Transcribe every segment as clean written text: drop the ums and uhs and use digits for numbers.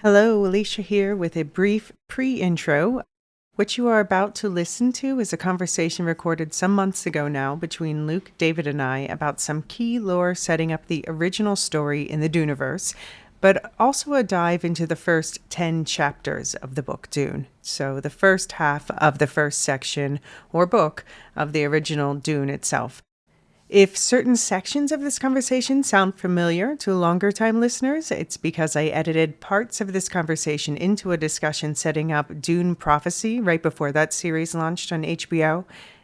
Hello, Elysia here with a brief pre-intro. What you are about to listen to is a conversation recorded some months ago now between Luke, David, and I about some key lore setting up the original story in the Duneverse, but also a dive into the first 10 chapters of the book Dune. So the first half of the first section or book of the original Dune itself. If certain sections of this conversation sound familiar to longer time listeners, it's because I edited parts of this conversation into a discussion setting up Dune Prophecy right before that series launched on HBO.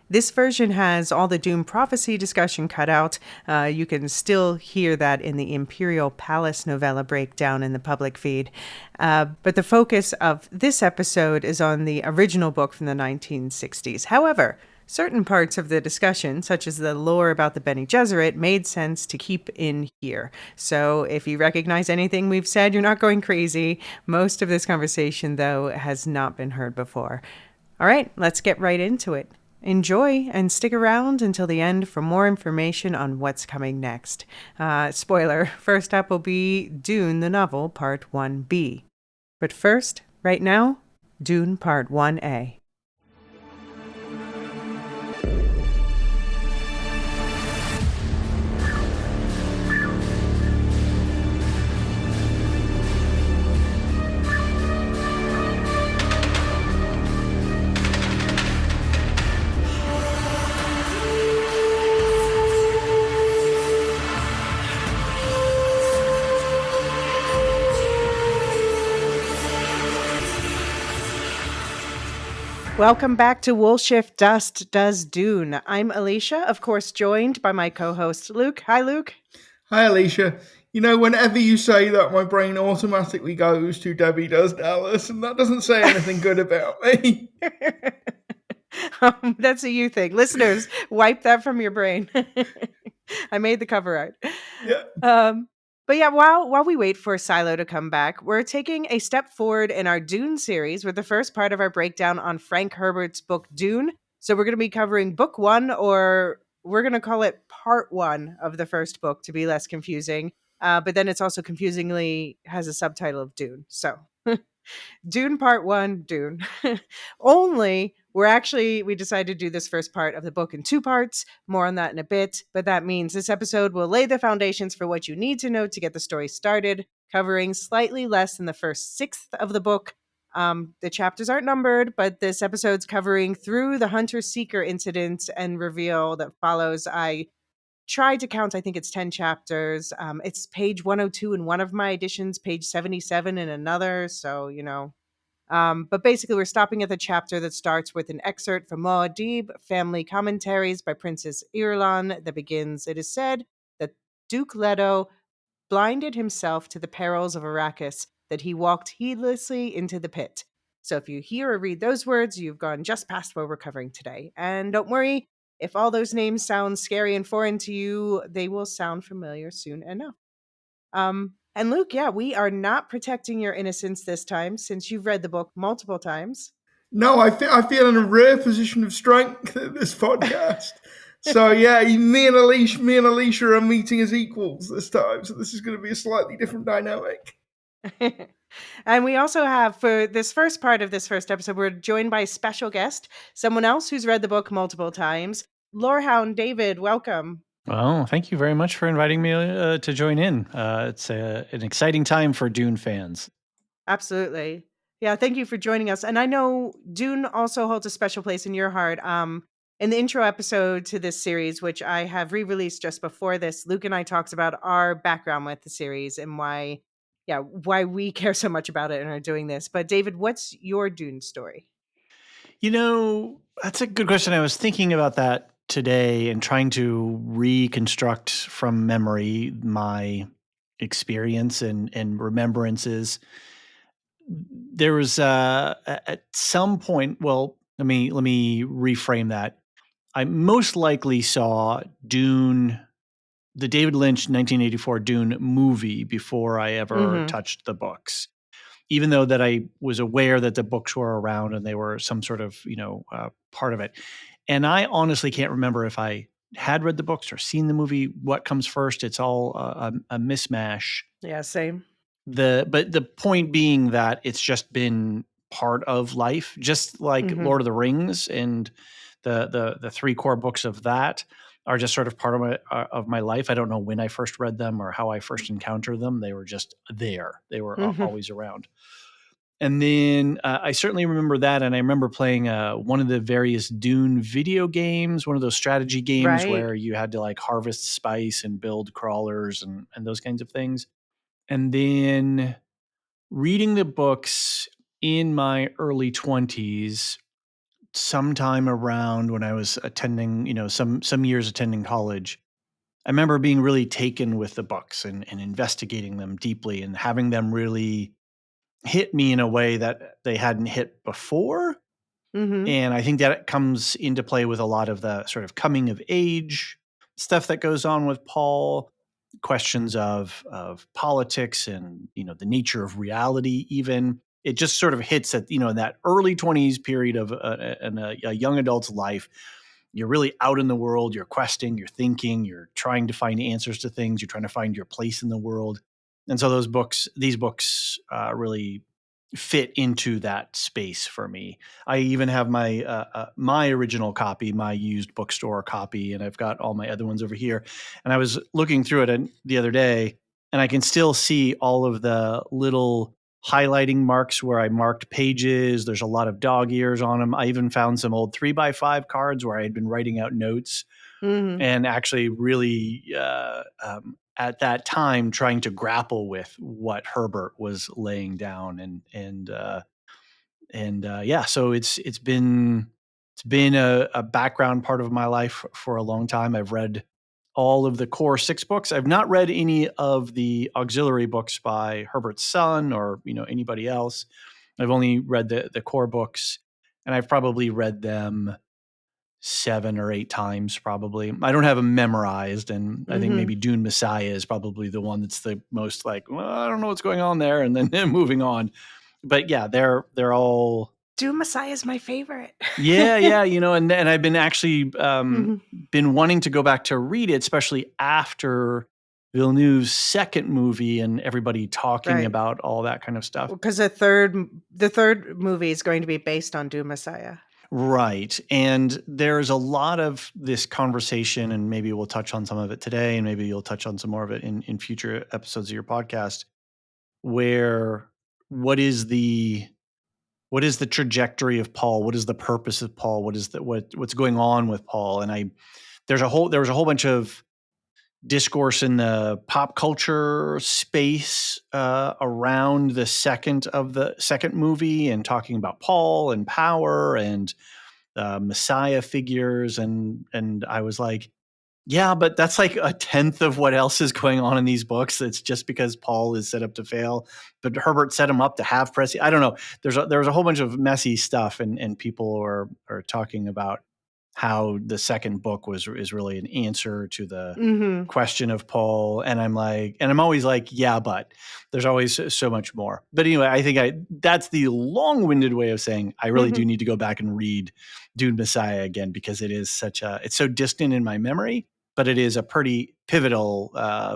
This version has all the Dune Prophecy discussion cut out. You can still hear that in the Imperial Palace novella breakdown in the public feed. But the focus of this episode is on the original book from the 1960s. However, certain parts of the discussion, such as the lore about the Bene Gesserit, made sense to keep in here. So if you recognize anything we've said, you're not going crazy. Most of this conversation, though, has not been heard before. All right, let's get right into it. Enjoy and stick around until the end for more information on what's coming next. Spoiler, first up will be Dune the Novel, Part 1B. But first, right now, Dune Part 1A. Welcome back to Woolshift Dust Does Dune. I'm Elysia, of course, joined by my co-host Luke. Hi, Luke. Hi, Elysia. You know, whenever you say that, my brain automatically goes to Debbie Does Dallas, and that doesn't say anything good about me. That's a you thing. Listeners, wipe that from your brain. I made the cover art. Yeah. But yeah, while we wait for Silo to come back, we're taking a step forward in our Dune series with the first part of our breakdown on Frank Herbert's book Dune. So we're going to be covering book 1, or we're going to call it part 1 of the first book to be less confusing. But then it's also confusingly has a subtitle of Dune. So Dune Part 1, Dune. Only we decided to do this first part of the book in 2 parts. More on that in a bit. But that means this episode will lay the foundations for what you need to know to get the story started, covering slightly less than the first sixth of the book. The chapters aren't numbered, but this episode's covering through the Hunter-Seeker incident and reveal that follows. I tried to count, I think it's 10 chapters. It's page 102 in one of my editions, page 77 in another. So, but basically, we're stopping at the chapter that starts with an excerpt from Muad'Dib, Family Commentaries by Princess Irulan, that begins, "It is said that Duke Leto blinded himself to the perils of Arrakis, that he walked heedlessly into the pit." So if you hear or read those words, you've gone just past what we're covering today. And don't worry, if all those names sound scary and foreign to you, they will sound familiar soon enough. And Luke, yeah, we are not protecting your innocence this time since you've read the book multiple times. No, I feel in a rare position of strength at this podcast. So yeah, me and Elysia are meeting as equals this time. So this is going to be a slightly different dynamic. And we also have, for this first part of this first episode, we're joined by a special guest, someone else who's read the book multiple times. Lorehound David, welcome. Well, thank you very much for inviting me to join in. It's an exciting time for Dune fans. Absolutely. Yeah, thank you for joining us. And I know Dune also holds a special place in your heart. In the intro episode to this series, which I have re-released just before this, Luke and I talked about our background with the series and why we care so much about it and are doing this. But David, what's your Dune story? You know, that's a good question. I was thinking about that today and trying to reconstruct from memory my experience and remembrances. There was at some point, well, let me reframe that. I most likely saw Dune, the David Lynch 1984 Dune movie before I ever Mm-hmm. touched the books. Even though that I was aware that the books were around and they were some sort of, part of it. And I honestly can't remember if I had read the books or seen the movie, what comes first. It's all a mishmash. Yeah, same. but the point being that it's just been part of life, just like Mhm. Lord of the Rings, and the three core books of that are just sort of part of my life. I don't know when I first read them or how I first encountered them. They were just there. They were Mhm. always around. And then I certainly remember that, and I remember playing one of the various Dune video games, one of those strategy games Right. where you had to like harvest spice and build crawlers and those kinds of things. And then reading the books in my early 20s, sometime around when I was attending, some years attending college. I remember being really taken with the books and investigating them deeply and having them really hit me in a way that they hadn't hit before. Mhm. And I think that it comes into play with a lot of the sort of coming of age stuff that goes on with Paul, questions of politics and the nature of reality. Even it just sort of hits at in that early 20s period of a young adult's life. You're really out in the world. You're questing. You're thinking. You're trying to find answers to things. You're trying to find your place in the world. And so these books, really fit into that space for me. I even have my original copy, my used bookstore copy, and I've got all my other ones over here. And I was looking through it the other day, and I can still see all of the little highlighting marks where I marked pages. There's a lot of dog ears on them. I even found some old 3x5 cards where I had been writing out notes Mhm. and actually really at that time trying to grapple with what Herbert was laying down and yeah, so it's been a background part of my life for a long time. I've read all of the core 6 books. I've not read any of the auxiliary books by Herbert's son or anybody else. I've only read the core books, and I've probably read them 7 or 8 times probably. I don't have them memorized, and I think maybe Mhm. Dune Messiah is probably the one that's the most like, well, I don't know what's going on there, and then moving on. But yeah, they're all Doom Messiah is my favorite. yeah, and I've been actually Mhm. been wanting to go back to read it, especially after Villeneuve's second movie and everybody talking Right. about all that kind of stuff. Because the third movie is going to be based on Doom Messiah. Right. And there's a lot of this conversation, and maybe we'll touch on some of it today, and maybe you'll touch on some more of it in future episodes of your podcast, where what is the what is the trajectory of Paul? What is the purpose of Paul? What's going on with Paul? And there was a whole bunch of discourse in the pop culture space around the second movie, and talking about Paul and power and Messiah figures, and I was like, yeah, but that's like a tenth of what else is going on in these books. It's just because Paul is set up to fail, but Herbert set him up to have press. I don't know. There was a whole bunch of messy stuff, and people are talking about how the second book is really an answer to the Mhm. question of Paul. And I'm always like, yeah, but there's always so much more. But anyway, I think that's the long-winded way of saying I really do Mhm. need to go back and read Dune Messiah again, because it's so distant in my memory, but it is a pretty pivotal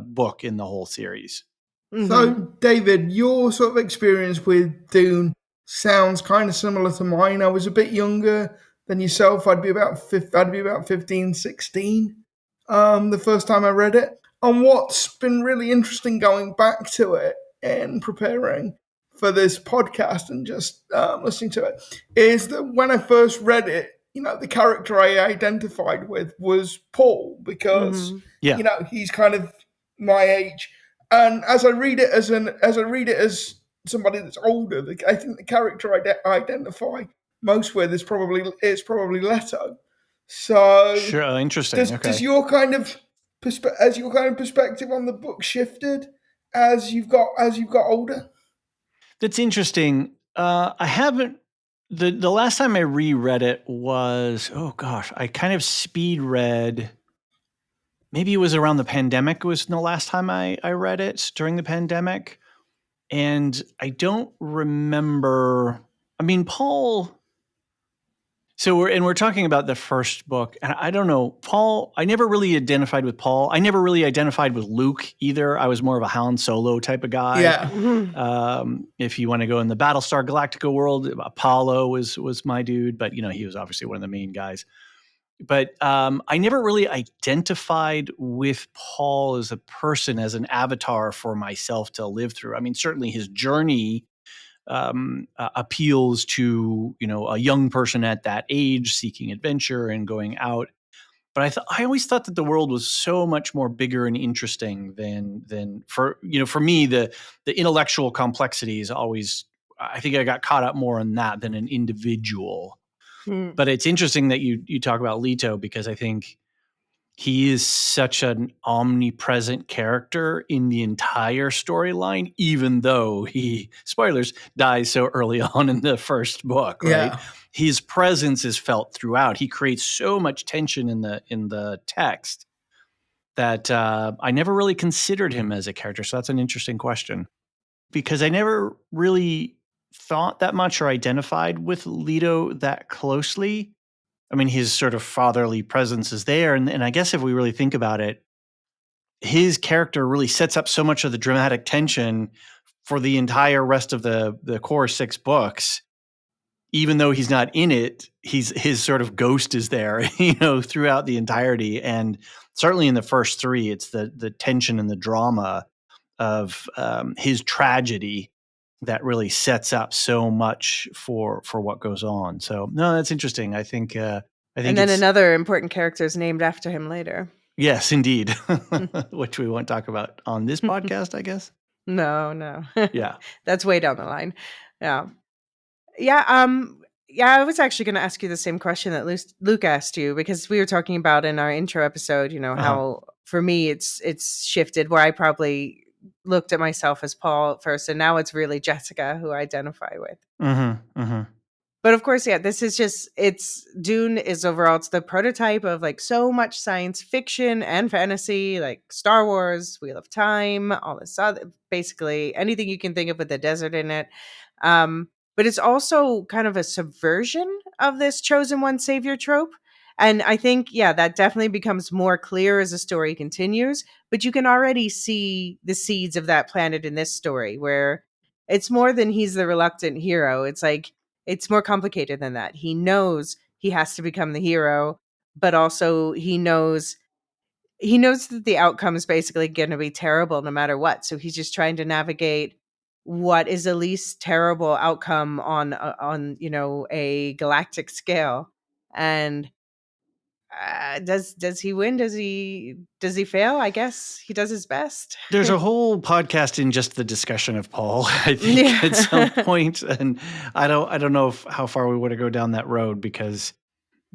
book in the whole series. So, Mhm. David, your sort of experience with Dune sounds kind of similar to mine. I was a bit younger than yourself. I'd be about 15, 16 the first time I read it. And what's been really interesting going back to it and preparing for this podcast and just listening to it is that when I first read it, the character I identified with was Paul because, Mhm. Yeah, he's kind of my age. And as I read it as somebody that's older, I think the character I identify most with is probably Leto. So sure. Interesting. does Okay. your kind of perspective on the book shifted as you've got older? That's interesting. I haven't. The last time I reread it was, oh gosh, I kind of speed read. Maybe it was around the pandemic was the last time I read it, during the pandemic. And I don't remember. I mean, Paul So we're talking about the first book, and I don't know, Paul. I never really identified with Paul. I never really identified with Luke either. I was more of a Han Solo type of guy. Yeah. If you want to go in the Battlestar Galactica world, Apollo was my dude, but he was obviously one of the main guys. But I never really identified with Paul as a person, as an avatar for myself to live through. I mean, certainly his journey appeals to a young person at that age seeking adventure and going out. But I always thought that the world was so much more bigger and interesting than for me the intellectual complexities always. I think I got caught up more in that than an individual. But it's interesting that you talk about Leto, because I think he is such an omnipresent character in the entire storyline, even though he, spoilers, dies so early on in the first book, right? Yeah. His presence is felt throughout. He creates so much tension in the text that I never really considered him as a character. So that's an interesting question, because I never really thought that much or identified with Leto that closely. I mean, his sort of fatherly presence is there. And I guess if we really think about it, his character really sets up so much of the dramatic tension for the entire rest of the core 6 books. Even though he's not in it, his sort of ghost is there, throughout the entirety. And certainly in the first 3, it's the tension and the drama of his tragedy that really sets up so much for what goes on. So no, that's interesting. I think And then another important character is named after him later. Yes, indeed. Which we won't talk about on this podcast, I guess. No. Yeah. That's way down the line. Yeah. Yeah. Yeah, I was actually going to ask you the same question that Luke asked you, because we were talking about in our intro episode, how for me it's shifted, where I probably looked at myself as Paul at first, and now it's really Jessica who I identify with. But of course, yeah, this is Dune is overall, it's the prototype of like so much science fiction and fantasy, like Star Wars, Wheel of Time, all this other, basically anything you can think of with the desert in it. But it's also kind of a subversion of this chosen one savior trope. And I think, yeah, that definitely becomes more clear as the story continues. But you can already see the seeds of that planted in this story, where it's more than he's the reluctant hero. It's like, it's more complicated than that. He knows he has to become the hero, but also he knows that the outcome is basically going to be terrible no matter what. So he's just trying to navigate what is the least terrible outcome on a galactic scale. And does he win? Does he fail? I guess he does his best. There's a whole podcast in just the discussion of Paul, I think, at some point. And I don't know how far we want to go down that road, because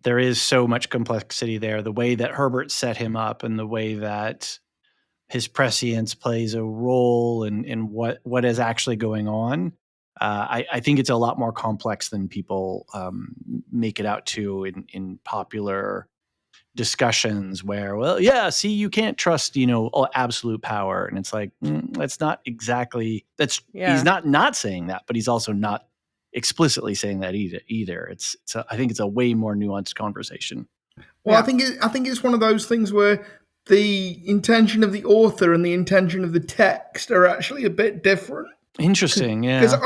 there is so much complexity there. The way that Herbert set him up, and the way that his prescience plays a role in what is actually going on. I think it's a lot more complex than people make it out to in popular discussions, where, well, yeah, see, you can't trust, absolute power. And it's like, that's not exactly, he's not saying that, but he's also not explicitly saying that either. I think it's a way more nuanced conversation. Well, yeah. I think it's one of those things where the intention of the author and the intention of the text are actually a bit different. Interesting, yeah. Because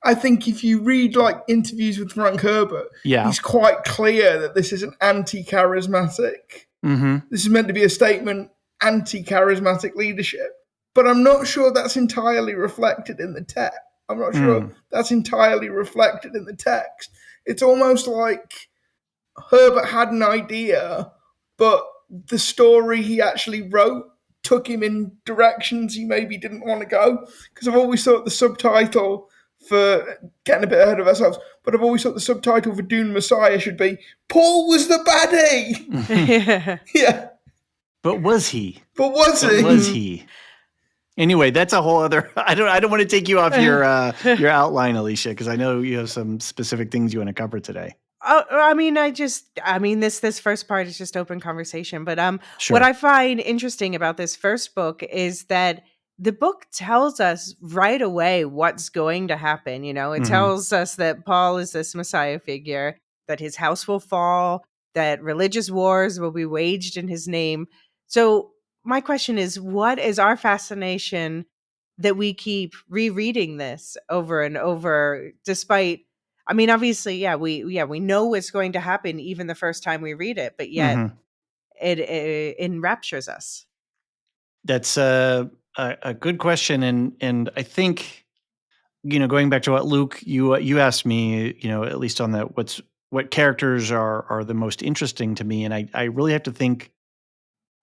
I think if you read like interviews with Frank Herbert, he's quite clear that this is an anti-charismatic. This is meant to be a statement anti-charismatic leadership. But I'm not sure that's entirely reflected in the text. I'm not sure that's entirely reflected in the text. It's almost like Herbert had an idea, but the story he actually wrote took him in directions he maybe didn't want to go. Because I've always thought the subtitle, for getting a bit ahead of ourselves, but I've always thought the subtitle for Dune Messiah should be Paul was the baddie. Yeah. But was he? Was he? Anyway, that's a whole other. I don't want to take you off your outline, Elysia, because I know you have some specific things you want to cover today. I mean, this first part is just open conversation. But Sure. What I find interesting about this first book is that the book tells us right away what's going to happen. It tells us that Paul is this Messiah figure. that his house will fall, that religious wars will be waged in his name. So my question is, what is our fascination that we keep rereading this over and over, despite, I mean, obviously, we know what's going to happen even the first time we read it, but yet Mhm. it enraptures us. That's a good question, and I think, going back to what Luke, you asked me, at least on that, what characters are the most interesting to me, and I really have to think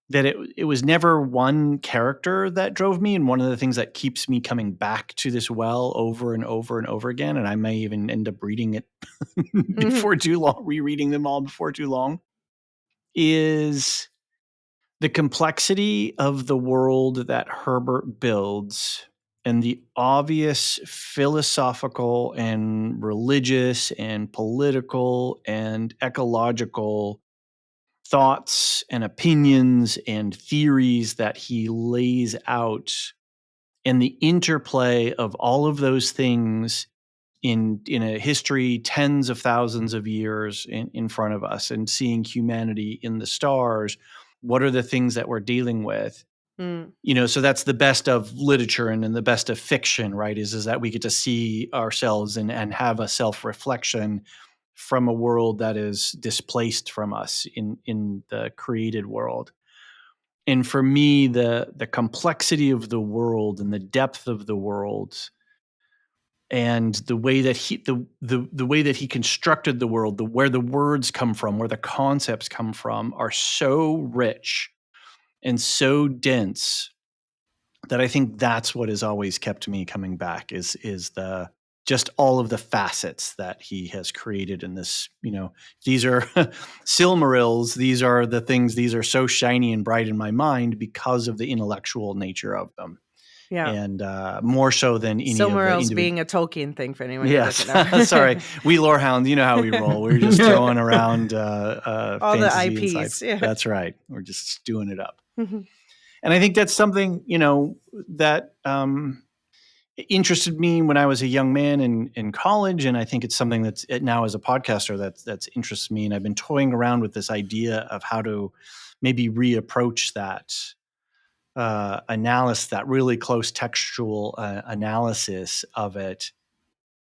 that it was never one character that drove me, and one of the things that keeps me coming back to this well over and over and over again, and I may even end up reading it Mhm. before too long, rereading them all before too long, is the complexity of the world that Herbert builds and the obvious philosophical and religious and political and ecological thoughts and opinions and theories that he lays out, and the interplay of all of those things in a history tens of thousands of years in front of us, and seeing humanity in the stars. What are the things that we're dealing with? Mm. So that's the best of literature and the best of fiction, right? Is that we get to see ourselves and have a self-reflection from a world that is displaced from us in the created world. And for me, the complexity of the world and the depth of the world, and the way that the way that he constructed the world, where the words come from, where the concepts come from, are so rich and so dense that I think that's what has always kept me coming back, is the just all of the facets that he has created in this. These are Silmarils. These are the things. These are so shiny and bright in my mind because of the intellectual nature of them, Yeah. and more so than any of the Silmarils individual. being a Tolkien thing for anyone who Yes, doesn't know. sorry, we Lorehounds. You know how we roll. We're just throwing around All the fantasy inside. IPs. Yeah. That's right. We're just stewing it up. And I think that's something, that interested me when I was a young man in college, and I think it's something that's now, as a podcaster, that's interests me. And I've been toying around with this idea of how to maybe reapproach that analysis, that really close textual analysis of it.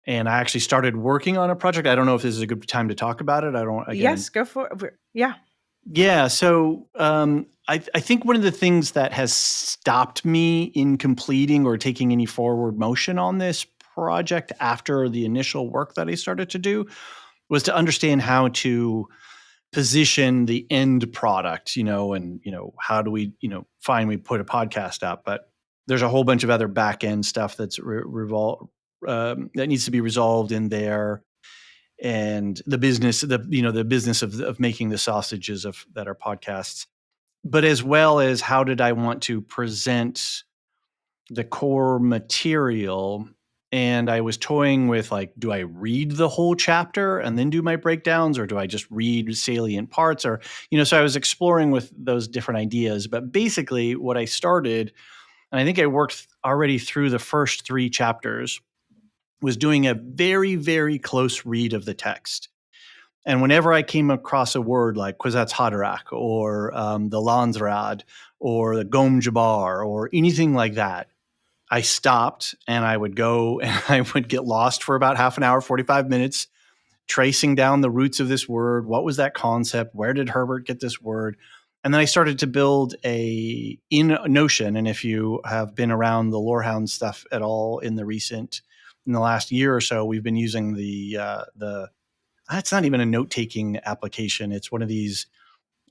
And I actually started working on a project. I don't know if this is a good time to talk about it. I don't. Again, Yes, go for it. Yeah. yeah. So I think one of the things that has stopped me in completing or taking any forward motion on this project after the initial work that I started to do was to understand how to position the end product, and, how do we, fine, we put a podcast up, but there's a whole bunch of other back end stuff that's that needs to be resolved in there, and the business of making the sausages of that are podcasts, but as well as how did I want to present the core material. And I was toying with, like, do I read the whole chapter and then do my breakdowns, or do I just read salient parts? Or, so I was exploring with those different ideas. But basically what I started, and I think I worked already through the first 3 chapters, was doing a very, very close read of the text. And whenever I came across a word like Kwisatz Haderach, or the Landsraad, or the Gom Jabbar, or anything like that, I stopped and I would go and I would get lost for about half an hour, 45 minutes, tracing down the roots of this word. What was that concept? Where did Herbert get this word? And then I started to build in Notion. And if you have been around the Lorehound stuff at all in the last year or so, we've been using it's not even a note-taking application. It's one of these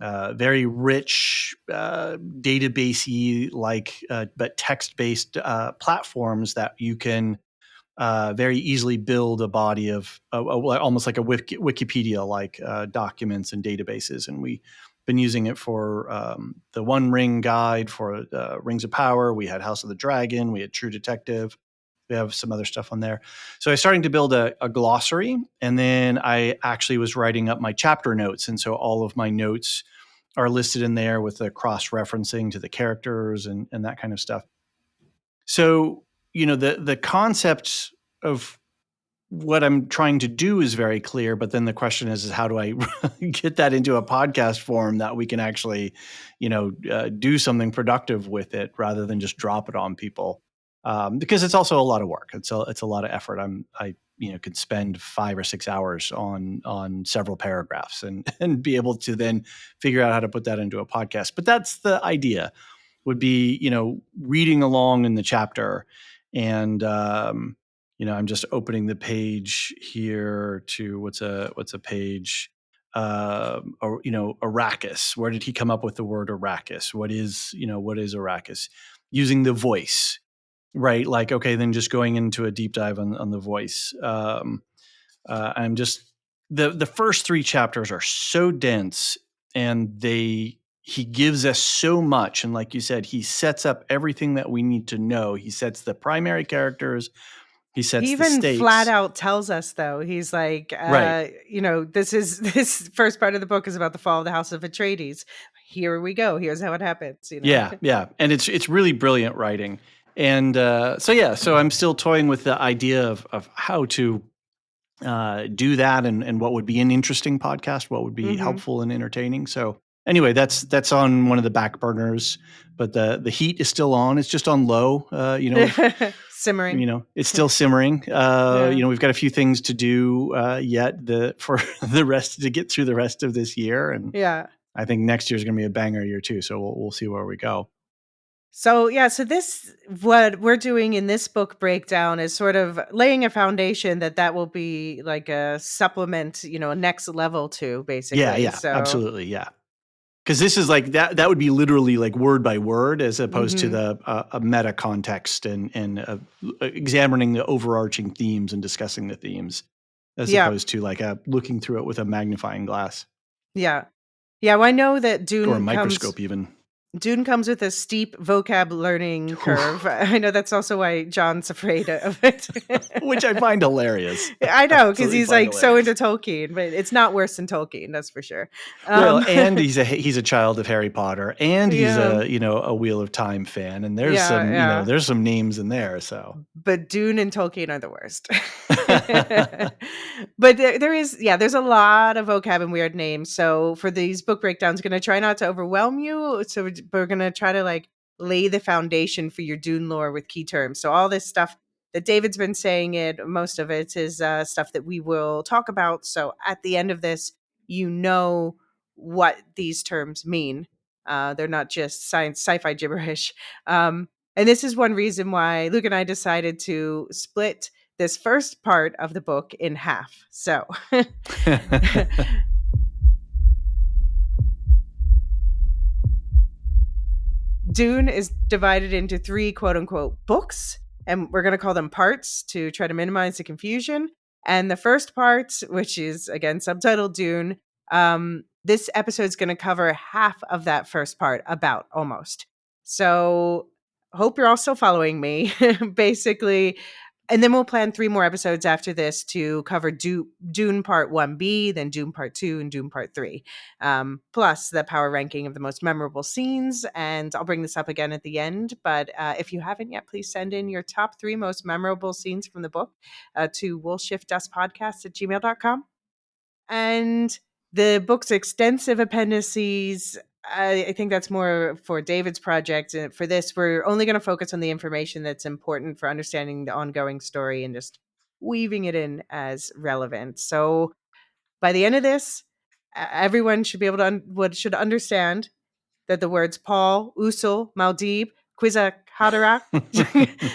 very rich database-y but text-based platforms that you can very easily build a body of almost like a Wikipedia like documents and databases. And we've been using it for the One Ring guide for Rings of Power. We had House of the Dragon. We had True Detective. We have some other stuff on there. So I was starting to build a glossary, and then I actually was writing up my chapter notes. And so all of my notes are listed in there with the cross-referencing to the characters and that kind of stuff. So, the concept of what I'm trying to do is very clear, but then the question is how do I get that into a podcast form that we can actually, do something productive with it rather than just drop it on people? Because it's also a lot of work. It's a lot of effort. I could spend 5 or 6 hours on several paragraphs and be able to then figure out how to put that into a podcast. But that's the idea, would be, reading along in the chapter. And, I'm just opening the page here to what's a page, or, Arrakis. Where did he come up with the word Arrakis? What is Arrakis? Using the voice, right? Like, okay, then just going into a deep dive on the voice. I'm just, the first 3 chapters are so dense, and he gives us so much. And like you said, he sets up everything that we need to know. He sets the primary characters. He He sets the even flat stakes. out tells us, though. He's like, Right. this first part of the book is about the fall of the House of Atreides. Here we go. Here's how it happens. Yeah. And it's really brilliant writing. And so I'm still toying with the idea of how to do that, and what would be an interesting podcast, what would be helpful and entertaining. So anyway, that's on one of the back burners, but the heat is still on. It's just on low, Simmering. It's still simmering. Yeah. We've got a few things to do yet for the rest, to get through the rest of this year. And Yeah. I think next year is going to be a banger year too. So we'll see where we go. So this, what we're doing in this book breakdown is sort of laying a foundation that will be like a supplement, a next level to, basically. Yeah, So absolutely, yeah. Because this is like that would be literally like word by word, as opposed to the a meta context and examining the overarching themes and discussing the themes, as opposed to like looking through it with a magnifying glass. Yeah. Well, I know that Dune or a microscope even. Dune comes with a steep vocab learning curve. I know that's also why John's afraid of it. Which I find hilarious. I know, because he's like so into Tolkien, but it's not worse than Tolkien, that's for sure. Well, and he's a child of Harry Potter, and he's a Wheel of Time fan, and there's there's some names in there. So, but Dune and Tolkien are the worst. But there's a lot of vocab and weird names. So for these book breakdowns, going to try not to overwhelm you. So we're going to try to like lay the foundation for your Dune lore with key terms. So all this stuff that David's been saying, most of it is stuff that we will talk about. So at the end of this, what these terms mean. They're not just sci-fi gibberish. And this is one reason why Luke and I decided to split this first part of the book in half. So Dune is divided into 3 quote unquote books, and we're going to call them parts to try to minimize the confusion. And the first part, which is again subtitled Dune, this episode is going to cover half of that first part, about almost. So hope you're all still following me, basically. And then we'll plan 3 more episodes after this to cover Dune Part 1B, then Dune Part 2, and Dune Part 3. Plus the power ranking of the most memorable scenes. And I'll bring this up again at the end. But if you haven't yet, please send in your top 3 most memorable scenes from the book to we'llshiftdustpodcast@gmail.com. And the book's extensive appendices, I think that's more for David's project. And for this, we're only going to focus on the information that's important for understanding the ongoing story and just weaving it in as relevant. So by the end of this, everyone should be able to should understand that the words Paul, Usul, Muad'Dib, Kwisatz Haderach,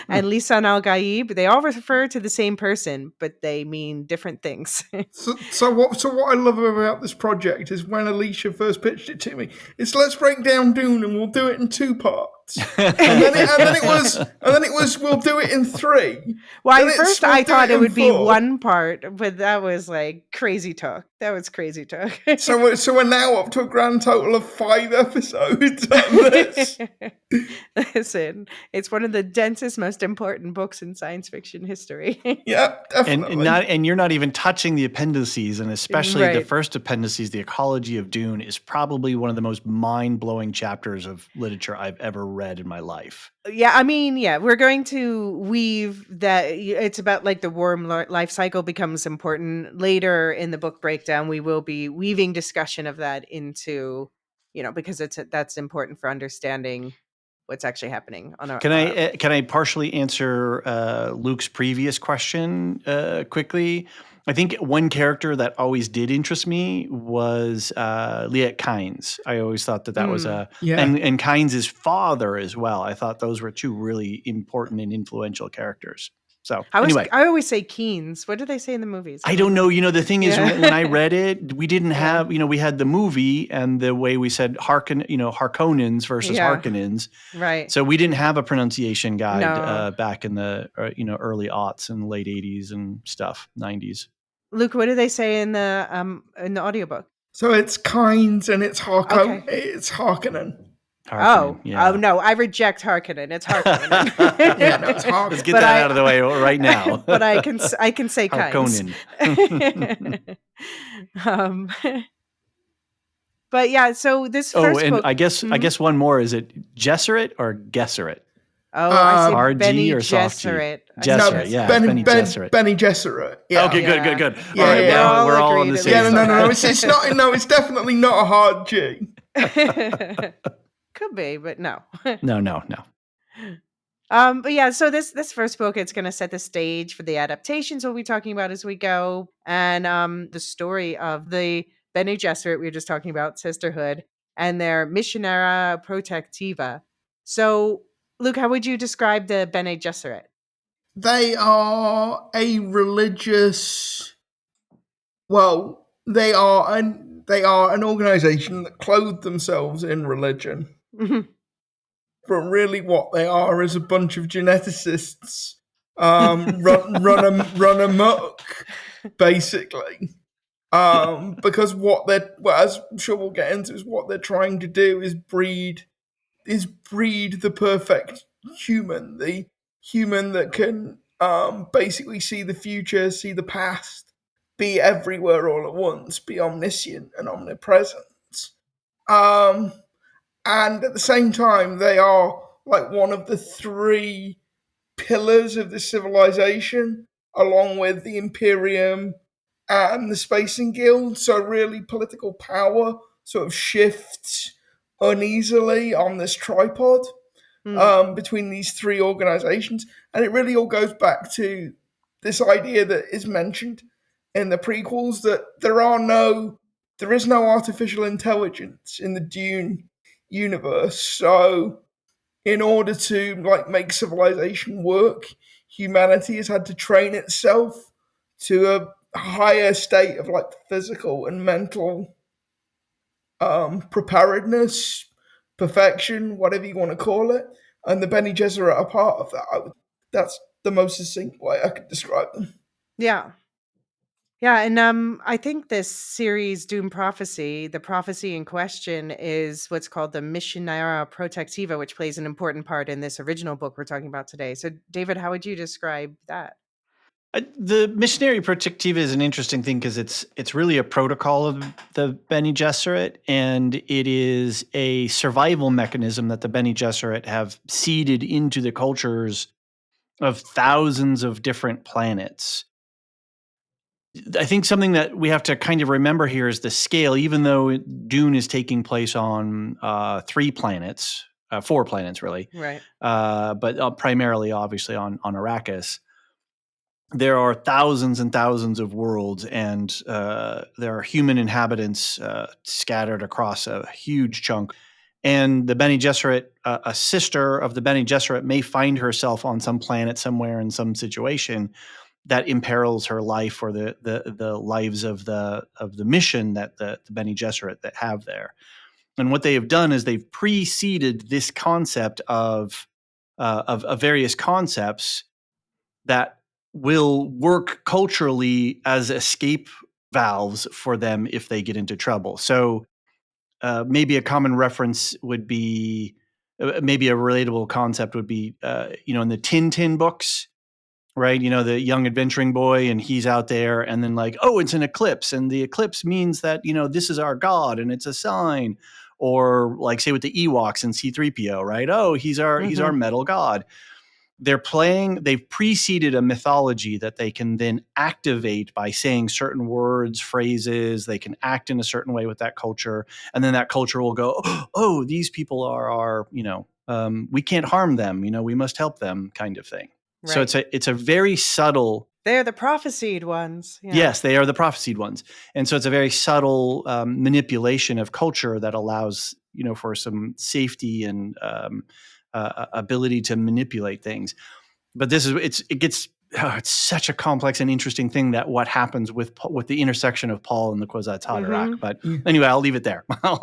and Lisan al-Gaib, they all refer to the same person, but they mean different things. So what I love about this project is when Elysia first pitched it to me, it's let's break down Dune and we'll do it in 2 parts. and then it was we'll do it in 3. Well, at first I thought it would be 1 part, but that was like crazy talk. That was crazy talk. So we're now up to a grand total of 5 episodes on this. Listen, it's one of the densest, most important books in science fiction history. Yeah, definitely. And you're not even touching the appendices, and especially the Right. first appendices, the ecology of Dune, is probably one of the most mind-blowing chapters of literature I've ever read in my life. Yeah, I mean, yeah, we're going to weave that. It's about like the worm life cycle becomes important later in the book breakdown. We will be weaving discussion of that into, because that's important for understanding what's actually happening on our. Can I partially answer Luke's previous question quickly? I think one character that always did interest me was Liet Kynes. I always thought that was and Kynes' father as well. I thought those were two really important and influential characters. So anyway, I always say Keynes. What do they say in the movies? I don't know. The thing is, when I read it, we didn't have, we had the movie and the way we said Harkonnens versus Harkonnens. Right. So we didn't have a pronunciation guide back in the, early aughts and late 80s and stuff, 90s. Luke, what do they say in the audiobook? So it's Kynes and it's it's Harkonnen. Harkonnen, oh no, I reject Harkonnen. It's Harkonnen. It's Harkonnen. Let's get that out of the way right now. But I can say Kynes. But yeah, so this first book. I guess one more, is it Gesserit or Gesserit? Oh, I say RG Benny or soft G? Gesserit. Gesserit, yeah. Benny Gesserit. Benny Gesserit. Yeah. Okay, good. Yeah, all right, yeah. we're all on the same side. No. It's not. No, it's definitely not a hard G. Could be, but no. No. But yeah, so this first book, it's going to set the stage for the adaptations we'll be talking about as we go, and the story of the Bene Gesserit we were just talking about, sisterhood, and their Missionera Protectiva. So, Luke, how would you describe the Bene Gesserit? They are a religious. Well, they are an organization that clothe themselves in religion. But really, what they are is a bunch of geneticists run amok, basically. Because as I'm sure we'll get into, is what they're trying to do is breed the perfect human, the human that can basically see the future, see the past, be everywhere all at once, be omniscient and omnipresent. And at the same time, they are like one of the 3 pillars of the civilization, along with the Imperium and the Spacing Guild. So really, political power sort of shifts uneasily on this tripod between these 3 organizations. And it really all goes back to this idea that is mentioned in the prequels, that there is no artificial intelligence in the Dune universe. So in order to make civilization work, humanity has had to train itself to a higher state of physical and mental preparedness, perfection, whatever you want to call it. And the Bene Gesserit are part of that. That's the most succinct way I could describe them. Yeah. Yeah, and I think this series, Dune Prophecy, the prophecy in question is what's called the Missionera Protectiva, which plays an important part in this original book we're talking about today. So, David, how would you describe that? The Missionary Protectiva is an interesting thing because it's really a protocol of the Bene Gesserit, and it is a survival mechanism that the Bene Gesserit have seeded into the cultures of thousands of different planets. I think something that we have to kind of remember here is the scale. Even though Dune is taking place on 3 planets, 4 planets really, right? But primarily, obviously, on Arrakis, there are thousands and thousands of worlds, and there are human inhabitants scattered across a huge chunk. And the Bene Gesserit, a sister of the Bene Gesserit, may find herself on some planet somewhere in some situation that imperils her life or the lives of the mission that the Bene Gesserit that have there. And what they have done is they've preceded this concept of various concepts that will work culturally as escape valves for them if they get into trouble. So maybe a common reference would be, maybe a relatable concept would be, in the Tintin books, right? The young adventuring boy, and he's out there, and then like, oh, it's an eclipse, and the eclipse means that, this is our god, and it's a sign. Or like, say with the Ewoks and C-3PO, right? Oh, he's our metal god. They've preceded a mythology that they can then activate by saying certain words, phrases. They can act in a certain way with that culture. And then that culture will go, oh, these people are we can't harm them. We must help them, kind of thing. Right. So it's a very subtle. They're the prophesied ones. Yeah. Yes, they are the prophesied ones. And so it's a very subtle manipulation of culture that allows, for some safety and ability to manipulate things. But it's such a complex and interesting thing, that what happens with the intersection of Paul and the Kwisatz Haderach. But anyway, I'll leave it there. I'm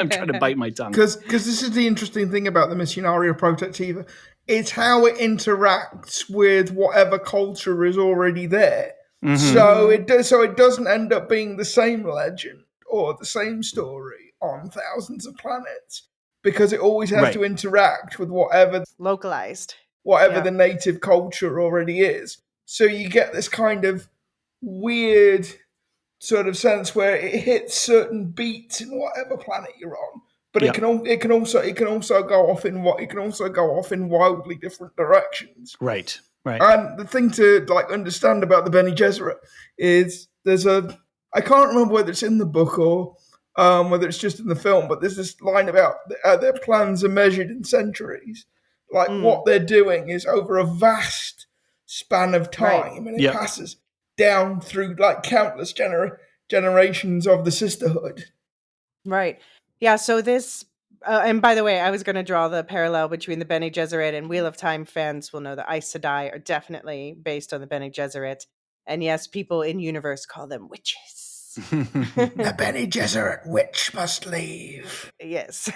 trying to bite my tongue. Because this is the interesting thing about the Missionaria Protectiva. It's how it interacts with whatever culture is already there. So it doesn't end up being the same legend or the same story on thousands of planets, because it always has to interact with whatever localized, the native culture already is. So you get this kind of weird sort of sense where it hits certain beats in whatever planet you're on, but it can also go off in wildly different directions. Right. And the thing to understand about the Bene Gesserit is I can't remember whether it's in the book or whether it's just in the film, but there's this line about their plans are measured in centuries. What they're doing is over a vast span of time, and it passes down through countless generations of the sisterhood. Right. Yeah. So this, and by the way, I was going to draw the parallel between the Bene Gesserit, and Wheel of Time fans will know the Aes Sedai are definitely based on the Bene Gesserit. And yes, people in universe call them witches. The Bene Gesserit witch must leave. Yes.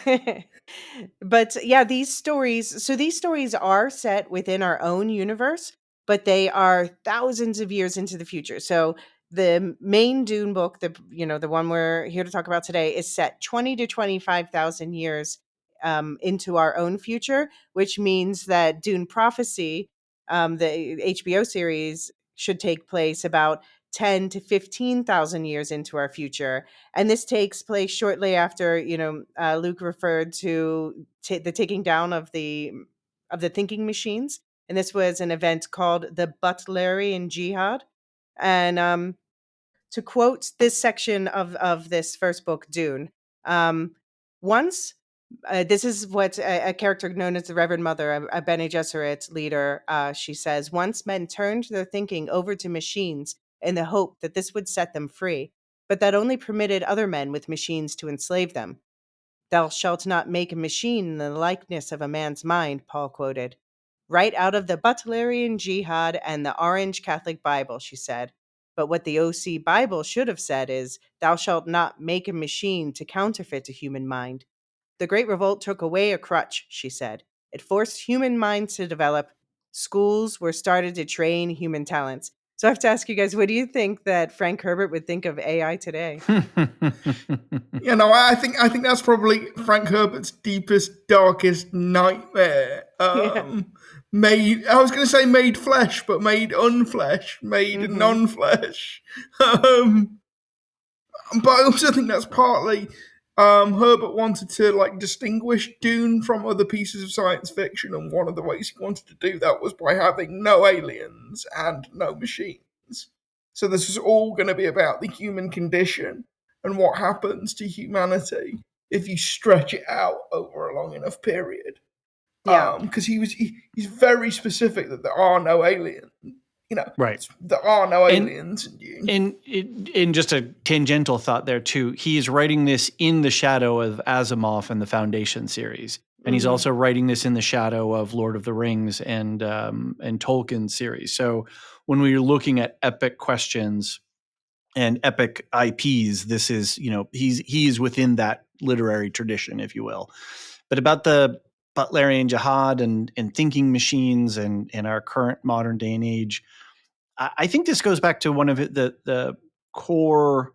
But yeah, these stories are set within our own universe, but they are thousands of years into the future. So the main Dune book, the one we're here to talk about today, is set 20 to 25,000 years into our own future, which means that Dune Prophecy, the HBO series, should take place about 10 to 15,000 years into our future. And this takes place shortly after, Luke referred to the taking down of the thinking machines. And this was an event called the Butlerian Jihad. And to quote this section of this first book, Dune, once this is what a character known as the Reverend Mother, a Bene Gesserit leader, she says, once men turned their thinking over to machines in the hope that this would set them free, but that only permitted other men with machines to enslave them. Thou shalt not make a machine in the likeness of a man's mind, Paul quoted. Right out of the Butlerian Jihad and the Orange Catholic Bible, she said. But what the OC Bible should have said is, thou shalt not make a machine to counterfeit a human mind. The Great Revolt took away a crutch, she said. It forced human minds to develop. Schools were started to train human talents. So I have to ask you guys, what do you think that Frank Herbert would think of AI today? I think that's probably Frank Herbert's deepest, darkest nightmare. Made flesh, but made unflesh, made non-flesh. But I also think that's partly Herbert wanted to distinguish Dune from other pieces of science fiction, and one of the ways he wanted to do that was by having no aliens and no machines. So this was all going to be about the human condition and what happens to humanity if you stretch it out over a long enough period. Yeah, because he's very specific that there are no aliens. Right. There are no aliens in Dune. And in just a tangential thought there too, he's writing this in the shadow of Asimov and the Foundation series, and he's also writing this in the shadow of Lord of the Rings and Tolkien series. So when we're looking at epic questions and epic IPs, this is he's within that literary tradition, if you will. But about the Butlerian Jihad and thinking machines and our current modern day and age, I think this goes back to one of the core,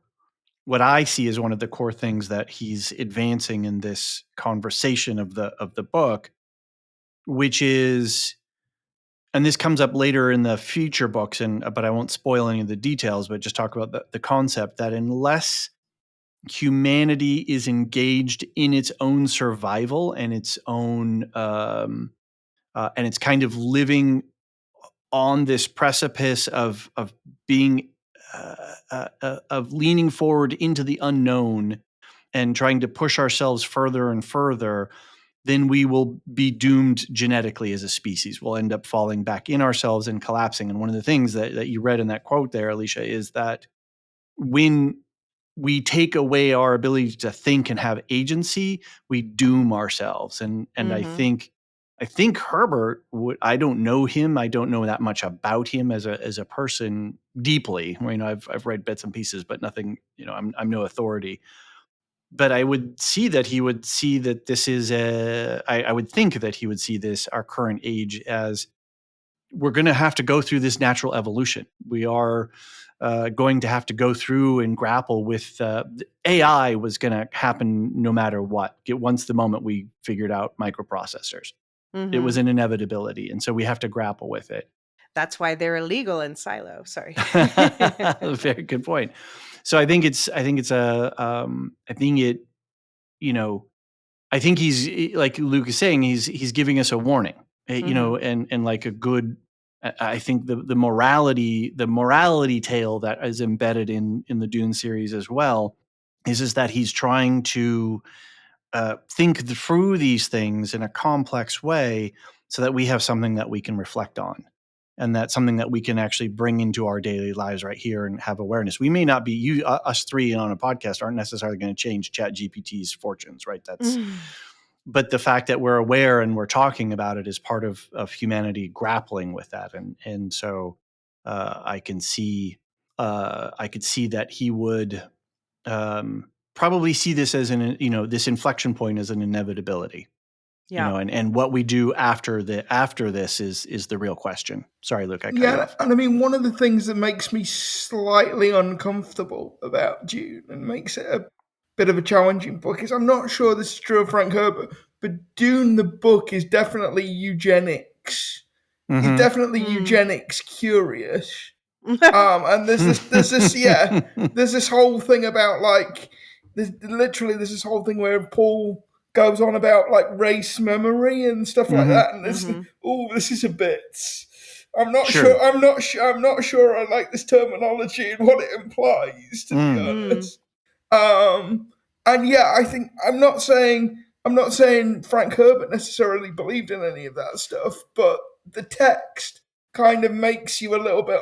what I see as one of the core things that he's advancing in this conversation of the book, which is, and this comes up later in the future books, but I won't spoil any of the details, but just talk about the concept that unless humanity is engaged in its own survival and its own and it's kind of living on this precipice of being of leaning forward into the unknown and trying to push ourselves further and further, then we will be doomed genetically as a species. We'll end up falling back in ourselves and collapsing. And one of the things that you read in that quote there, Elysia, is that when we take away our ability to think and have agency, we doom ourselves. And I think Herbert would, I don't know him. I don't know that much about him as a person deeply. I mean, I've read bits and pieces, but nothing, I'm no authority. But I would see that he would see that this is I would think that he would see this, our current age, as we're going to have to go through this natural evolution. We are going to have to go through and grapple with AI was going to happen no matter what. Once the moment we figured out microprocessors, it was an inevitability. And so we have to grapple with it. That's why they're illegal in silo. Sorry. Very good point. So I think he's, like Luke is saying, he's giving us a warning, and like a good, I think the morality tale that is embedded in the Dune series as well is that he's trying to think through these things in a complex way so that we have something that we can reflect on. And that's something that we can actually bring into our daily lives right here and have awareness. We may not be, us three on a podcast aren't necessarily going to change ChatGPT's fortunes, right? But the fact that we're aware and we're talking about it is part of humanity grappling with that. And so I could see that he would probably see this as this inflection point as an inevitability. Yeah. And what we do after this is the real question. Sorry, Luke, I cut you off. And I mean, one of the things that makes me slightly uncomfortable about Dune and makes it a bit of a challenging book is, I'm not sure this is true of Frank Herbert, but Dune the book is definitely eugenics. He's definitely eugenics curious. And there's this whole thing about there's this whole thing where Paul goes on about like race memory and stuff like that, and this is a bit. I'm not sure I like this terminology and what it implies, to be honest. And yeah, I think I'm not saying Frank Herbert necessarily believed in any of that stuff, but the text kind of makes you a little bit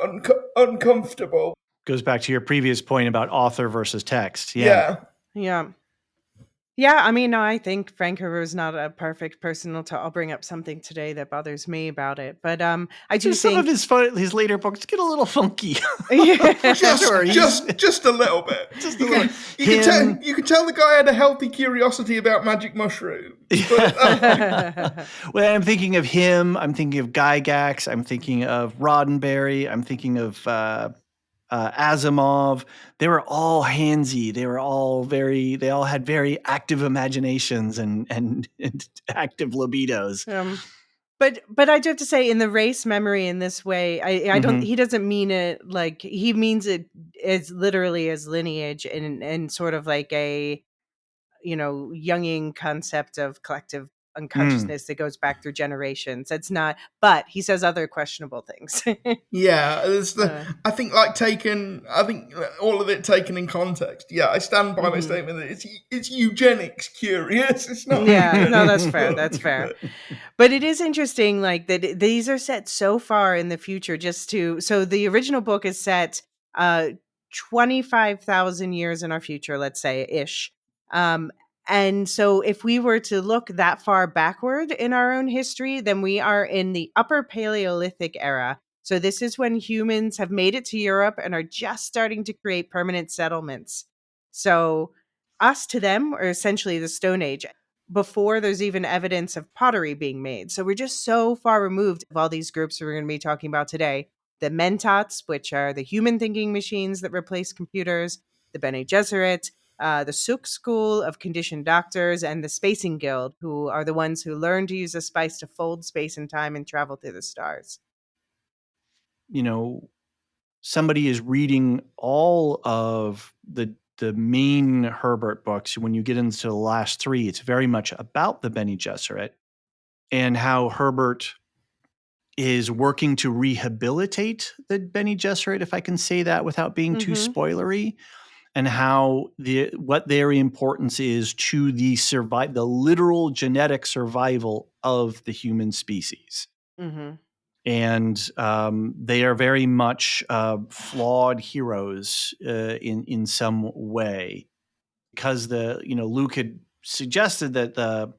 uncomfortable. Goes back to your previous point about author versus text. Yeah. I mean, no, I think Frank Herbert is not a perfect person. I'll bring up something today that bothers me about it, but I do think some of his later books get a little funky. just a little bit. You can tell the guy had a healthy curiosity about magic mushrooms. Well, I'm thinking of him. I'm thinking of Gygax. I'm thinking of Roddenberry. I'm thinking of Asimov. They were all handsy. They all had very active imaginations and active libidos. But I do have to say, in the race memory in this way, I don't. He doesn't mean it like he means it as literally as lineage and sort of like a Jungian concept of collective unconsciousness that goes back through generations. It's not, but he says other questionable things. Yeah, I think all of it taken in context. Yeah, I stand by my statement that it's eugenics curious. It's not. Yeah, no, that's fair. That's fair. But it is interesting, like that these are set so far in the future. So the original book is set 25,000 years in our future, let's say ish. And so if we were to look that far backward in our own history, then we are in the Upper Paleolithic era. So this is when humans have made it to Europe and are just starting to create permanent settlements. So us to them are essentially the Stone Age, before there's even evidence of pottery being made. So we're just so far removed of all these groups we're going to be talking about today. the Mentats, which are the human thinking machines that replace computers, the Bene Gesserit, the Suk School of Conditioned Doctors, and the Spacing Guild, who are the ones who learn to use a spice to fold space and time and travel through the stars. Somebody is reading all of the main Herbert books. When you get into the last three, it's very much about the Bene Gesserit and how Herbert is working to rehabilitate the Bene Gesserit, if I can say that without being too spoilery, and how what their importance is to the literal genetic survival of the human species. And they are very much flawed heroes in some way, because Luke had suggested that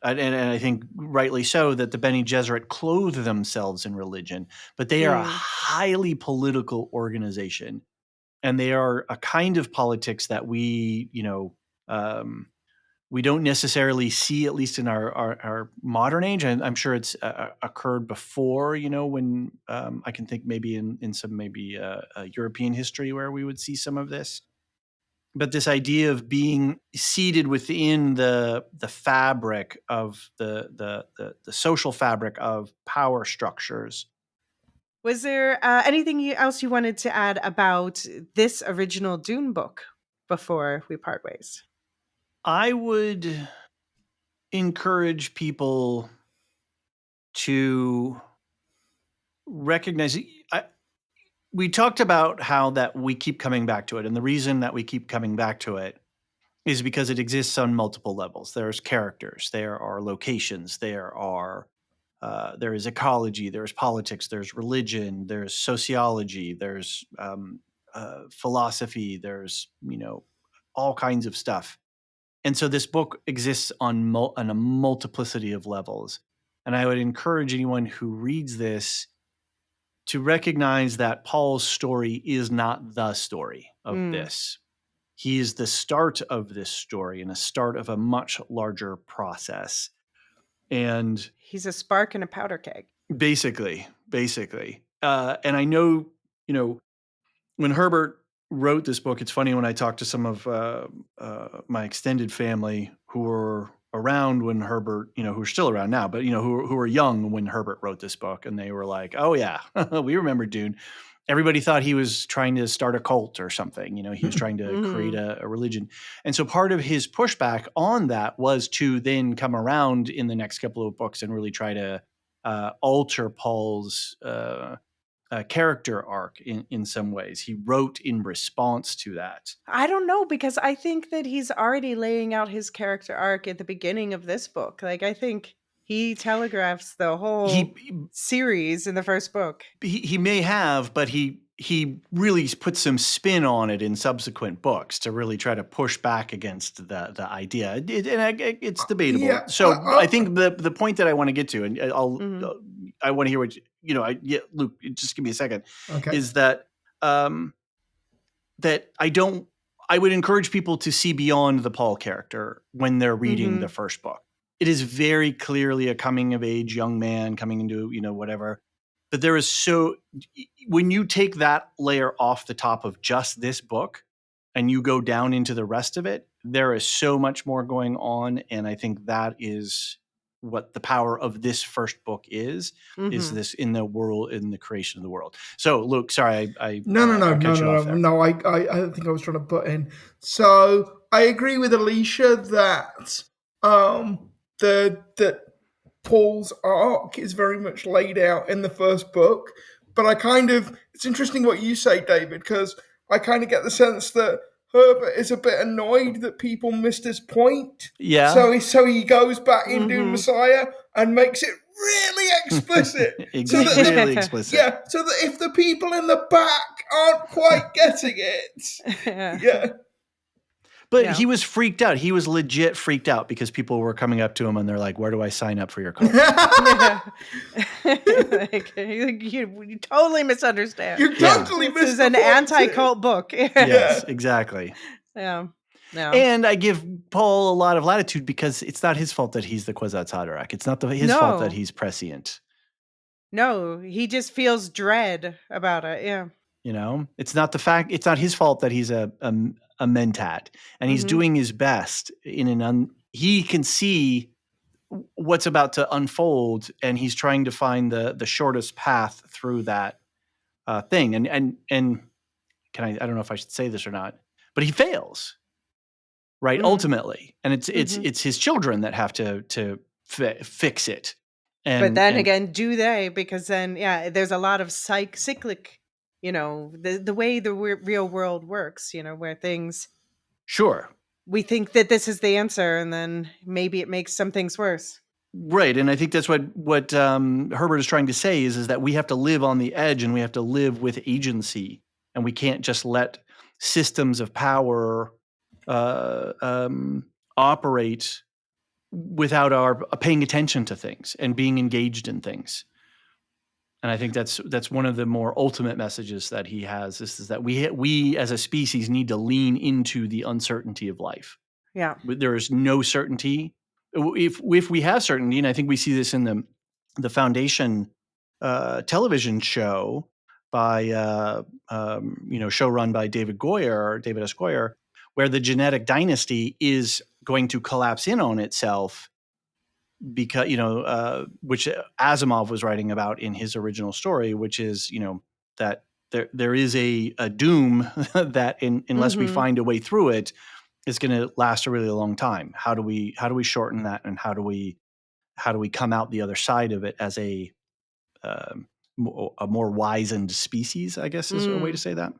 and I think rightly so, that the Bene Gesserit clothe themselves in religion, but they are a highly political organization, and they are a kind of politics that we don't necessarily see, at least in our modern age. And I'm sure it's occurred before, when I can think maybe in some European history where we would see some of this. But this idea of being seated within the fabric of the social fabric of power structures. Was there anything else you wanted to add about this original Dune book before we part ways? I would encourage people to recognize we talked about how that we keep coming back to it, and the reason that we keep coming back to it is because it exists on multiple levels. There's characters, there are locations, there is ecology, there's politics, there's religion, there's sociology, there's philosophy, there's all kinds of stuff. And so this book exists on a multiplicity of levels. And I would encourage anyone who reads this to recognize that Paul's story is not the story of this. He is the start of this story and a start of a much larger process. And he's a spark in a powder keg. Basically. And I know, when Herbert wrote this book, it's funny when I talk to some of my extended family who were around when Herbert, who are still around now, but, who were young when Herbert wrote this book. And they were like, oh, yeah, we remember Dune. Everybody thought he was trying to start a cult or something. He was trying to create a religion. And so part of his pushback on that was to then come around in the next couple of books and really try to alter Paul's character arc in some ways. He wrote in response to that. I don't know, because I think that he's already laying out his character arc at the beginning of this book. Like, I think he telegraphs the whole series in the first book. He may have, but he really puts some spin on it in subsequent books to really try to push back against the idea. It's debatable. Yeah, so I think the point that I want to get to, and I want to hear what Luke, just give me a second. Okay. Is that that I would encourage people to see beyond the Paul character when they're reading the first book. It is very clearly a coming of age young man coming into, whatever. But there is when you take that layer off the top of just this book and you go down into the rest of it, there is so much more going on. And I think that is what the power of this first book is this in the world, in the creation of the world. So Luke, sorry, No. I think I was trying to butt in. So I agree with Elysia that that Paul's arc is very much laid out in the first book, but it's interesting what you say, David, because I kind of get the sense that Herbert is a bit annoyed that people missed his point. Yeah. So he goes back in Dune Messiah and makes it really explicit. Really explicit. Yeah, so that if the people in the back aren't quite getting it, yeah. But he was freaked out. He was legit freaked out because people were coming up to him and they're like, where do I sign up for your cult? You totally misunderstand. You totally This is an anti-cult book. Yes, exactly. Yeah. No. And I give Paul a lot of latitude because it's not his fault that he's the Kwisatz Haderach. It's not his fault that he's prescient. No, he just feels dread about it. Yeah. You know, it's not his fault that he's a mentat, and he's Mhm. doing his best he can see what's about to unfold, and he's trying to find the shortest path through that thing. And I don't know if I should say this or not, but he fails, right? Mhm. Ultimately, and Mhm. it's his children that have to fix it. But then And again, do they? Because then, yeah, there's a lot of cyclic, the way the real world works, where things, sure, we think that this is the answer, and then maybe it makes some things worse. right, and I think that's what Herbert is trying to say is that we have to live on the edge, and we have to live with agency, and we can't just let systems of power operate without our paying attention to things and being engaged in things. And I think that's one of the more ultimate messages that he has. This is that we as a species need to lean into the uncertainty of life. Yeah. There is no certainty. If we have certainty, and I think we see this in the Foundation television show by show run by David S. Goyer, where the genetic dynasty is going to collapse in on itself because which Asimov was writing about in his original story, which is that there is a doom that unless we Mhm. find a way through it, is going to last a really long time. How do we shorten that, and how do we come out the other side of it as a more wizened species, I guess is a way to say that.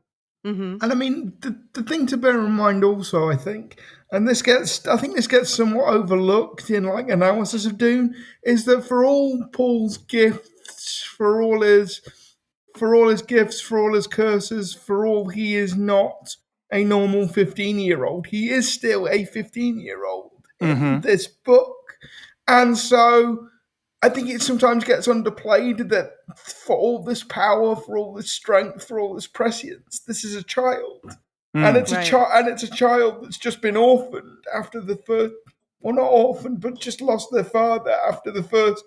Mhm. And I mean, the thing to bear in mind also, I think, and I think this gets somewhat overlooked in like analysis of Dune, is that for all Paul's gifts, for all his gifts, for all his curses, for all he is not a normal 15-year-old, he is still a 15-year-old in Mm-hmm. this book. And so I think it sometimes gets underplayed that for all this power, for all this strength, for all this prescience, this is a child, and Mm. it's a Right. child, and it's a child that's just been orphaned after the first, well, not orphaned, but just lost their father after the first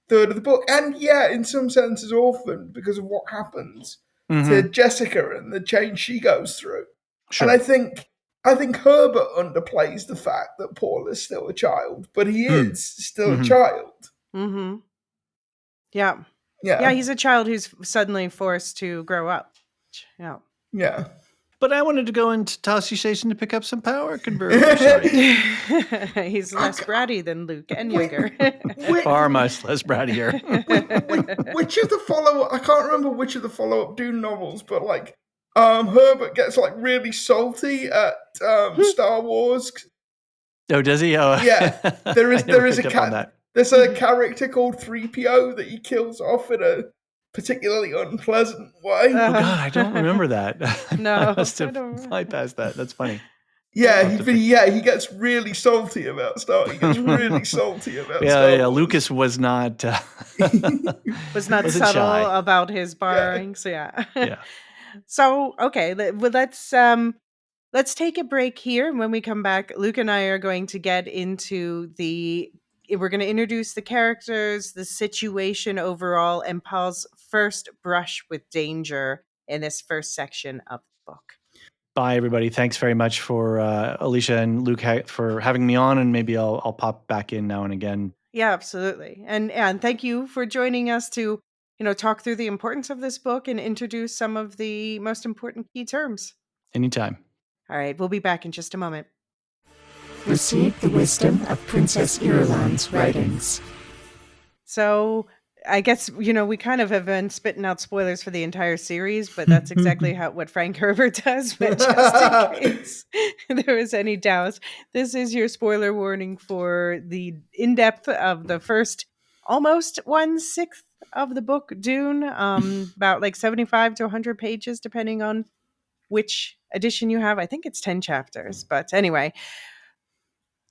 third of the book, and yeah, in some senses orphaned because of what happens to Mm-hmm. Jessica and the change she goes through, and Sure. I think Herbert underplays the fact that Paul is still a child, but he Mm. is still a Mm-hmm. child. Mhm. Yeah. Yeah, Yeah, he's a child who's suddenly forced to grow up. Yeah. yeah. But I wanted to go into Tashi Station to pick up some power converters. Sorry. He's less bratty than Luke and Which, younger. Far much less brattier. which of the follow? I can't remember which of the follow-up Dune novels, but like, Herbert gets like really salty at Star Wars. Oh, does he? Oh, Yeah, I never there is a picked up on cat. that. There's a character called 3PO that he kills off in a particularly unpleasant way. Oh God, I don't remember that. I No, must I have don't. bypassed that. That's funny. Yeah, I'll have to pick. he gets really salty about Star. He gets really salty about Yeah, Star yeah. Wars. Lucas was not Was not wasn't subtle shy. about his Yeah. borrowing. So yeah. Yeah. So okay, let's take a break here. And when we come back, Luke and I are going to get into we're going to introduce the characters, the situation overall, and Paul's first brush with danger in this first section of the book. Bye, everybody. Thanks very much for Elysia and Luke for having me on, and maybe I'll pop back in now and again. Yeah, absolutely. And thank you for joining us to, talk through the importance of this book and introduce some of the most important key terms. Anytime. All right, we'll be back in just a moment. Receive the wisdom of Princess Irulan's writings. So I guess, we kind of have been spitting out spoilers for the entire series, but that's exactly what Frank Herbert does. But just in case there was any doubt, this is your spoiler warning for the in-depth of the first almost 1/6 of the book Dune, about like 75 to 100 pages, depending on which edition you have. I think it's 10 chapters, but anyway.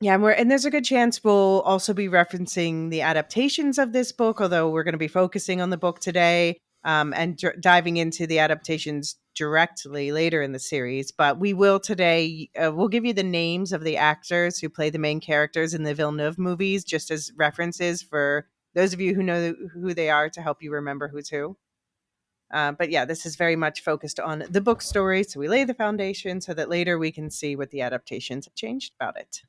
Yeah, and there's a good chance we'll also be referencing the adaptations of this book, although we're going to be focusing on the book today, and diving into the adaptations directly later in the series. But we will today, we'll give you the names of the actors who play the main characters in the Villeneuve movies, just as references for those of you who know who they are to help you remember who's who. But yeah, this is very much focused on the book story. So we lay the foundation so that later we can see what the adaptations have changed about it.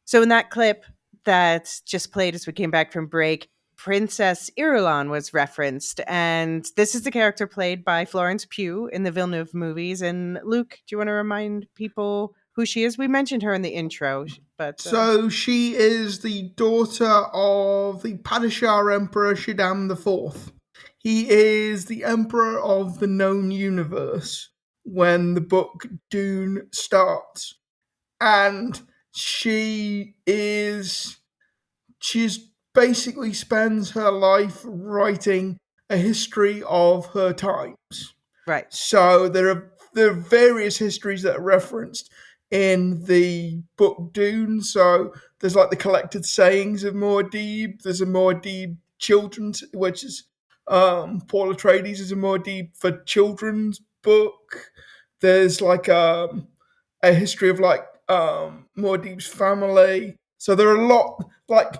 So in that clip that just played as we came back from break, Princess Irulan was referenced, and this is the character played by Florence Pugh in the Villeneuve movies. And Luke, do you want to remind people who she is? We mentioned her in the intro, but So she is the daughter of the Padishah Emperor Shaddam IV. He is the emperor of the known universe when the book Dune starts. And she's basically spends her life writing a history of her times. right, So there are various histories that are referenced in the book Dune. So there's like the collected sayings of Muad'Dib. There's a Muad'Dib children's, which is Paul Atreides is a Muad'Dib for children's book. There's like a history of like Muad'Dib's family. So there are a lot. Like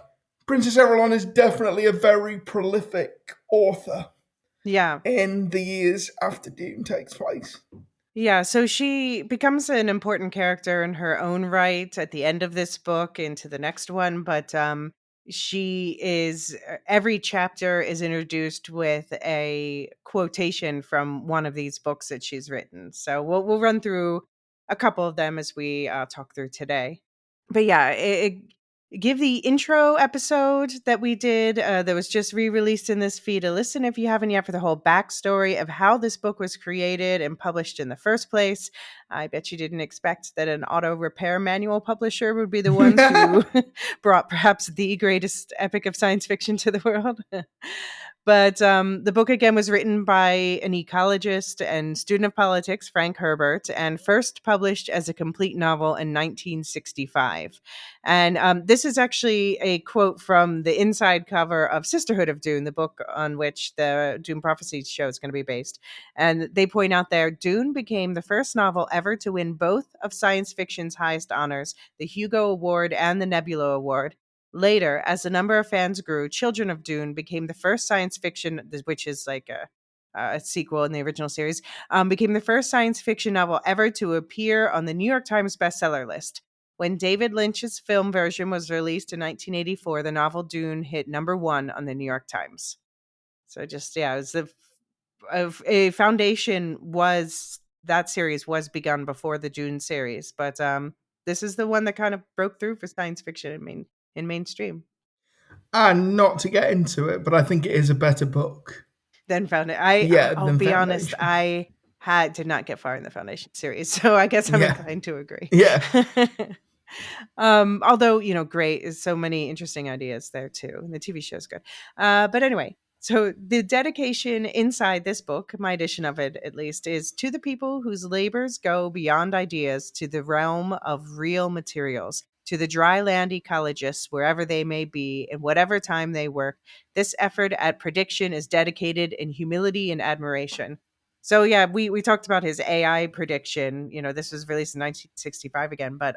Princess Irulan is definitely a very prolific author yeah. in the years after Dune takes place. Yeah, so she becomes an important character in her own right at the end of this book into the next one, but she is every chapter is introduced with a quotation from one of these books that she's written. So we'll run through a couple of them as we talk through today. But yeah, give the intro episode that we did that was just re-released in this feed a listen if you haven't yet, for the whole backstory of how this book was created and published in the first place. I bet you didn't expect that an auto repair manual publisher would be the ones who brought perhaps the greatest epic of science fiction to the world. But the book again was written by an ecologist and student of politics, Frank Herbert, and first published as a complete novel in 1965. And this is actually a quote from the inside cover of Sisterhood of Dune, the book on which the Dune Prophecies show is going to be based. And they point out there, Dune became the first novel ever to win both of science fiction's highest honors, the Hugo Award and the Nebula Award. Later, as the number of fans grew, Children of Dune became the first science fiction, which is like a sequel in the original series, became the first science fiction novel ever to appear on the New York Times bestseller list. When David Lynch's film version was released in 1984, the novel Dune hit number 1 on the New York Times. So just, yeah, it was a foundation that series was begun before the Dune series, but this is the one that kind of broke through for science fiction in mainstream. And not to get into it, but I think it is a better book. Then found it. I'll Than be honest, Foundation. I did not get far in the Foundation series, so I guess I'm inclined to agree. Yeah. Although, great is so many interesting ideas there too, and the TV show is good. But anyway, so the dedication inside this book, my edition of it at least, is to the people whose labors go beyond ideas to the realm of real materials, to the dry land ecologists, wherever they may be, in whatever time they work. This effort at prediction is dedicated in humility and admiration. So yeah, we talked about his AI prediction. This was released in 1965 again, but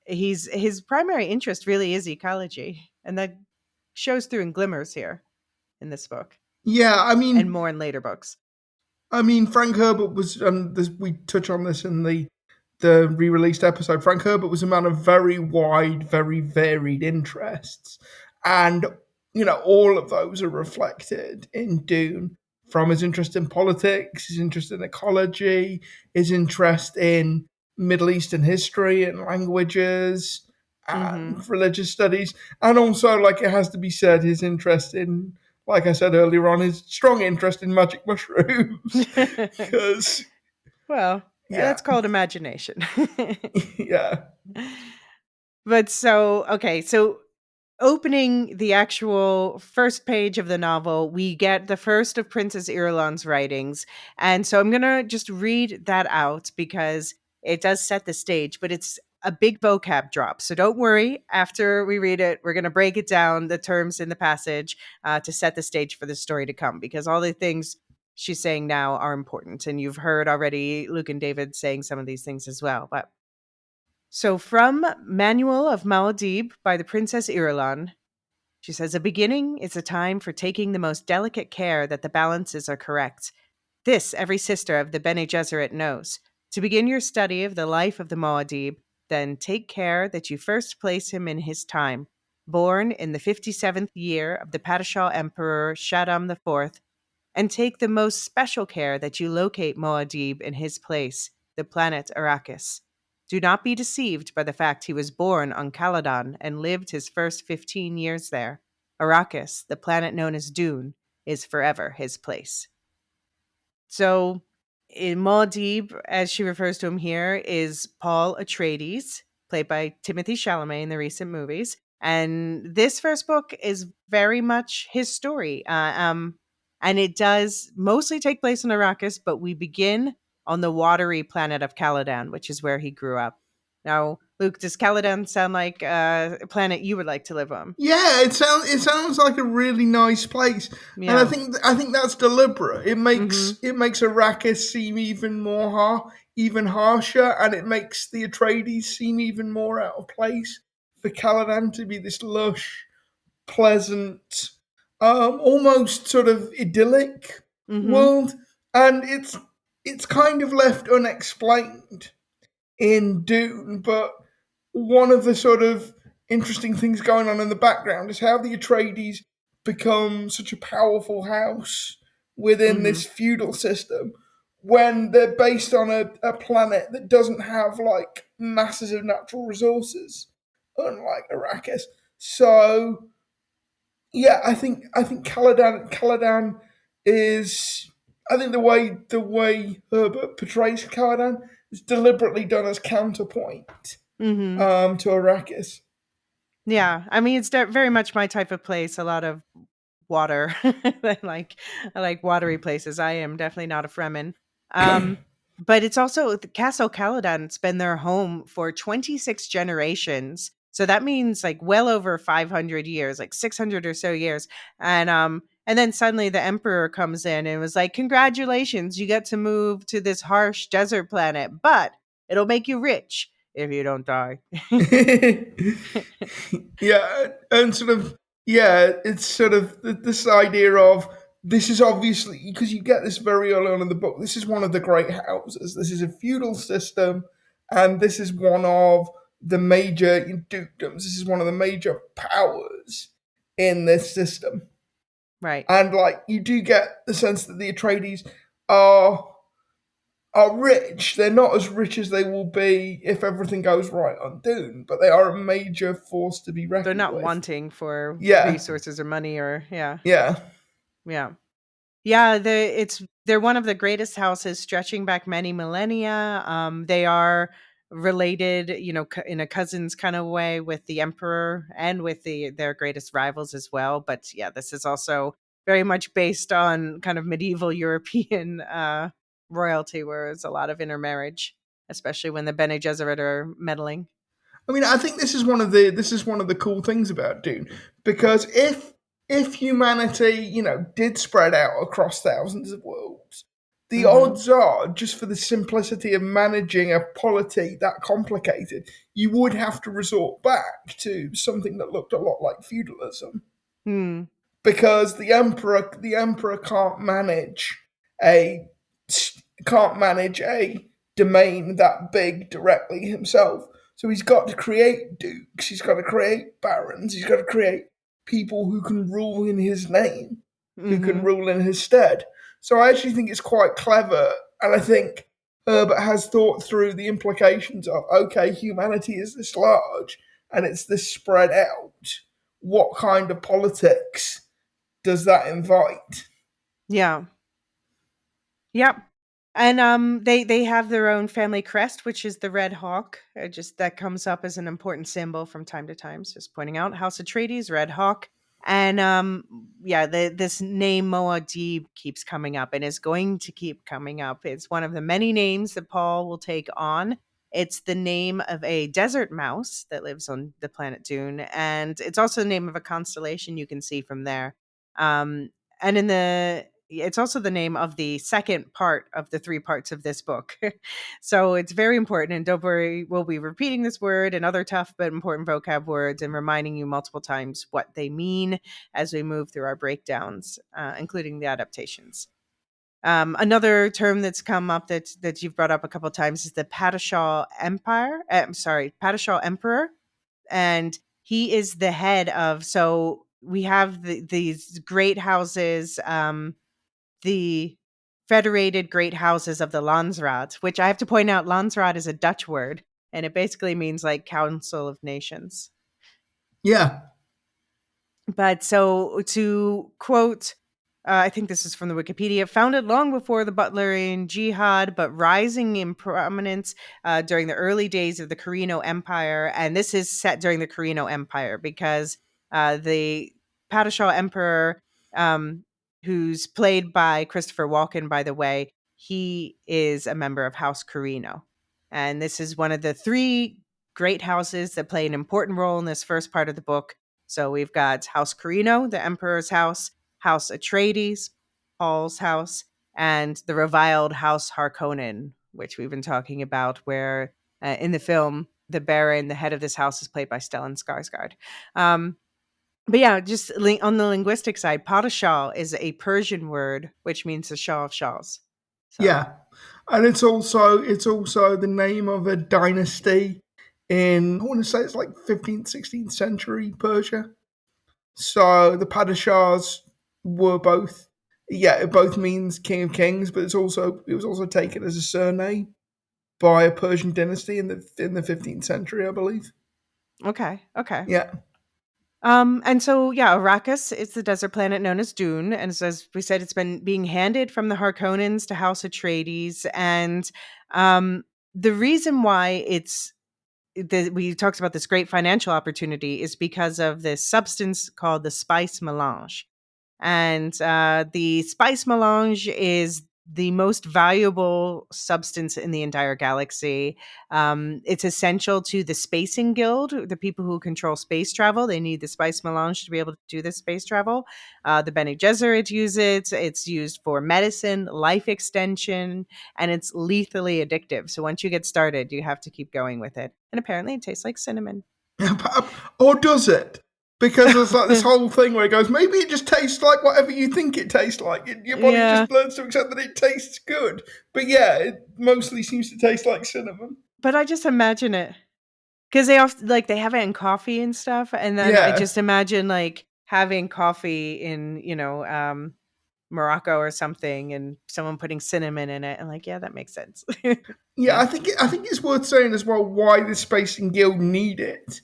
his primary interest really is ecology, and that shows through in glimmers here in this book, Yeah, and more in later books. Frank Herbert was, and we touch on this in the re-released episode. Frank Herbert was a man of very wide, very varied interests, and all of those are reflected in Dune. From his interest in politics, his interest in ecology, his interest in Middle Eastern history and languages and religious studies, and also, like it has to be said, his interest in, like I said earlier on, his strong interest in magic mushrooms. Because well, that's called imagination. Yeah. But so opening the actual first page of the novel, we get the first of Princess Irulan's writings. And so I'm going to just read that out because it does set the stage, but it's a big vocab drop. So don't worry. After we read it, we're going to break it down, the terms in the passage, to set the stage for the story to come, because all the things she's saying now are important. And you've heard already Luke and David saying some of these things as well. But so from Manual of Muad'Dib by the Princess Irulan, She says, a beginning is a time for taking the most delicate care that the balances are correct. This every sister of the Bene Gesserit knows. To begin your study of the life of the Muad'Dib, then take care that you first place him in his time. Born in the 57th year of the Padishah Emperor Shaddam IV, and take the most special care that you locate Muad'Dib in his place, the planet Arrakis. Do not be deceived by the fact he was born on Caladan and lived his first 15 years there. Arrakis, the planet known as Dune, is forever his place. So, in Muad'Dib, as she refers to him here, is Paul Atreides, played by Timothy Chalamet in the recent movies. And this first book is very much his story. And it does mostly take place in Arrakis, but we begin on the watery planet of Caladan, which is where he grew up. Now, Luke, does Caladan sound like a planet you would like to live on? Yeah, it sounds like a really nice place, and I Yeah. think that's deliberate. It Mm-hmm. makes Arrakis seem even even harsher, and it makes the Atreides seem even more out of place for Caladan to be this lush, pleasant, almost sort of idyllic Mm-hmm. world, and it's kind of left unexplained in Dune, but one of the sort of interesting things going on in the background is how the Atreides become such a powerful house within Mm-hmm. this feudal system when they're based on a planet that doesn't have like masses of natural resources, unlike Arrakis. So yeah, I think Caladan is I think the way Herbert portrays Caladan is deliberately done as counterpoint Mm-hmm. to Arrakis. Yeah, I mean, it's very much my type of place. A lot of water. I like I like watery places. I am definitely not a Fremen. Um, but it's also the Castle Caladan. It's been their home for 26 generations. So that means like well over 500 years, like 600 or so years. And then suddenly the emperor comes in and was like, "Congratulations, you get to move to this harsh desert planet, but it'll make you rich if you don't die." Yeah, and sort of yeah, it's sort of this idea of this is obviously because you get this very early on in the book. This is one of the great houses. This is a feudal system, and this is one of the major dukedoms. This is one of the major powers in this system, Right. and like you do get the sense that the Atreides are are rich. They're not as rich as they will be if everything goes right on Dune, but they are a major force to be They're reckoned not with. wanting for Yeah, resources or money or yeah. yeah. Yeah. Yeah, they're one of the greatest houses stretching back many millennia. They are related, in a cousins kind of way with the emperor and with their greatest rivals as well. But yeah, this is also very much based on kind of medieval European royalty, where it's a lot of intermarriage, especially when the Bene Gesserit are meddling. I mean, I think this is one of the cool things about Dune because if humanity, did spread out across thousands of worlds, the Mm-hmm. odds are just for the simplicity of managing a polity that complicated, you would have to resort back to something that looked a lot like feudalism Hmm. because the emperor a can't manage a domain that big directly himself. So he's got to create dukes, he's got to create barons, he's got to create people who can rule in his name, who can Mm-hmm. rule in his stead. So I actually think it's quite clever, and I think Herbert has thought through the implications of okay, humanity is this large and it's this spread out. What kind of politics does that invite? Yeah. Yep. And they have their own family crest, which is the red hawk. Just that comes up as an important symbol from time to time. So just pointing out House Atreides, red hawk. And yeah, this name Moadib keeps coming up and is going to keep coming up. It's one of the many names that Paul will take on. It's the name of a desert mouse that lives on the planet Dune, and it's also the name of a constellation you can see from there. Um, and in the it's also the name of the second part of the 3 parts of this book. So it's very important. And don't worry, we'll be repeating this word and other tough but important vocab words and reminding you multiple times what they mean as we move through our breakdowns, including the adaptations. Another term that's come up that you've brought up a couple of times is the Padishah Empire. Padishah Emperor, and he is the head of. So we have these great houses, the Federated Great Houses of the Landsraad, which I have to point out, Landsraad is a Dutch word, and it basically means like Council of Nations. Yeah. But so to quote, I think this is from the Wikipedia, founded long before the Butlerian Jihad, but rising in prominence during the early days of the Carino Empire. And this is set during the Carino Empire because the Padishah Emperor, who's played by Christopher Walken, by the way, he is a member of House Carino. And this is one of the 3 great houses that play an important role in this first part of the book. So we've got House Carino, the Emperor's house, House Atreides, Paul's house, and the reviled House Harkonnen, which we've been talking about, where in the film, the Baron, the head of this house, is played by Stellan Skarsgård. But yeah, just on the linguistic side, Padishah is a Persian word, which means the Shah of Shahs. So. Yeah. And it's also the name of a dynasty in, I want to say it's like 15th, 16th century Persia. So the Padishahs were both, it both means king of kings, but it was also taken as a surname by a Persian dynasty in the 15th century, I believe. Okay. Yeah. And so, yeah, Arrakis is the desert planet known as Dune. And so, as we said, it's been being handed from the Harkonnens to House Atreides. And the reason why we talked about this great financial opportunity is because of this substance called the spice melange. And the spice melange is the most valuable substance in the entire galaxy. It's essential to the Spacing Guild, the people who control space travel. They need the spice melange to be able to do this space travel. The Bene Gesserit use it. It's used for medicine, life extension, and it's lethally addictive. So once you get started, you have to keep going with it. And apparently it tastes like cinnamon. Or does it? Because there's like this whole thing where it goes, maybe it just tastes like whatever you think it tastes like. Your body just learns to accept that it tastes good. But yeah, it mostly seems to taste like cinnamon. But I just imagine it. Because they often, like, they have it in coffee and stuff. And then I just imagine, like, having coffee in, Morocco or something and someone putting cinnamon in it. And like, yeah, that makes sense. Yeah, I think it's worth saying as well why the Spacing Guild need it.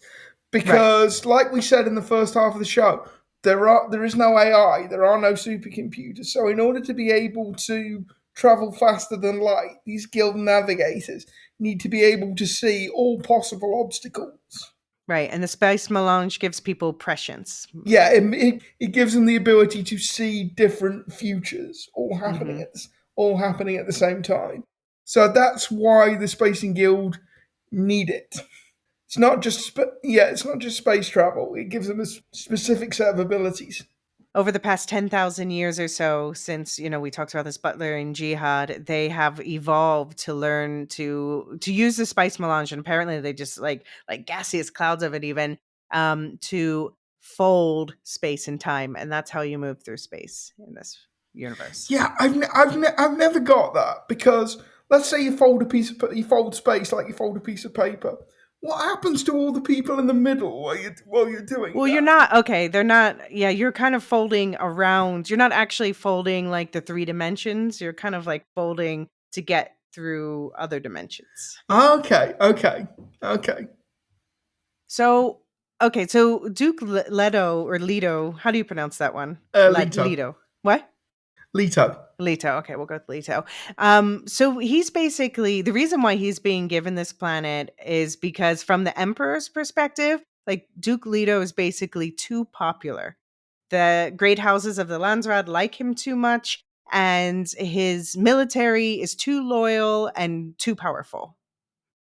Because, like we said in the first half of the show, there is no AI, there are no supercomputers. So, in order to be able to travel faster than light, these guild navigators need to be able to see all possible obstacles. Right, and the spice melange gives people prescience. Yeah, it gives them the ability to see different futures all happening at the same time. So that's why the Spacing Guild need it. It's not just space travel. It gives them a specific set of abilities. Over the past 10,000 years or so, since, we talked about this Butlerian Jihad, they have evolved to learn to use the spice melange, and apparently they just like gaseous clouds of it even, to fold space and time, and that's how you move through space in this universe. Yeah, I've never got that, because let's say you fold space like you fold a piece of paper. What happens to all the people in the middle while you're doing Well, that? you're not, okay, they're not, you're kind of folding around. You're not actually folding like the 3 dimensions. You're kind of like folding to get through other dimensions. Okay. So, Duke Leto, how do you pronounce that one? Leto. What? Leto. Okay, we'll go with Leto. So he's basically, the reason why he's being given this planet is because from the Emperor's perspective, like Duke Leto is basically too popular. The great houses of the Landsraad like him too much, and his military is too loyal and too powerful.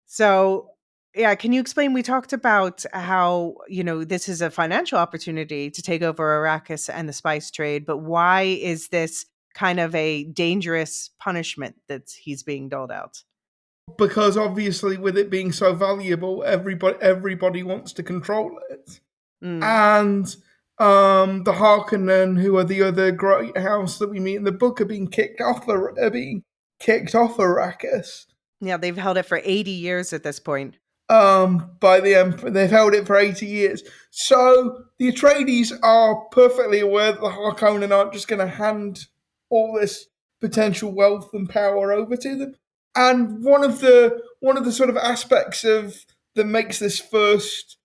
So, yeah, can you explain? We talked about how, this is a financial opportunity to take over Arrakis and the spice trade, but why is this kind of a dangerous punishment that he's being doled out. Because obviously, with it being so valuable, everybody wants to control it. And the Harkonnen, who are the other great house that we meet in the book, are being kicked off Arrakis. Yeah, they've held it for 80 years at this point. By the Emperor. They've held it for 80 years. So the Atreides are perfectly aware that the Harkonnen aren't just going to hand all this potential wealth and power over to them. And one of the sort of aspects of that makes this first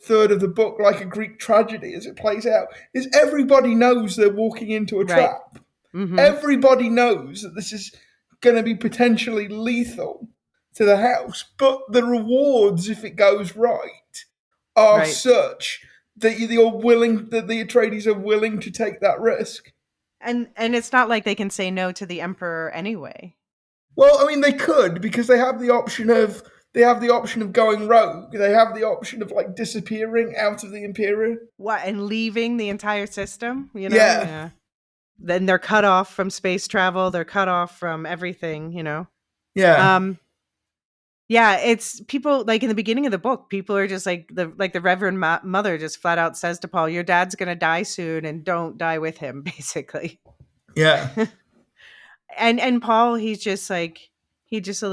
third of the book like a Greek tragedy as it plays out is everybody knows they're walking into a trap. Everybody knows that this is going to be potentially lethal to the house, but the rewards, if it goes right, are such that the Atreides are willing to take that risk. And it's not like they can say no to the Emperor anyway. Well, I mean, they could, because they have the option of going rogue. They have the option of like disappearing out of the Imperium. What, and leaving the entire system? You know? Yeah. Then they're cut off from space travel. They're cut off from everything. You know. Yeah. Yeah, it's people like in the beginning of the book, people are just like the Reverend Mother just flat out says to Paul, "Your dad's gonna die soon, and don't die with him." Basically. Yeah. And Paul, he's just like he just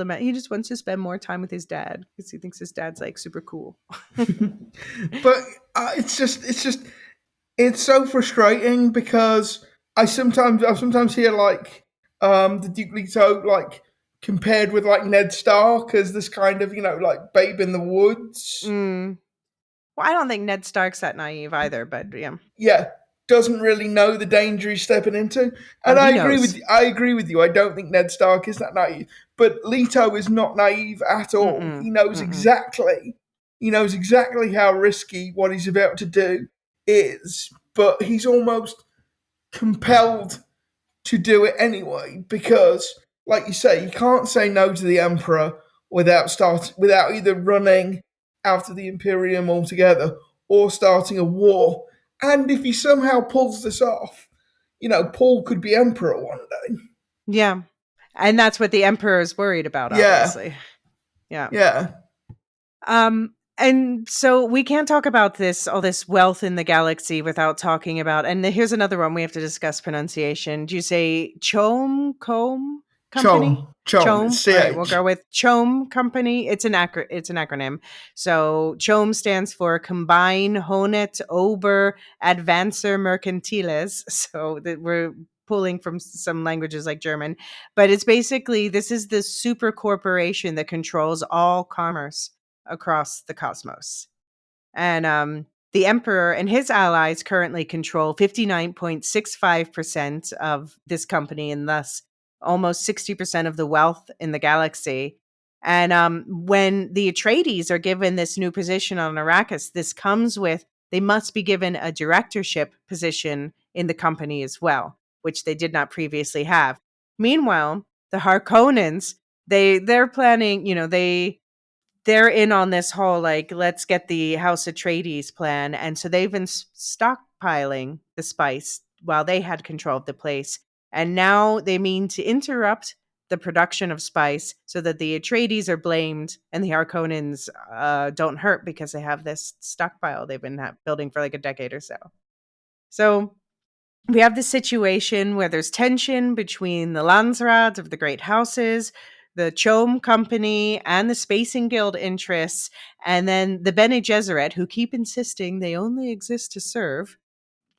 wants to spend more time with his dad because he thinks his dad's like super cool. But it's so frustrating because I sometimes hear like the Duke Leto like compared with like Ned Stark as this kind of, like babe in the woods. Well, I don't think Ned Stark's that naive either, but yeah. Yeah, doesn't really know the danger he's stepping into. And I agree with you. I don't think Ned Stark is that naive. But Leto is not naive at all. He knows exactly how risky what he's about to do is, but he's almost compelled to do it anyway because, like you say, you can't say no to the Emperor without either running after the Imperium altogether or starting a war. And if he somehow pulls this off, Paul could be Emperor one day. Yeah. And that's what the Emperor is worried about, obviously. Yeah. Yeah. And so we can't talk about all this wealth in the galaxy without talking about, and here's another one we have to discuss pronunciation. Do you say CHOAM Company? CHOAM. All right, we'll go with CHOAM Company. It's an acronym. So CHOAM stands for Combine Honet Ober Advancer Mercantiles. So that we're pulling from some languages like German, but it's basically, this is the super corporation that controls all commerce across the cosmos. And the Emperor and his allies currently control 59.65% of this company, and thus almost 60% of the wealth in the galaxy. And when the Atreides are given this new position on Arrakis, this comes with, they must be given a directorship position in the company as well, which they did not previously have. Meanwhile, the Harkonnens, they're planning, they're in on this whole, like, let's get the House Atreides plan. And so they've been stockpiling the spice while they had control of the place. And now they mean to interrupt the production of spice so that the Atreides are blamed and the Harkonnens don't hurt because they have this stockpile they've been building for like a decade or so. So we have this situation where there's tension between the Landsraad of the great houses, the CHOAM Company, and the Spacing Guild interests, and then the Bene Gesserit, who keep insisting they only exist to serve.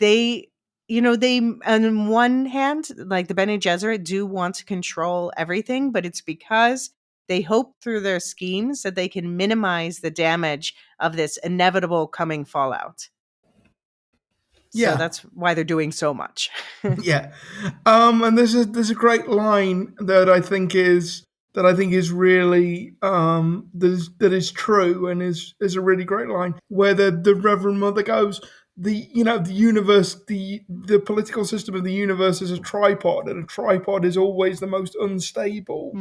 They, on one hand, like the Bene Gesserit do want to control everything, but it's because they hope through their schemes that they can minimize the damage of this inevitable coming fallout. So that's why they're doing so much. Yeah. And there's a great line that I think is really that is true and is a really great line where the Reverend Mother goes, the universe, the political system of the universe is a tripod, and a tripod is always the most unstable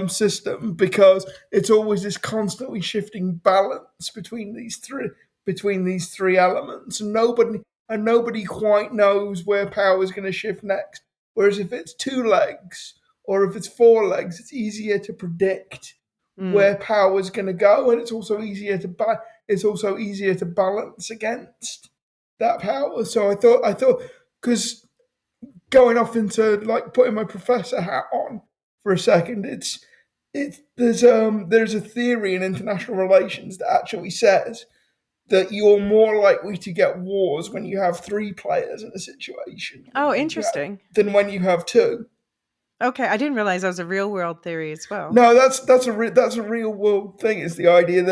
system because it's always this constantly shifting balance between these three elements, and nobody quite knows where power is going to shift next. Whereas if it's 2 legs or if it's 4 legs, it's easier to predict where power's going to go, and it's also easier to balance against that power. So I thought because going off into like putting my professor hat on for a second, there's a theory in international relations that actually says that you're more likely to get wars when you have 3 players in a situation Oh, interesting. than when you have 2. Okay, I didn't realize that was a real world theory as well. No, that's a real world thing. It's the idea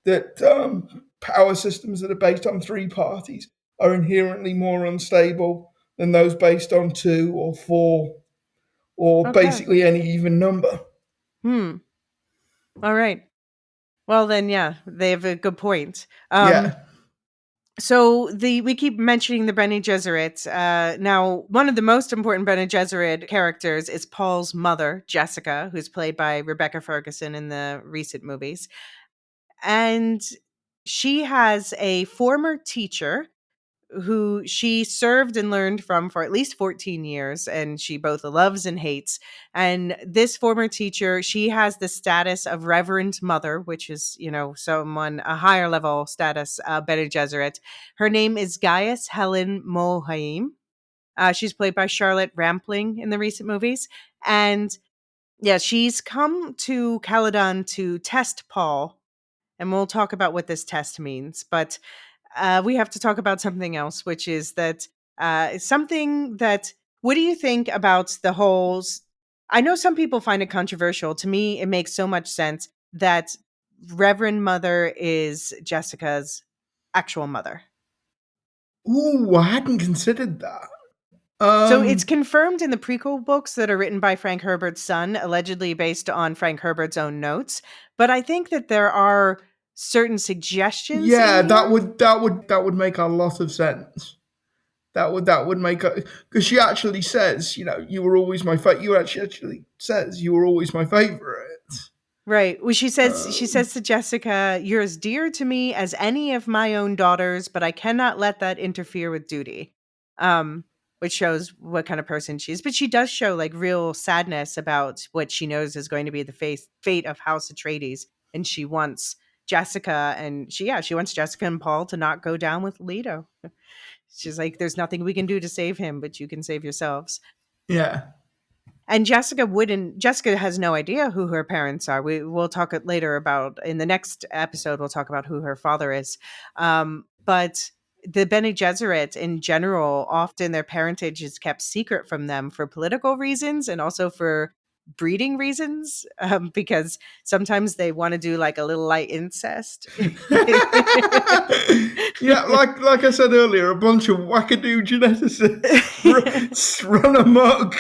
that power systems that are based on 3 parties are inherently more unstable than those based on 2 or 4 or Okay. basically any even number. All right. Well, then, yeah, they have a good point. Yeah. So we keep mentioning the Bene Gesserit. Now, one of the most important Bene Gesserit characters is Paul's mother, Jessica, who's played by Rebecca Ferguson in the recent movies. And she has a former teacher who she served and learned from for at least 14 years, and she both loves and hates. And this former teacher, she has the status of Reverend Mother, which is, someone a higher level status, Bene Gesserit. Her name is Gaius Helen Mohaim. She's played by Charlotte Rampling in the recent movies. And yeah, she's come to Caledon to test Paul, and we'll talk about what this test means. But we have to talk about something else, which is that something that, what do you think about the whole? I know some people find it controversial. To me, it makes so much sense that Reverend Mother is Jessica's actual mother. Ooh, I hadn't considered that. So it's confirmed in the prequel books that are written by Frank Herbert's son, allegedly based on Frank Herbert's own notes. But I think that there are certain suggestions in Yeah, here. that would make a lot of sense. That would make because she actually says, you were always my favorite. You actually says you were always my favorite. Right. Well, she says to Jessica, "You're as dear to me as any of my own daughters, but I cannot let that interfere with duty." Um, which shows what kind of person she is. But she does show like real sadness about what she knows is going to be the fate of House Atreides, and she wants Jessica she wants Jessica and Paul to not go down with Leto. She's like, "There's nothing we can do to save him, but you can save yourselves." Yeah. And Jessica has no idea who her parents are. We'll talk later about, in the next episode, we'll talk about who her father is. But the Bene Gesserit in general, often their parentage is kept secret from them for political reasons and also for breeding reasons, because sometimes they want to do like a little light incest. Yeah, like I said earlier, a bunch of wackadoo geneticists run amok.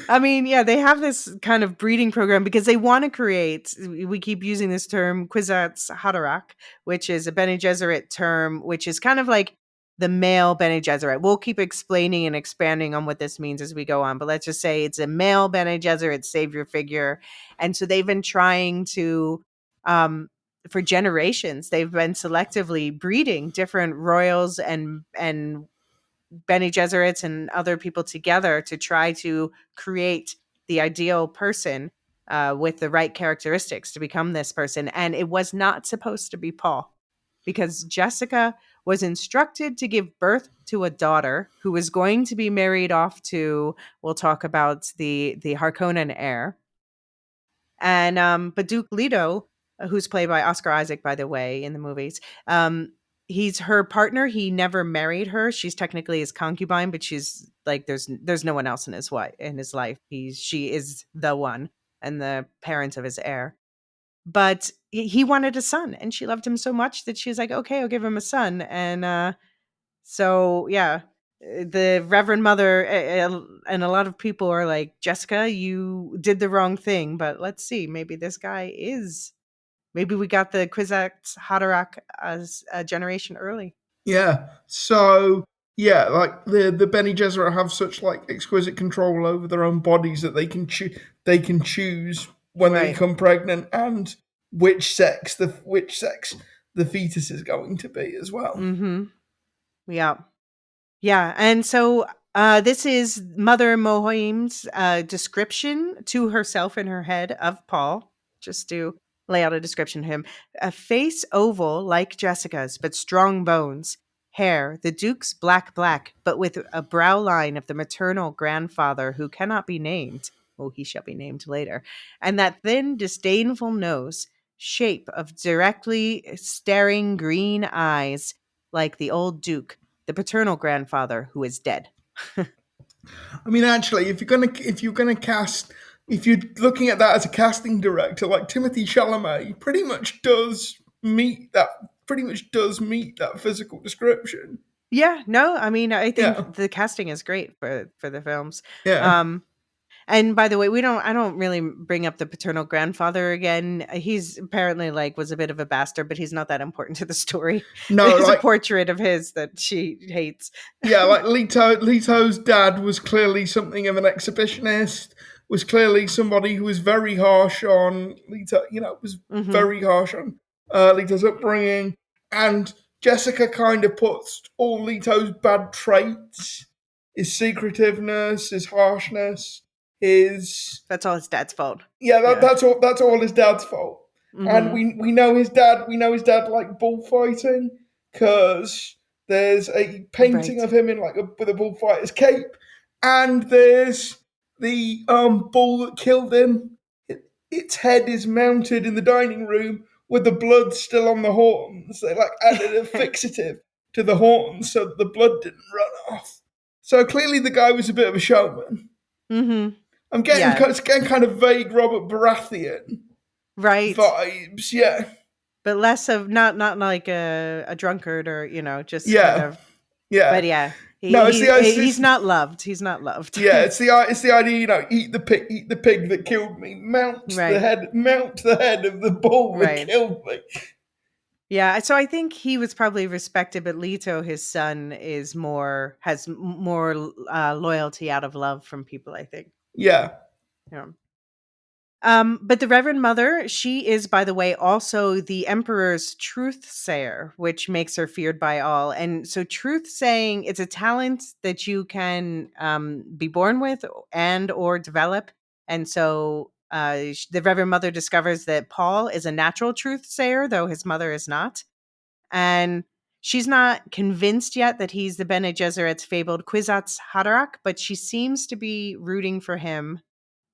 I mean, yeah, they have this kind of breeding program because they want to create, we keep using this term, Kwisatz Haderach, which is a Bene Gesserit term, which is kind of like the male Bene Gesserit. We'll keep explaining and expanding on what this means as we go on, but let's just say it's a male Bene Gesserit savior figure. And so they've been trying to, for generations, they've been selectively breeding different royals and Bene Gesserits and other people together to try to create the ideal person with the right characteristics to become this person. And it was not supposed to be Paul, because Jessica was instructed to give birth to a daughter who was going to be married off to, we'll talk about the Harkonnen heir. And but Duke Leto, who's played by Oscar Isaac, by the way, in the movies, he's her partner. He never married her. She's technically his concubine, but she's like there's no one else in his life. She is the one and the parent of his heir. But he wanted a son, and she loved him so much that she was like, "Okay, I'll give him a son." And so yeah, the Reverend Mother and a lot of people are like, "Jessica, you did the wrong thing." But let's see, maybe this guy is. Maybe we got the Kwisatz Haderach as a generation early. Yeah. So yeah, like the Bene Gesserit have such like exquisite control over their own bodies that they can choose when they Right. become pregnant and which sex the fetus is going to be as well. Mm-hmm. Yeah. Yeah. And so This is Mother Mohiam's description to herself in her head of Paul, just to lay out a description of him. A face oval like Jessica's, but strong bones. Hair, the Duke's black, but with a brow line of the maternal grandfather who cannot be named. Oh, he shall be named later. And that thin, disdainful nose, shape of directly staring green eyes like the old Duke, the paternal grandfather who is dead. I mean, actually, if you're looking at that as a casting director, like Timothy Chalamet, pretty much does meet that physical description. Yeah, no, I mean, I Yeah, think the casting is great for the films. yeah. And by the way, I don't really bring up the paternal grandfather again. He's apparently was a bit of a bastard, but he's not that important to the story. No, There's a like portrait of his that she hates. yeah, like Leto's dad was clearly something of an exhibitionist. Was clearly somebody who was very harsh on Leto. Was Hmm. very harsh on Leto's upbringing, and Jessica kind of puts all Leto's bad traits, his secretiveness, his harshness, his That's all his dad's fault. yeah, Yeah. that's all his dad's fault. And Hmm. we know his dad liked bullfighting because there's a painting Right. of him in with a bullfighter's cape, and there's the bull that killed him. Its head is mounted in the dining room with the blood still on the horns. They added a fixative to the horns so that the blood didn't run off. So clearly the guy was a bit of a showman. Hmm. I'm Yeah. getting kind of vague Robert Baratheon Right. vibes. Yeah, But less of not like a drunkard or just kind yeah, of. But yeah. yeah, No, he's not loved. He's not loved. yeah, it's the idea. Eat the pig that killed me. Right. Mount the head of the bull that Right. killed me. Yeah, so I think he was probably respected, but Leto, his son, has more loyalty out of love from people, I think. Yeah, Yeah. But the Reverend Mother, she is, by the way, also the Emperor's truth sayer, which makes her feared by all. And so, truth saying, it's a talent that you can be born with and or develop. And so, the Reverend Mother discovers that Paul is a natural truth sayer, though his mother is not. And she's not convinced yet that he's the Bene Gesserit's fabled Kwisatz Haderach, but she seems to be rooting for him,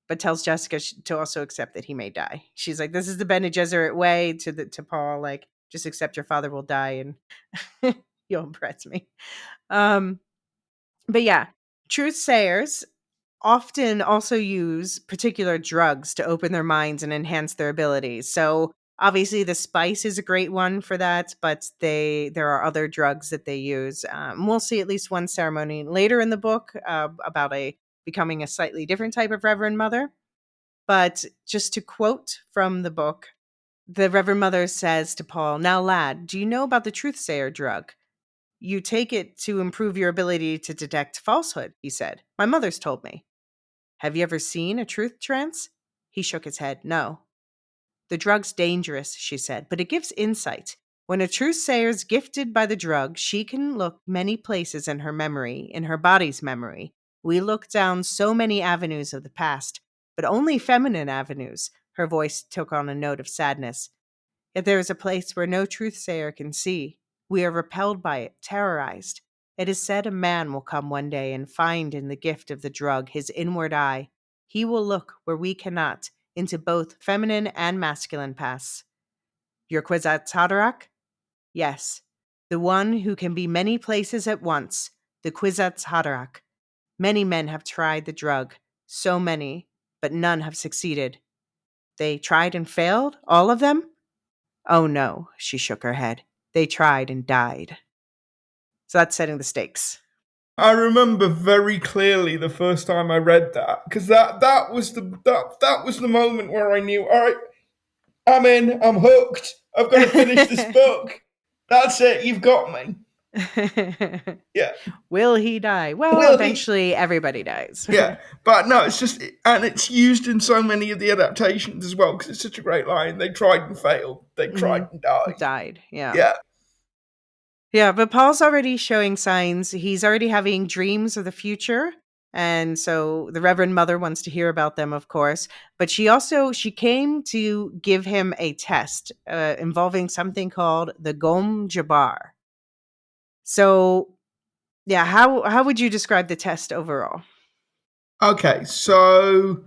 but tells Jessica to also accept that he may die. She's like, "This is the Bene Gesserit way," to Paul, like, "Just accept your father will die, and you'll impress me." Um, but yeah, truth sayers often also use particular drugs to open their minds and enhance their abilities. So obviously the spice is a great one for that, but there are other drugs that they use. We'll see at least one ceremony later in the book about a becoming a slightly different type of Reverend Mother. But just to quote from the book, the Reverend Mother says to Paul, "Now, lad, do you know about the truth sayer drug? You take it to improve your ability to detect falsehood," he said. "My mother's told me." "Have you ever seen a truth trance?" He shook his head. "No." "The drug's dangerous," she said, "but it gives insight. When a truth sayer's gifted by the drug, she can look many places in her memory, in her body's memory. We look down so many avenues of the past, but only feminine avenues." Her voice took on a note of sadness. "Yet there is a place where no truth sayer can see. We are repelled by it, terrorized. It is said a man will come one day and find in the gift of the drug his inward eye. He will look where we cannot, into both feminine and masculine paths." "Your Kwisatz Haderach?" "Yes. The one who can be many places at once, the Kwisatz Haderach. Many men have tried the drug, so many, but none have succeeded." "They tried and failed? All of them?" "Oh no," she shook her head. "They tried and died." So that's setting the stakes. I remember very clearly the first time I read that because that was the moment where I knew, all right, I'm in, I'm hooked. I've got to finish this book. That's it. You've got me. Yeah. Will he die? Well, Will he? eventually everybody dies. Yeah, but no, it's just, and it's used in so many of the adaptations as well because it's such a great line. They tried and failed. They Hmm. tried and died. Died. Yeah. Yeah. Yeah, but Paul's already showing signs. He's already having dreams of the future. And so the Reverend Mother wants to hear about them, of course. But she came to give him a test involving something called the Gom Jabbar. So, yeah, how would you describe the test overall? Okay, so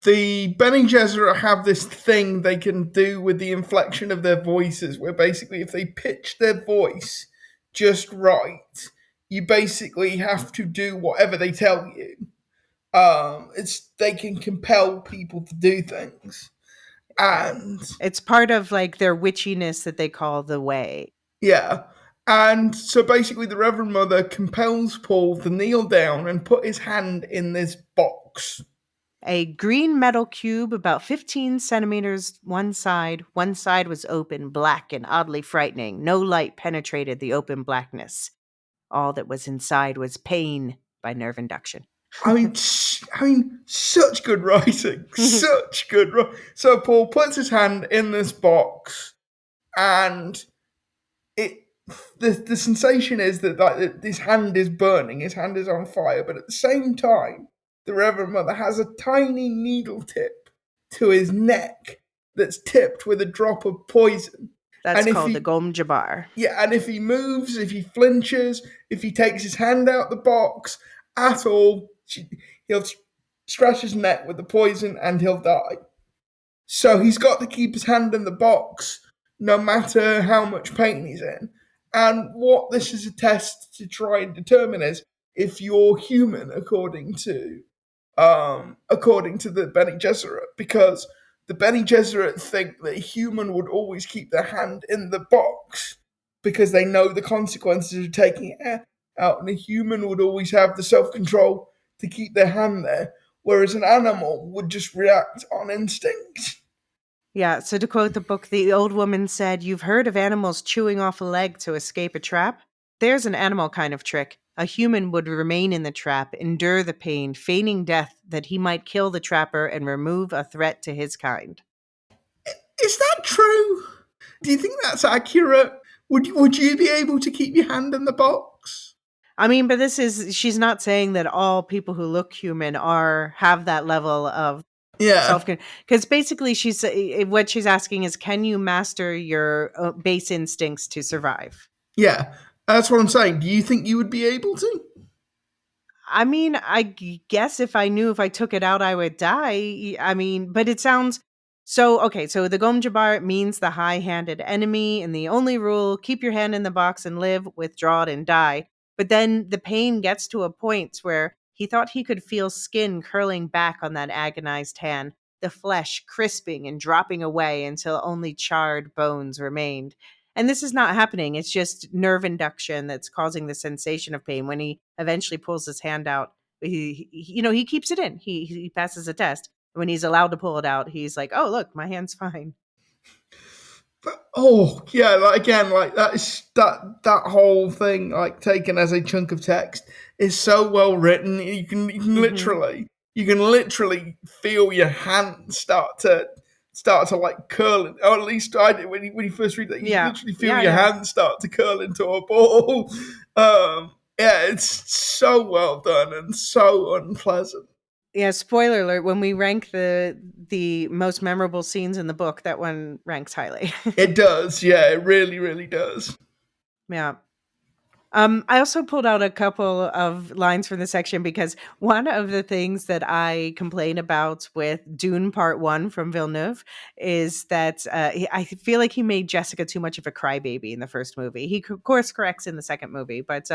the Bene Gesserit have this thing they can do with the inflection of their voices, where basically if they pitch their voice just right, you basically have to do whatever they tell you. It's they can compel people to do things, Yeah. and It's part of like their witchiness that they call the way. yeah, and so basically the Reverend Mother compels Paul to kneel down and put his hand in this box. A green metal cube about 15 centimeters one side was open, black and oddly frightening. No light penetrated the open blackness. All that was inside was pain by nerve induction. Such good writing, such good. So Paul puts his hand in this box, and it the sensation is that like his hand is burning, his hand is on fire, but at the same time, the Reverend Mother has a tiny needle tip to his neck that's tipped with a drop of poison. That's And if called the he Gom Jabbar. yeah, and if he moves, if he flinches, if he takes his hand out the box at all, he'll scratch his neck with the poison and he'll die. So he's got to keep his hand in the box no matter how much pain he's in. And what this is a test to try and determine is if you're human according to the Bene Gesserit, because the Bene Gesserit think that a human would always keep their hand in the box because they know the consequences of taking it out, and a human would always have the self control to keep their hand there, whereas an animal would just react on instinct. Yeah, so to quote the book, the old woman said, "You've heard of animals chewing off a leg to escape a trap? There's an animal kind of trick. A human would remain in the trap, endure the pain, feigning death that he might kill the trapper and remove a threat to his kind." Is that true? Do you think that's accurate? Would you be able to keep your hand in the box? I mean, but she's not saying that all people who look human have that level of Yeah, self, because basically what she's asking is, can you master your base instincts to survive? yeah. That's what I'm saying. Do you think you would be able to? I mean, guess if I knew if I took it out, I would die. I mean, but it sounds so okay. So the Gom Jabbar means the high handed enemy, and the only rule keep your hand in the box and live, withdraw it and die. But then the pain gets to a point where he thought he could feel skin curling back on that agonized hand, the flesh crisping and dropping away until only charred bones remained. And this is not happening. It's just nerve induction that's causing the sensation of pain. When he eventually pulls his hand out, he keeps it in. He passes a test. When he's allowed to pull it out, he's like, "Oh, look, my hand's fine." Oh yeah, like again, like that whole thing, like taken as a chunk of text, is so well written. Mhm. You can literally feel your hand start to like curl, or at least I did when you first read that. You Yeah. literally feel Yeah, your yeah. hand start to curl into a ball. Yeah, it's so well done and so unpleasant. Yeah, spoiler alert, when we rank the most memorable scenes in the book, that one ranks highly. It does, yeah, it really, really does. Yeah. I also pulled out a couple of lines from the section because one of the things that I complain about with Dune Part 1 from Villeneuve is that I feel like he made Jessica too much of a crybaby in the first movie. He, of course, corrects in the second movie, but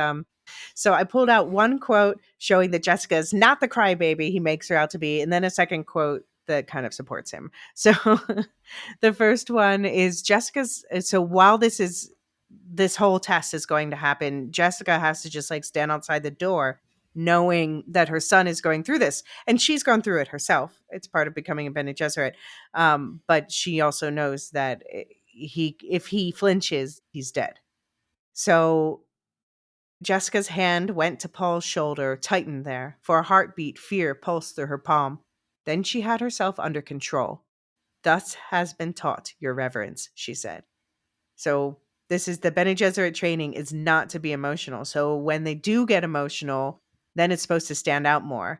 so I pulled out one quote showing that Jessica is not the crybaby he makes her out to be, and then a second quote that kind of supports him. So the first one is Jessica's. So while this whole test is going to happen, Jessica has to just like stand outside the door knowing that her son is going through this. And she's gone through it herself. It's part of becoming a Bene Gesserit. But she also knows that if he flinches, he's dead. So Jessica's hand went to Paul's shoulder, tightened there. For a heartbeat, fear pulsed through her palm. Then she had herself under control. "Thus has been taught, your reverence," she said. So This is the Bene Gesserit training is not to be emotional. So when they do get emotional, then it's supposed to stand out more.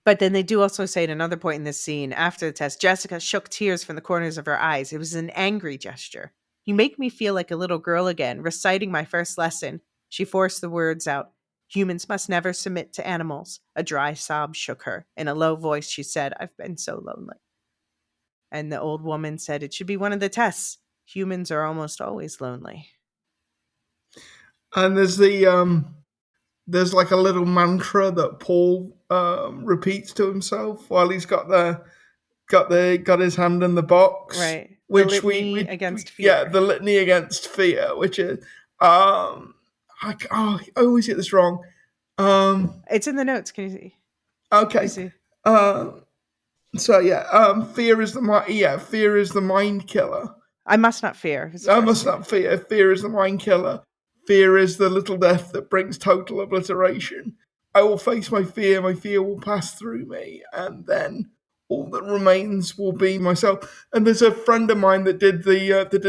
But then they do also say at another point in this scene, after the test, Jessica shook tears from the corners of her eyes. It was an angry gesture. You make me feel like a little girl again, reciting my first lesson. She forced the words out. Humans must never submit to animals. A dry sob shook her. In a low voice, she said, I've been so lonely. And the old woman said, it should be one of the tests. Humans are almost always lonely. And there's like a little mantra that Paul repeats to himself while he's got his hand in the box, Right. The which litany against yeah, fear. the litany against fear, which is I always get this wrong. It's in the notes. Can you see? Okay. You see? So yeah, fear is the mind killer. I must not fear. It's the I first must thing. not fear. Fear is the mind killer. Fear is the little death that brings total obliteration. I will face my fear will pass through me, and then all that remains will be myself. And there's a friend of mine that did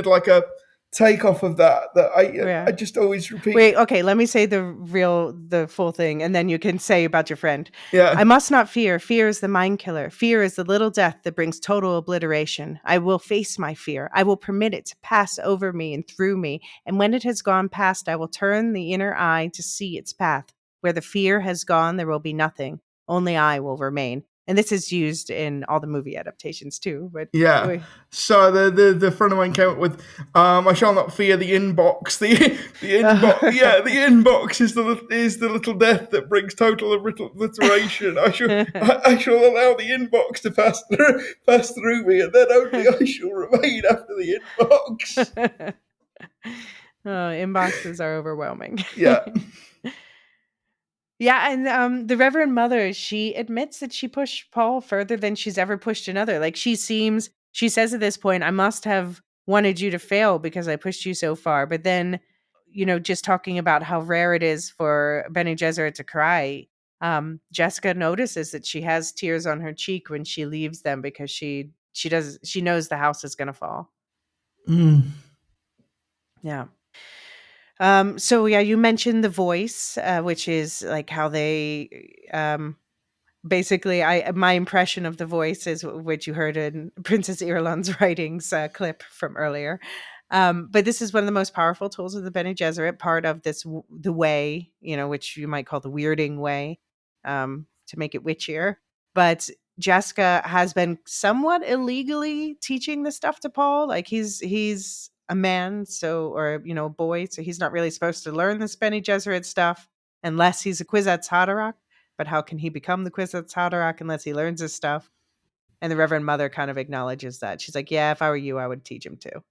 like a takeoff of that Yeah. I just always repeat. Wait, okay, let me say the full thing, and then you can say about your friend. Yeah. I must not fear. Fear is the mind killer. Fear is the little death that brings total obliteration. I will face my fear. I will permit it to pass over me and through me. And when it has gone past, I will turn the inner eye to see its path. Where the fear has gone, there will be nothing. Only I will remain. And this is used in all the movie adaptations too. But Yeah. So the friend of mine came up with I shall not fear the inbox. The inbox the inbox is the little death that brings total obliteration. I shall allow the inbox to pass through me, and then only I shall remain after the inbox. Inboxes are overwhelming. Yeah. Yeah, and the Reverend Mother, she admits that she pushed Paul further than she's ever pushed another. Like she says at this point, I must have wanted you to fail because I pushed you so far. But then, just talking about how rare it is for Bene Gesserit to cry, Jessica notices that she has tears on her cheek when she leaves them because she knows the house is gonna fall. Mm. Yeah. So yeah, you mentioned the voice, which is like how they basically my impression of the voice is what you heard in Princess Irulan's writings clip from earlier. But this is one of the most powerful tools of the Bene Gesserit, part of the way, which you might call the weirding way, to make it witchier. But Jessica has been somewhat illegally teaching this stuff to Paul. Like he's a man, or a boy, so he's not really supposed to learn this Bene Gesserit stuff unless he's a Kwisatz Haderach. But how can he become the Kwisatz Haderach unless he learns his stuff? And the Reverend Mother kind of acknowledges that. She's like, yeah, if I were you, I would teach him too.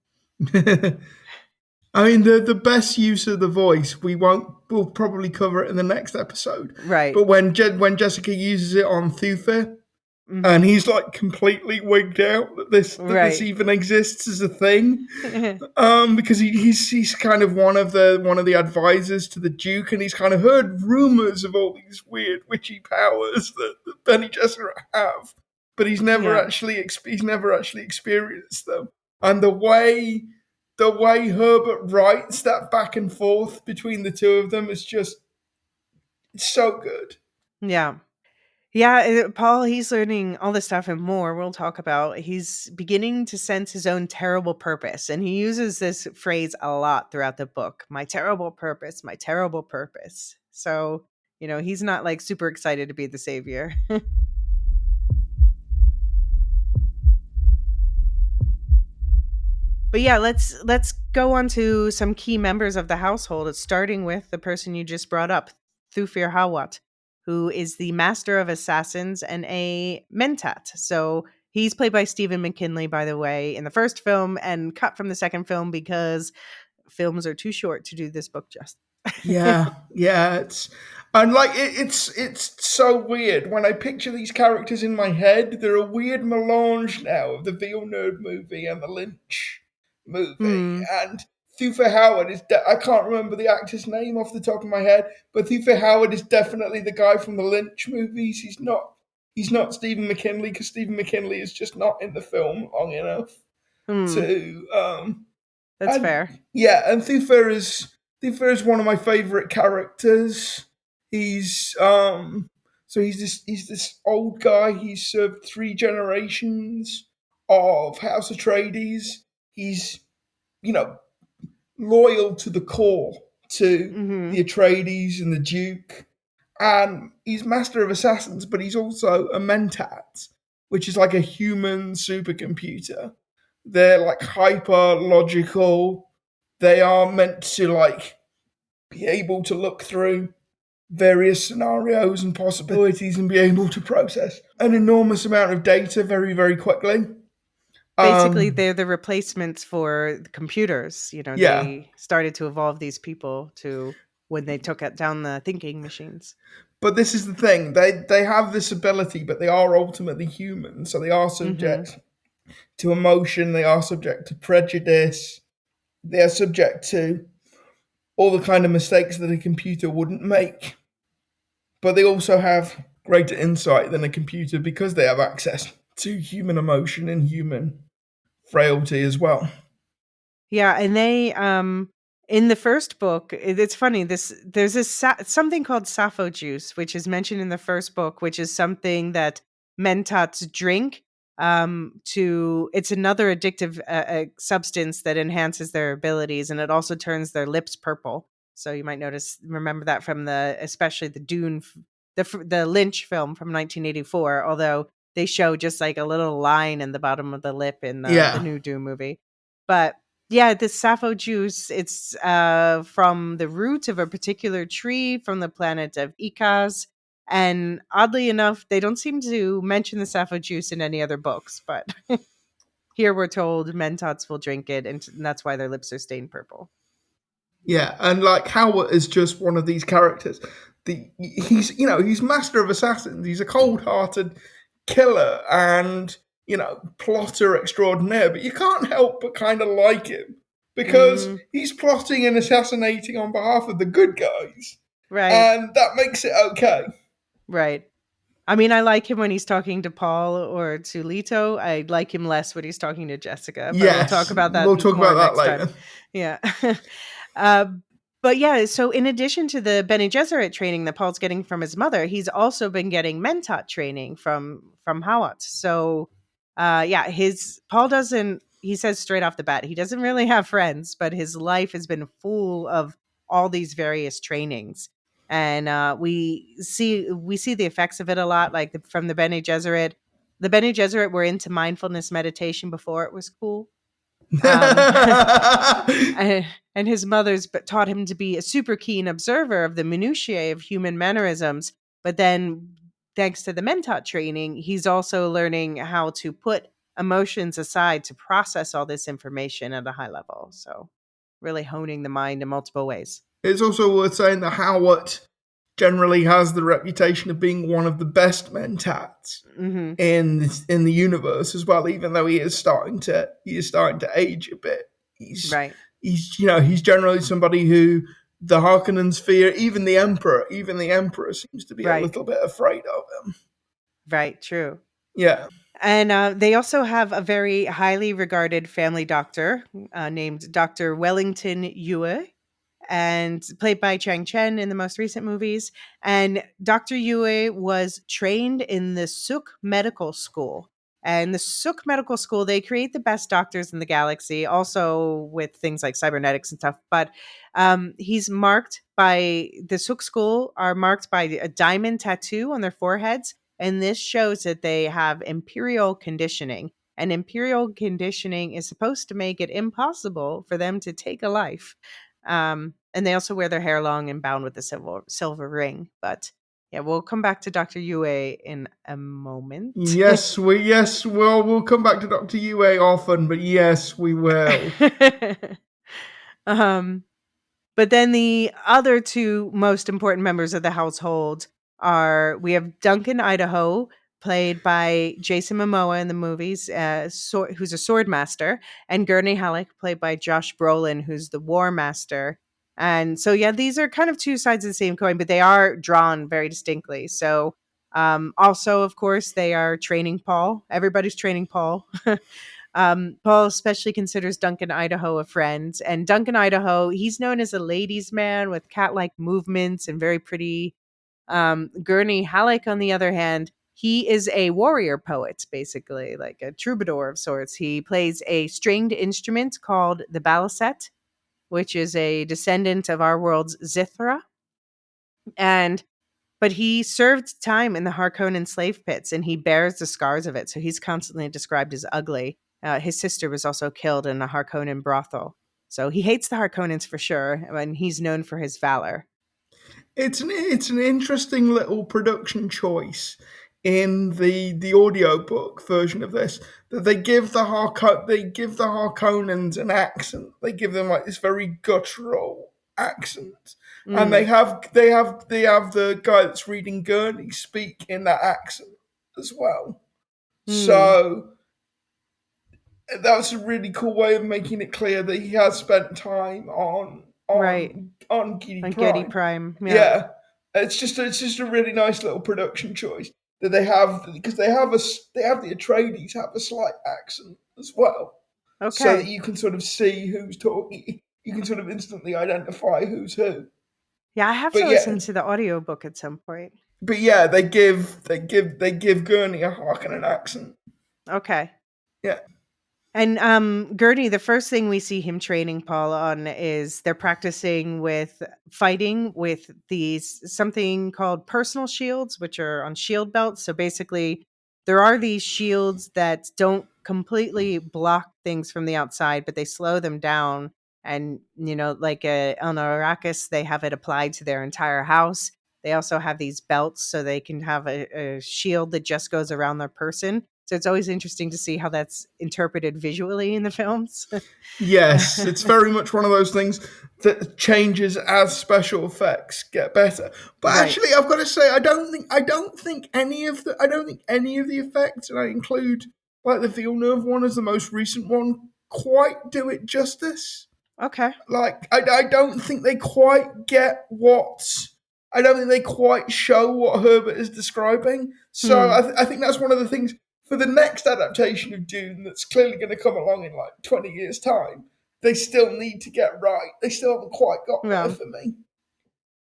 I mean, the best use of the voice we'll probably cover it in the next episode. Right. But when Jessica uses it on Thutha, and he's like completely wigged out that this even exists as a thing, because he's kind of one of the advisors to the Duke, and he's kind of heard rumors of all these weird witchy powers that Bene Gesserit have, but he's never actually experienced them. And the way Herbert writes that back and forth between the two of them is just so good. Yeah. Yeah, Paul, he's learning all this stuff and more we'll talk about. He's beginning to sense his own terrible purpose. And he uses this phrase a lot throughout the book. My terrible purpose, my terrible purpose. So, he's not like super excited to be the savior. But yeah, let's go on to some key members of the household. It's starting with the person you just brought up, Thufir Hawat, who is the master of assassins and a mentat. So he's played by Stephen McKinley, by the way, in the first film and cut from the second film because films are too short to do this book justice. Yeah, it's so weird when I picture these characters in my head. They're a weird melange now of the Villeneuve movie and the Lynch movie. And Thufir Howard I can't remember the actor's name off the top of my head, but Thufir Howard is definitely the guy from the Lynch movies. He's not Stephen McKinley, because Stephen McKinley is just not in the film long enough to That's And fair. yeah, and Thufir is one of my favorite characters. He's old guy. He's served 3 generations of House Atreides. He's you know loyal to the core to Hmm. the Atreides and the Duke, and he's master of assassins, but he's also a mentat, which is like a human supercomputer. They're like hyper logical. They are meant to like be able to look through various scenarios and possibilities and be able to process an enormous amount of data very, very quickly. Basically, Um, they're the replacements for the computers. yeah, They started to evolve these people to when they took down the thinking machines. but this is the thing. They have this ability, but they are ultimately human, so they are Hmm. subject to emotion. They are subject to prejudice. They are subject to all the kind of mistakes that a computer wouldn't make. But they also have greater insight than a computer because they have access to human emotion and human frailty as well. Yeah, and they in the first book, it's funny. There's something called Sappho juice, which is mentioned in the first book, which is something that mentats drink. To It's another addictive substance that enhances their abilities, and it also turns their lips purple. So you might remember that from especially the Dune, the Lynch film from 1984. Although they show just like a little line in the bottom of the lip in the Yeah. new Dune movie, but yeah, the sappho juice, it's from the root of a particular tree from the planet of Ikaz. And oddly enough, they don't seem to mention the sappho juice in any other books, but here we're told mentats will drink it, and that's why their lips are stained purple. Yeah, and like Howard is just one of these characters. He's master of assassins. He's a cold-hearted killer and plotter extraordinaire. But you can't help but kind of like him because Mm, he's plotting and assassinating on behalf of the good guys, right, and that makes it okay. right. I mean, I like him when he's talking to Paul or to Leto. I like him less when he's talking to Jessica, but we'll talk Yes, about that we'll talk more about that next time. later. Yeah. uh, but yeah, so in addition to the Bene Gesserit training that Paul's getting from his mother, he's also been getting Mentat training from Hawat. So yeah, his Paul doesn't. He says straight off the bat, he doesn't really have friends, but his life has been full of all these various trainings, and we see the effects of it a lot, like from the Bene Gesserit. The Bene Gesserit were into mindfulness meditation before it was cool. Um, and his mother's taught him to be a super keen observer of the minutiae of human mannerisms. But then, thanks to the Mentat training, he's also learning how to put emotions aside to process all this information at a high level. So, really honing the mind in multiple ways. It's also worth saying that Howard generally has the reputation of being one of the best mentats Hmm. in the universe as well. Even though he is starting to age a bit, he's Right. he's generally somebody who the Harkonnens fear. Even the Emperor seems to be a Right. little bit afraid of him. Right. True. Yeah. And they also have a very highly regarded family doctor named Dr. Wellington Yue, and played by Chang Chen in the most recent movies. And Dr. Yue was trained in the Suk Medical School. And the Suk Medical School, they create the best doctors in the galaxy, also with things like cybernetics and stuff. But he's marked by the Suk School are marked by a diamond tattoo on their foreheads. And this shows that they have imperial conditioning. And imperial conditioning is supposed to make it impossible for them to take a life. And they also wear their hair long and bound with a silver ring. But yeah, we'll come back to Dr. Yue in a moment. We'll come back to Dr. Yue often, but yes, we will. um, but then the other two most important members of the household we have Duncan Idaho, played by Jason Momoa in the movies, who's a sword master, and Gurney Halleck, played by Josh Brolin, who's the war master. And so, yeah, these are kind of two sides of the same coin, but they are drawn very distinctly. So, also, of course, they are training Paul. Everybody's training Paul. Paul especially considers Duncan Idaho a friend. And Duncan Idaho, he's known as a ladies' man with cat like movements and very pretty. Gurney Halleck, on the other hand, he is a warrior poet, basically, like a troubadour of sorts. He plays a stringed instrument called the baliset, which is a descendant of our world's zithra. And but he served time in the Harkonnen slave pits, and he bears the scars of it. So he's constantly described as ugly. His sister was also killed in a Harkonnen brothel. So he hates the Harkonnens for sure, and he's known for his valor. It's an interesting little production choice in the audiobook version of this, that they give the Harkonnens an accent. They give them like this very guttural accent, and they Mm, have the guy that's reading Gurney speak in that accent as well. mm, So that's a really cool way of making it clear that he has spent time right. on Giddy On Getty Prime. Prime. Yeah. Yeah, it's just a really nice little production choice that they have, because they have the Atreides have a slight accent as well, so that Okay. you can sort of see who's talking. You can sort of instantly identify who's who. Yeah, I have But to yeah, listen to the audiobook at some point. they give Gurney a Harkonnen accent. Okay. Yeah. And Gurney, the first thing we see him training Paul on is they're practicing with fighting with these something called personal shields, which are on shield belts. So basically, there are these shields that don't completely block things from the outside, but they slow them down. And like on Arrakis, they have it applied to their entire house. They also have these belts so they can have a shield that just goes around their person. So it's always interesting to see how that's interpreted visually in the films. Yes, it's very much one of those things that changes as special effects get better. But Right. actually, I've got to say, I don't think any of the effects, and I include like the Villeneuve one as the most recent one, quite do it justice. Okay. Like, I don't think they quite get what. I don't think they quite show what Herbert is describing. So Hmm. I think that's one of the things for the next adaptation of Dune that's clearly going to come along in like 20 years' time. They still need to get right. They still haven't quite got there Well, for me.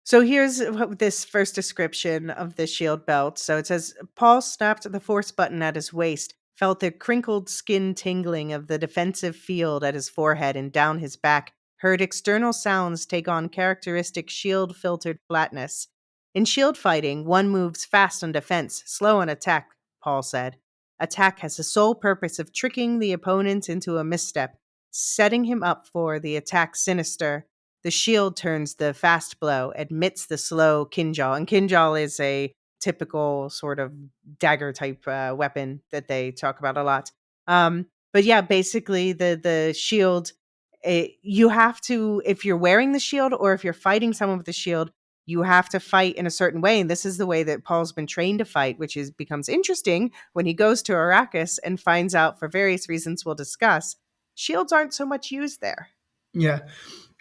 so here's this first description of the shield belt. So it says Paul snapped the force button at his waist, felt the crinkled skin tingling of the defensive field at his forehead and down his back, heard external sounds take on characteristic shield filtered flatness. In shield fighting, one moves fast on defense, slow on attack, Paul said. Attack has the sole purpose of tricking the opponent into a misstep, setting him up for the attack sinister. The shield turns the fast blow, admits the slow kinjal. And kinjal is a typical sort of dagger type weapon that they talk about a lot. But yeah, basically the shield, you have to, if you're wearing the shield or if you're fighting someone with the shield, you have to fight in a certain way. And this is the way that Paul's been trained to fight, which is becomes interesting when he goes to Arrakis and finds out, for various reasons we'll discuss, shields aren't so much used there. Yeah.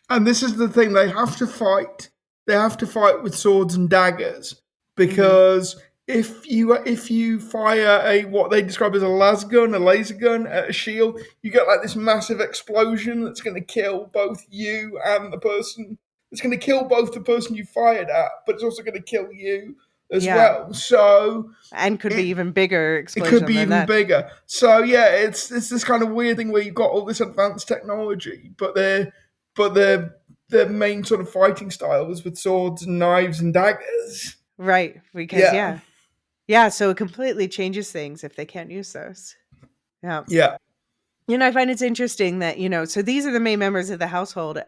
And this is the thing, they have to fight. They have to fight with swords and daggers, Hmm. because if you fire a what they describe as a laser gun at a shield, you get like this massive explosion that's going to kill both you and the person. It's going to kill both the person you fired at, but it's also going to kill you as Yeah. well. So And could be it even bigger it could explosion be than even that. bigger. So yeah, it's this kind of weird thing where you've got all this advanced technology, but their main sort of fighting style was with swords and knives and daggers. Right. Because Yeah, yeah. Yeah, so it completely changes things if they can't use those. Yeah. yeah, I find it's interesting that, so these are the main members of the household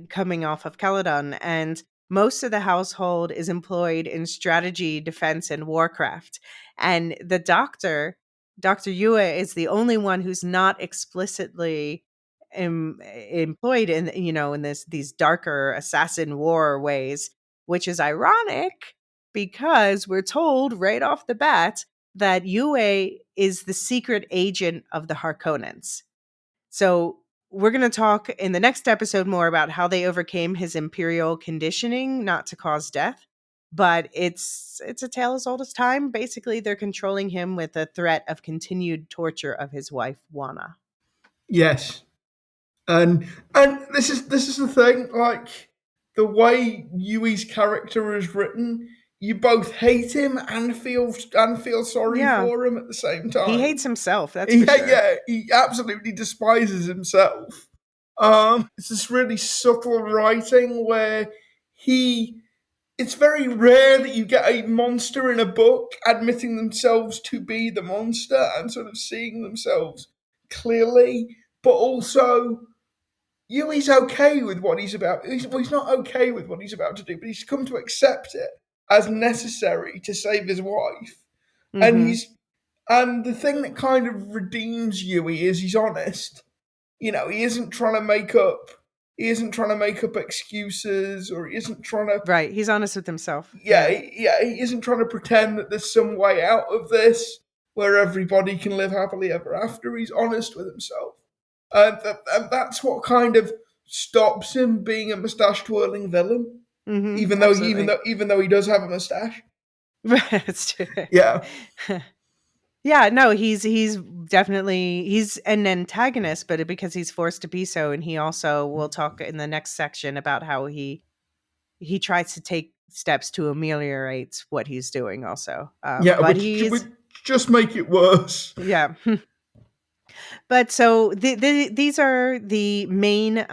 coming off of Caledon, and most of the household is employed in strategy, defense, and warcraft. And the doctor, Dr. Yue, is the only one who's not explicitly employed in these darker assassin war ways, which is ironic because we're told right off the bat that Yue is the secret agent of the Harkonnens. So we're going to talk in the next episode more about how they overcame his imperial conditioning not to cause death. but it's a tale as old as time. Basically, they're controlling him with the threat of continued torture of his wife, Juana. Yes. And this is the thing, like the way Yui's character is written, you both hate him and feel sorry Yeah, for him at the same he time. hates himself, that's for Yeah, sure. yeah, he absolutely despises himself. It's this really subtle writing where he. It's very rare that you get a monster in a book admitting themselves to be the monster and sort of seeing themselves clearly, but also Yui's okay with what he's about. He's not okay with what he's about to do, but he's come to accept it as necessary to save his wife. And Hmm. he's and the thing that kind of redeems Yui is he's honest. You know, he isn't trying to make up. He isn't trying to make up excuses, or he isn't trying to. Right, he's honest with himself. Yeah, Yeah. he isn't trying to pretend that there's some way out of this where everybody can live happily ever after. He's honest with himself, and that's what kind of stops him being a mustache twirling villain. Hmm. Even though even Absolutely. though even though he does have a mustache. That's true. Yeah, Yeah, no, he's definitely he's an antagonist, but because he's forced to be so, and he also will talk in the next section about how he tries to take steps to ameliorate what he's doing also. yeah, But but he's just make it worse. yeah. But so these are the main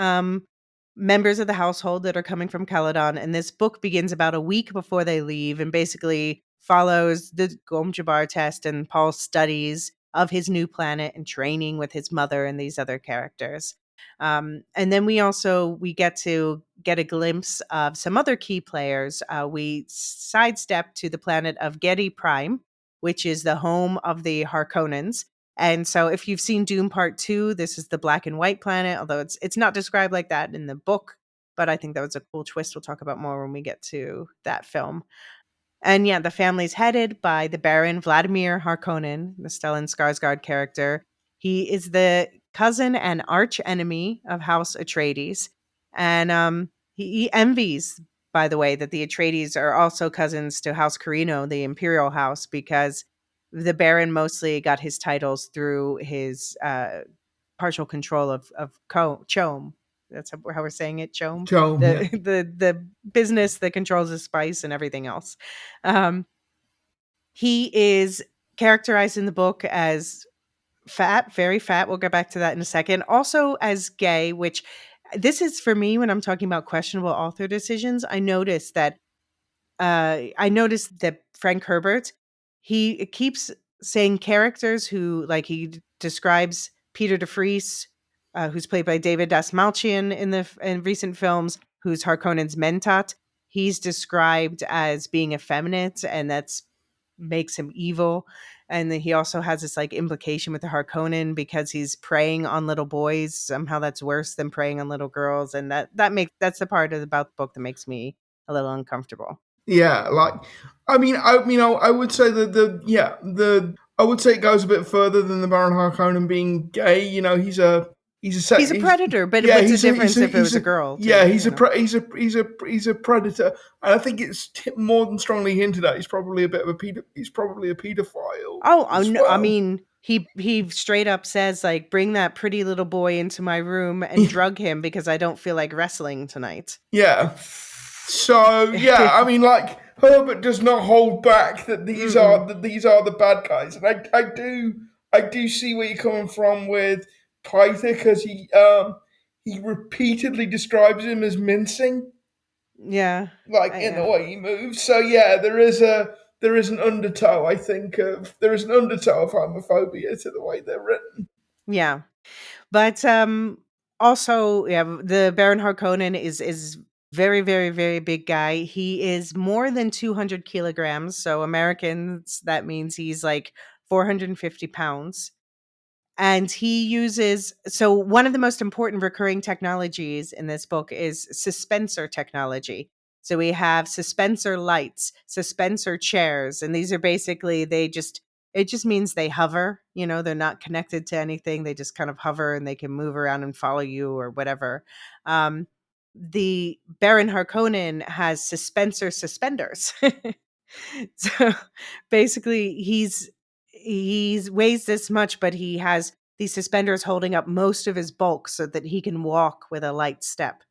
members of the household that are coming from Caledon, and this book begins about a week before they leave, and basically follows the Gom Jabbar test and Paul's studies of his new planet and training with his mother and these other characters. And then we get to get a glimpse of some other key players. We sidestep to the planet of Getty Prime, which is the home of the Harkonnens. And so if you've seen Dune Part 2, this is the black and white planet, although it's not described like that in the book, but I think that was a cool twist we'll talk about more when we get to that film. And yeah, the family's headed by the Baron Vladimir Harkonnen, the Stellan Skarsgård character. He is the cousin and arch enemy of House Atreides. And he envies, by the way, that the Atreides are also cousins to House Carino, the imperial house, because the Baron mostly got his titles through his partial control of Chom. That's how we're saying it, Chom. Joan, The yeah, the business that controls the spice and everything else. Um, he is characterized in the book as fat, very fat. We'll get back to that in a second. Also as gay, which this is for me when I'm talking about questionable author decisions. I noticed that Frank Herbert, he keeps saying characters who, like, describes Peter DeFries, who's played by David Dasmalchian in recent films, who's Harkonnen's Mentat. He's described as being effeminate, and that's makes him evil. And then he also has this like implication with the Harkonnen because he's preying on little boys. Somehow that's worse than preying on little girls, and that's the part about the book that makes me a little uncomfortable. yeah. Like, I would say that I would say it goes a bit further than the Baron Harkonnen being gay. You know, He's a predator, but yeah, what's the difference if it was a girl yeah, too, you know? he's a predator, and I think it's more than strongly hinted at. He's probably a pedophile Oh, as no, I well. mean, he straight up says like, "Bring that pretty little boy into my room and drug him because I don't feel like wrestling tonight." Yeah. So yeah, I mean, like Herbert does not hold back that Mm-mm. these are the bad guys, and I do see where you're coming from with Pythe because he repeatedly describes him as mincing, Yeah. like in the Yeah. way he moves. So yeah, there is an undertow. There is an undertow of homophobia to the way they're written. Yeah. But also, yeah, the Baron Harkonnen is very, very, very big guy. He is more than 200 kilograms. So Americans, that means he's like 450 pounds. And he uses, so one of the most important recurring technologies in this book is suspensor technology. So we have suspensor lights, suspensor chairs, and these are basically, it just means they hover, they're not connected to anything. They just kind of hover and they can move around and follow you or whatever. Um, the Baron Harkonnen has suspenders. So basically, he's weighs this much, but he has these suspenders holding up most of his bulk so that he can walk with a light step.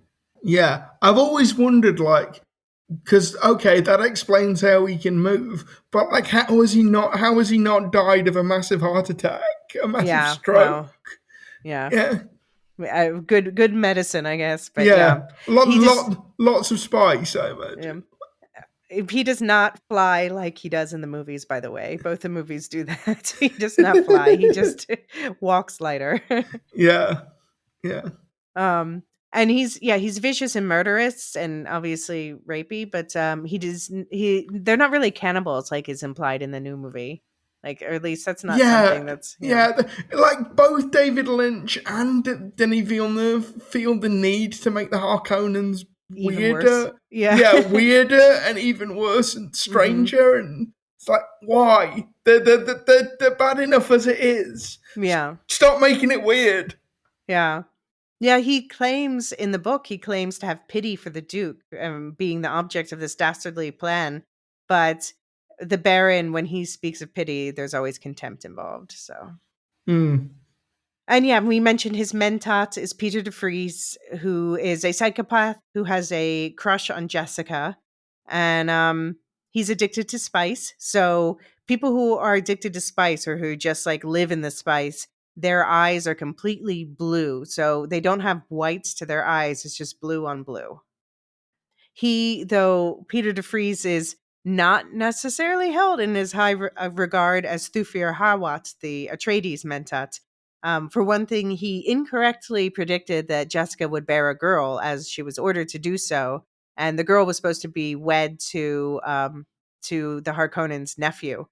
Yeah, I've always wondered, like, because okay, that explains how he can move, but like, how has he not? How has he not died of a massive heart attack, a massive Yeah, stroke? well, yeah, Yeah, good medicine, I guess. But yeah, yeah, he just lots of spice, I imagine. um, he does not fly like he does in the movies. By the way, both the movies do that. He does not fly. He just walks lighter. Yeah, yeah, Um, and he's vicious and murderous and obviously rapey, but they're not really cannibals like is implied in the new movie. Like, or at least that's not something yeah, that's yeah. Like both David Lynch and Denis Villeneuve feel the need to make the Harkonnens even worse. weirder. Yeah. Yeah, weirder and even worse and Hmm. stranger. And it's like, why? They're bad enough as it is. Yeah. Stop making it weird. Yeah. Yeah, he claims to have pity for the Duke, being the object of this dastardly plan. But the Baron, when he speaks of pity, there's always contempt involved. So, Hmm. and yeah, we mentioned his mentat is Peter de Vries, who is a psychopath who has a crush on Jessica, and he's addicted to spice. So people who are addicted to spice or who just like live in the spice, their eyes are completely blue. So they don't have whites to their eyes; it's just blue on blue. Though Peter de Vries is not necessarily held in as high regard as Thufir Hawat, the Atreides mentat. For one thing, he incorrectly predicted that Jessica would bear a girl as she was ordered to do so, and the girl was supposed to be wed to the Harkonnen's nephew,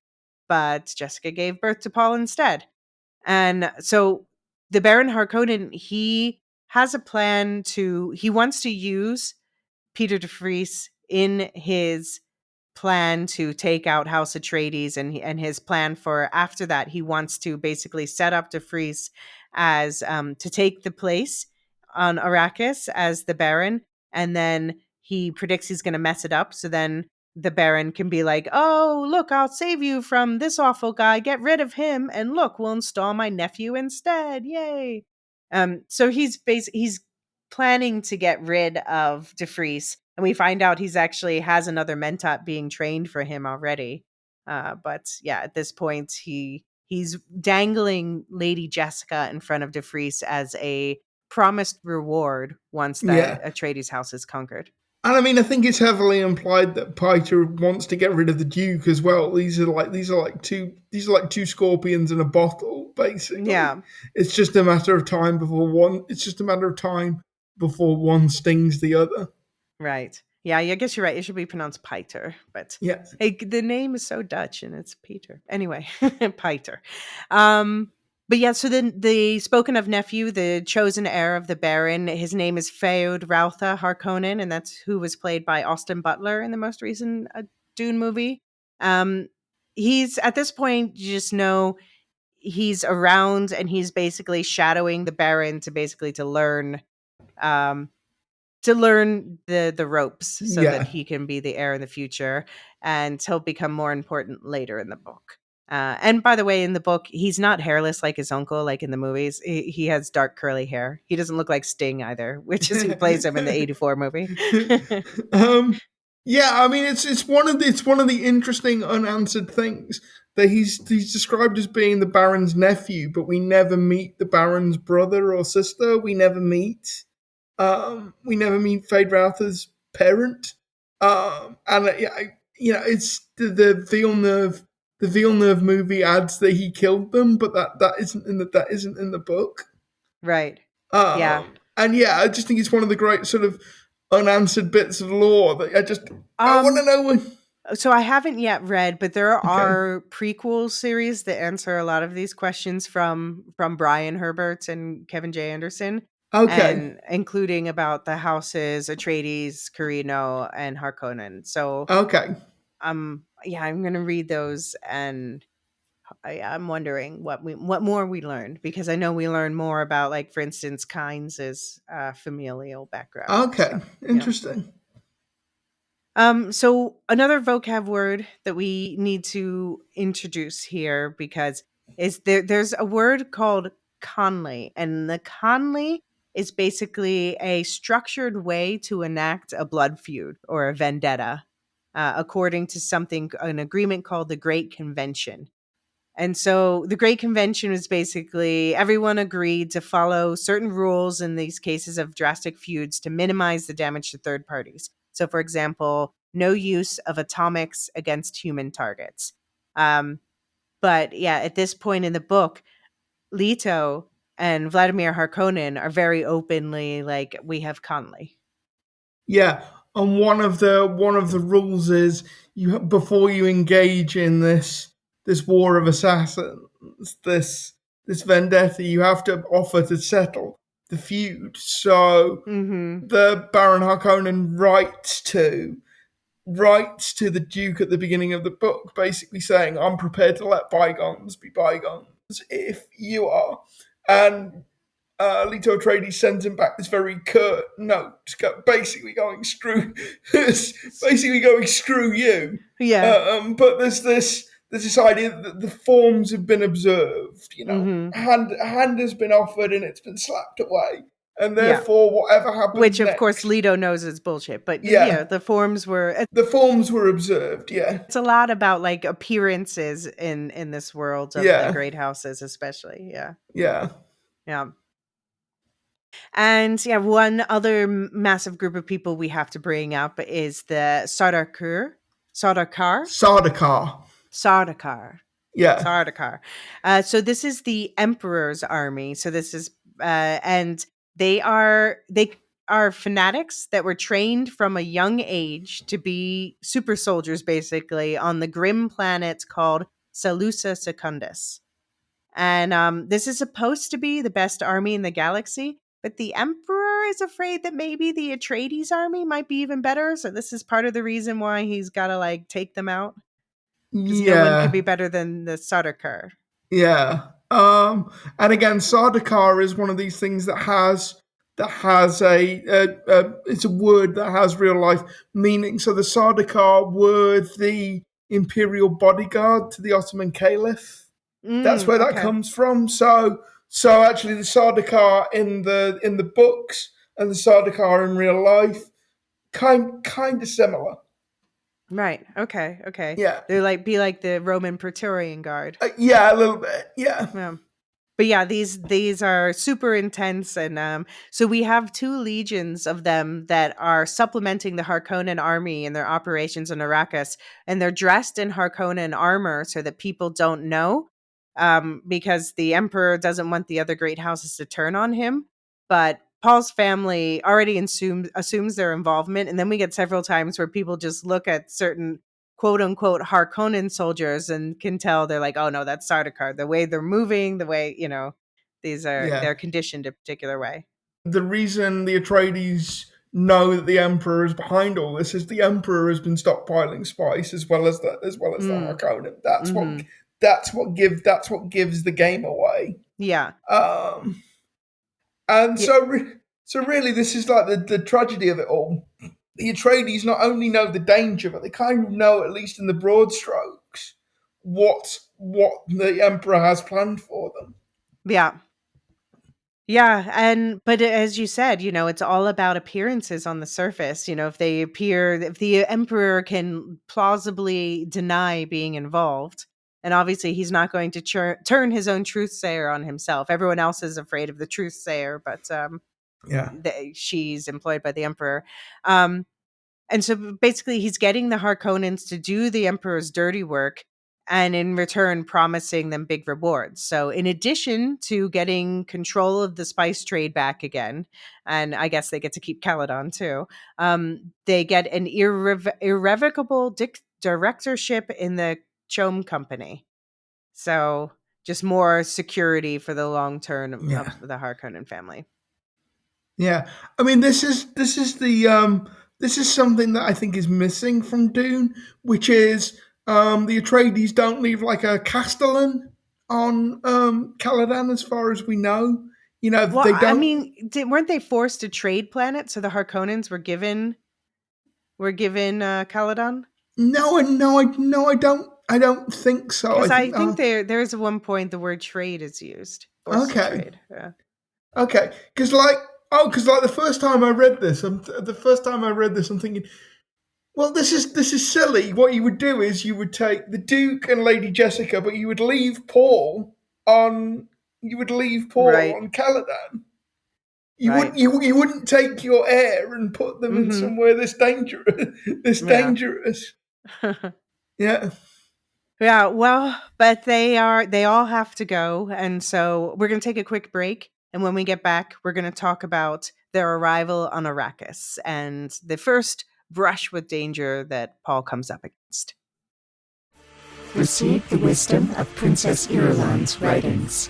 but Jessica gave birth to Paul instead. And so the Baron Harkonnen, he has a plan he wants to use Peter de Vries in his plan to take out House Atreides, and his plan for after that, he wants to basically set up de Vries as to take the place on Arrakis as the Baron, and then he predicts he's going to mess it up. So then the Baron can be like, "Oh, look, I'll save you from this awful guy. Get rid of him, and look, we'll install my nephew instead. Yay!" So he's planning to get rid of de Vries, and we find out he's actually has another mentat being trained for him already. But yeah, at this point, he's dangling Lady Jessica in front of de Vries as a promised reward once the Yeah. Atreides house is conquered. And I mean, I think it's heavily implied that Piter wants to get rid of the Duke as well. These are like two scorpions in a bottle, basically. Yeah, It's just a matter of time before one. It's just a matter of time before one stings the other. right. Yeah, I guess you're right. It should be pronounced Piter, but Yeah, hey, the name is so Dutch and it's Peter. Anyway, Piter. Um, but yeah, so then the spoken of nephew, the chosen heir of the Baron, his name is Feod Rautha Harkonnen, and that's who was played by Austin Butler in the most recent Dune movie. Um, he's at this point, you just know he's around and he's basically shadowing the Baron um, to learn the ropes so that yeah. he can be the heir in the future, and he'll become more important later in the book. And by the way, in the book, he's not hairless like his uncle, like in the movies. He has dark curly hair. He doesn't look like Sting either, which is who plays him in the '84 movie. um, yeah. I mean, it's one of the interesting unanswered things that he's described as being the Baron's nephew, but we never meet the Baron's brother or sister. We never meet Fade Routher's parent. And yeah, it's the Villeneuve movie adds that he killed them, but that isn't in the book. Right. Yeah. And yeah, I just think it's one of the great sort of unanswered bits of lore that I want to Um, know when. so I haven't yet read, but there Okay, are prequel series that answer a lot of these questions from Brian Herbert and Kevin J. Anderson, okay, and including about the houses Atreides, Carino, and Harkonnen. So okay. yeah, I'm gonna read those and I'm wondering what more we learned, because I know we learn more about, like, for instance, Kynes's familial background. Okay, So yeah. interesting. So another vocab word that we need to introduce here, because there's a word called conley, and the conley is basically a structured way to enact a blood feud or a vendetta, according to an agreement called the Great Convention. And so the Great Convention was basically everyone agreed to follow certain rules in these cases of drastic feuds to minimize the damage to third parties. So, for example, no use of atomics against human targets. Um, but yeah, at this point in the book, Leto and Vladimir Harkonnen are very openly like, we have Conley. Yeah, and one of the rules is before you engage in this war of assassins, this vendetta, you have to offer to settle the feud. So Mm-hmm. the Baron Harkonnen writes to the Duke at the beginning of the book, basically saying, "I'm prepared to let bygones be bygones if you are." And Leto Atreides sends him back this very curt note, basically going basically going screw you. Yeah. But there's this idea that the forms have been observed. Mm-hmm. A hand has been offered and it's been slapped away, and Yeah. therefore whatever happens Which, of course, next, Leto knows is bullshit. But yeah, yeah, the forms were. the forms were observed. Yeah, It's a lot about, like, appearances in this world of the yeah, great houses, especially. Yeah. yeah. Yeah. And yeah, one other massive group of people we have to bring up is the Sardaukar. Sardaukar. Sardaukar. Yeah, Sardaukar. So this is the Emperor's army. So this is and they are fanatics that were trained from a young age to be super soldiers, basically, on the grim planet called Salusa Secundus. And this is supposed to be the best army in the galaxy, but the Emperor is afraid that maybe the Atreides army might be even better. So this is part of the reason why he's got to, like, take them out, because no one could yeah. be better than the Sardaukar. Yeah. And again, Sardaukar is one of these things that has it's a word that has real life meaning. So the Sardaukar were the imperial bodyguard to the Ottoman Caliph. That's where that Okay. comes from. So actually, the Sardaukar in the books and the Sardaukar in real life kind of similar. Right. Okay. Okay. Yeah. They're like, be like the Roman Praetorian Guard. Yeah, a little bit. Yeah. Yeah. But yeah, these are super intense, and so we have two legions of them that are supplementing the Harkonnen army in their operations in Arrakis, and they're dressed in Harkonnen armor so that people don't know, because the Emperor doesn't want the other great houses to turn on him. But Paul's family already assumes their involvement, and then we get several times where people just look at certain quote unquote Harkonnen soldiers and can tell they're like, oh no, that's Sardaukar. The way they're moving, the way, Yeah. they're conditioned a particular way. The reason the Atreides know that the Emperor is behind all this is the Emperor has been stockpiling spice as well as the Mm. Harkonnen. That's what Hmm. that's what gives the game away. Yeah. Um, and Yeah. so really, this is like the tragedy of it all. The Atreides not only know the danger, but they kind of know, at least in the broad strokes, what the Emperor has planned for them. Yeah. Yeah, but as you said, it's all about appearances on the surface. If the emperor can plausibly deny being involved, and obviously he's not going to turn his own truth sayer on himself. Everyone else is afraid of the truth sayer, but Yeah, she's employed by the emperor. Um, and so basically, he's getting the Harkonnens to do the Emperor's dirty work, and in return, promising them big rewards. So, in addition to getting control of the spice trade back again, and I guess they get to keep Caledon too, they get an irrevocable directorship in the Chom Company. So, just more security for the long term yeah. of the Harkonnen family. Yeah, I mean, this is something that I think is missing from Dune, which is the Atreides don't leave like a castellan on Caladan, as far as we know. Well, They I don't. mean, weren't they forced to trade planets? So the Harkonnens were given Caladan? No, and no, I don't. I don't think so. Because I I think think there's at one point the word trade is used. Forced to okay, trade. Yeah. okay. Because the first time I read this, I'm thinking, well, this is silly. What you would do is you would take the Duke and Lady Jessica, but you would leave Paul on. You would leave Paul Right. on Caladan. Right. You wouldn't take your heir and put them in Mm-hmm. somewhere this dangerous. This Yeah. dangerous. Yeah. Yeah, well, but they all have to go. And so we're going to take a quick break. And when we get back, we're going to talk about their arrival on Arrakis and the first brush with danger that Paul comes up against. Receive the wisdom of Princess Irulan's writings.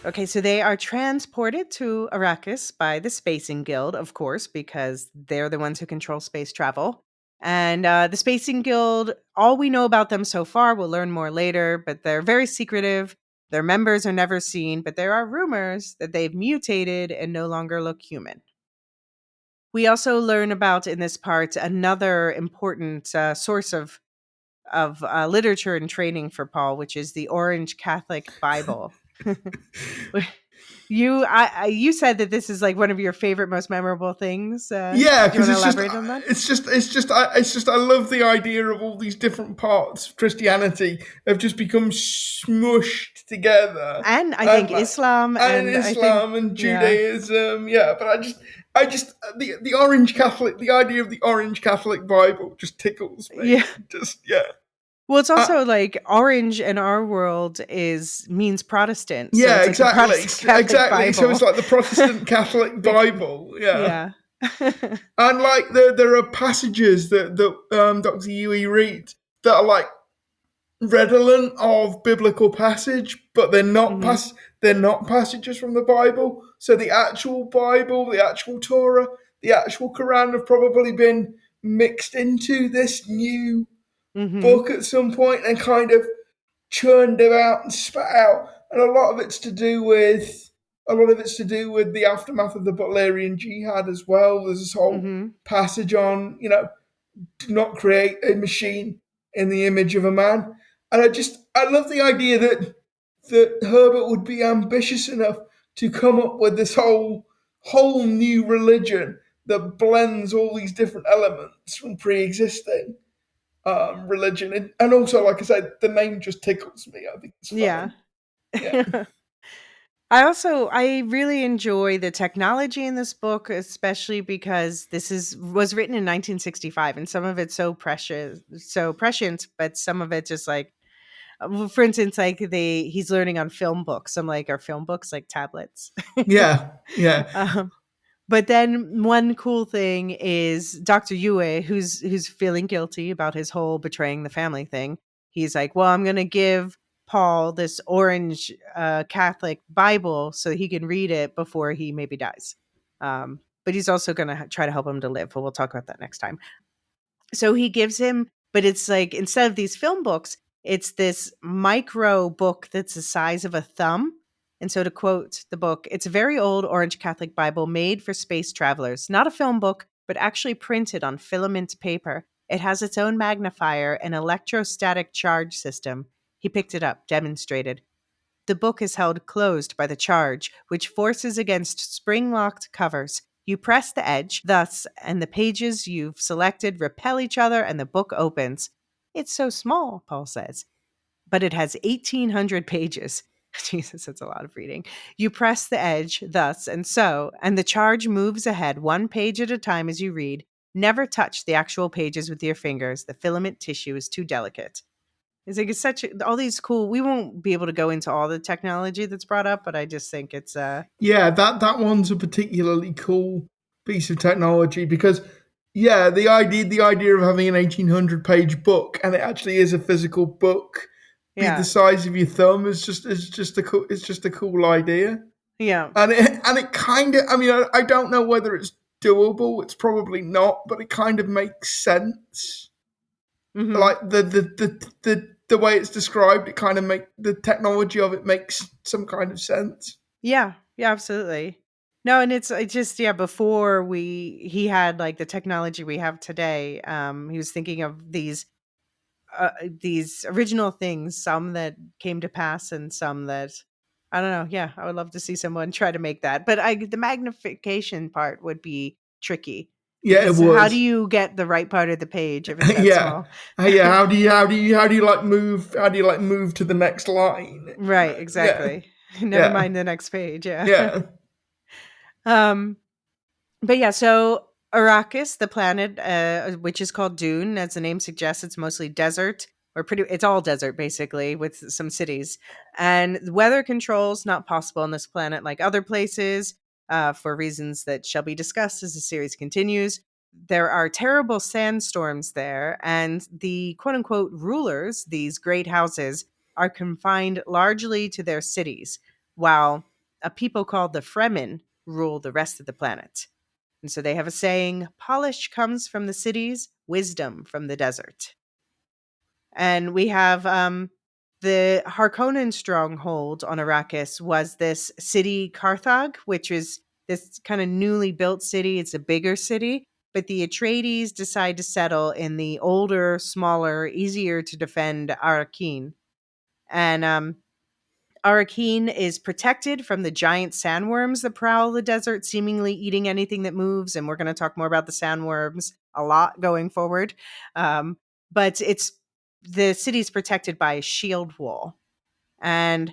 Okay, so they are transported to Arrakis by the Spacing Guild, of course, because they're the ones who control space travel. And the Spacing Guild, all we know about them so far, we'll learn more later, but they're very secretive. Their members are never seen, but there are rumors that they've mutated and no longer look human. We also learn about in this part another important source of literature and training for Paul, which is the Orange Catholic Bible. You said that this is like one of your favorite, most memorable things. Do Yeah, you want because to elaborate on that? I love the idea of all these different parts of Christianity have just become smushed together, And I think and Islam, and and I think, Islam and yeah, Judaism. Yeah, but I just the Orange Catholic, the idea of the Orange Catholic Bible just tickles me. yeah. Just yeah. Well, it's Uh, also like orange in our world means Protestant, so yeah, it's like the exactly, Protestant Catholic exactly. So it's Bible. like the Protestant Catholic Bible. Yeah. Yeah. And like there are passages that Dr. Yui reads that are like redolent of biblical passage, but Hmm. they're not passages from the Bible. So the actual Bible, the actual Torah, the actual Quran have probably been mixed into this new Hmm. book at some point and kind of churned it out and spat out. And a lot of it's to do with the aftermath of the Butlerian Jihad as well. There's this whole Hmm. passage on, do not create a machine in the image of a man. And I love the idea that Herbert would be ambitious enough to come up with this whole new religion that blends all these different elements from pre-existing religion. And also, like I said, the name just tickles me. I think it's Yeah. fun. Yeah. I really enjoy the technology in this book, especially because was written in 1965, and some of it's so precious, so prescient, but some of it just like, well, for instance, like he's learning on film books. I'm like, are film books like tablets? Yeah. Yeah. um, but then one cool thing is Dr. Yue, who's feeling guilty about his whole betraying the family thing. He's like, well, I'm going to give Paul this orange Catholic Bible so he can read it before he maybe dies. But he's also going to try to help him to live. But we'll talk about that next time. So he gives him, but it's like instead of these film books, it's this micro book that's the size of a thumb. And so to quote the book, it's a very old Orange Catholic Bible made for space travelers, not a film book, but actually printed on filament paper. It has its own magnifier and electrostatic charge system. He picked it up, demonstrated. The book is held closed by the charge, which forces against spring-locked covers. You press the edge, thus, and the pages you've selected repel each other and the book opens. It's so small, Paul says, but it has 1,800 pages. Jesus, that's a lot of reading. You press the edge, thus, and so, and the charge moves ahead one page at a time as you read. Never touch the actual pages with your fingers. The filament tissue is too delicate. It's such all these cool. We won't be able to go into all the technology that's brought up, but I just think it's Yeah, that one's a particularly cool piece of technology because yeah, the idea of having an 1800 page book and it actually is a physical book be the yeah, size of your thumb is just a cool idea. yeah. And it kind of, I mean, I don't know whether it's doable. It's probably not, but it kind of makes sense. Hmm. Like the way it's described, it kind of make the technology of it makes some kind of sense. Yeah, yeah, absolutely. No, and it's just yeah, before he had like the technology we have today, he was thinking of these original things, some that came to pass and some that I don't know. Yeah, I would love to see someone try to make that. But the magnification part would be tricky Yeah, it because how do was. you get the right part of the page if it's that Yeah, small? yeah. How do you like move? How do you like move to the next line? Right, Yeah, exactly. Never yeah, mind the next page, yeah. yeah. um But yeah, so Arrakis, the planet, which is called Dune, as the name suggests, it's mostly desert, or it's all desert basically, with some cities. And the weather controls not possible on this planet like other places, for reasons that shall be discussed as the series continues. There are terrible sandstorms there, and the quote unquote rulers, these great houses, are confined largely to their cities, while a people called the Fremen rule the rest of the planet. And so they have a saying, polish comes from the cities, wisdom from the desert. And we have the Harkonnen stronghold on Arrakis was this city Carthage, which is this kind of newly built city. It's a bigger city, but the Atreides decide to settle in the older, smaller, easier to defend Arrakeen. And Arrakeen is protected from the giant sandworms that prowl the desert, seemingly eating anything that moves. And we're going to talk more about the sandworms a lot going forward. Um, but the city's protected by a shield wall. And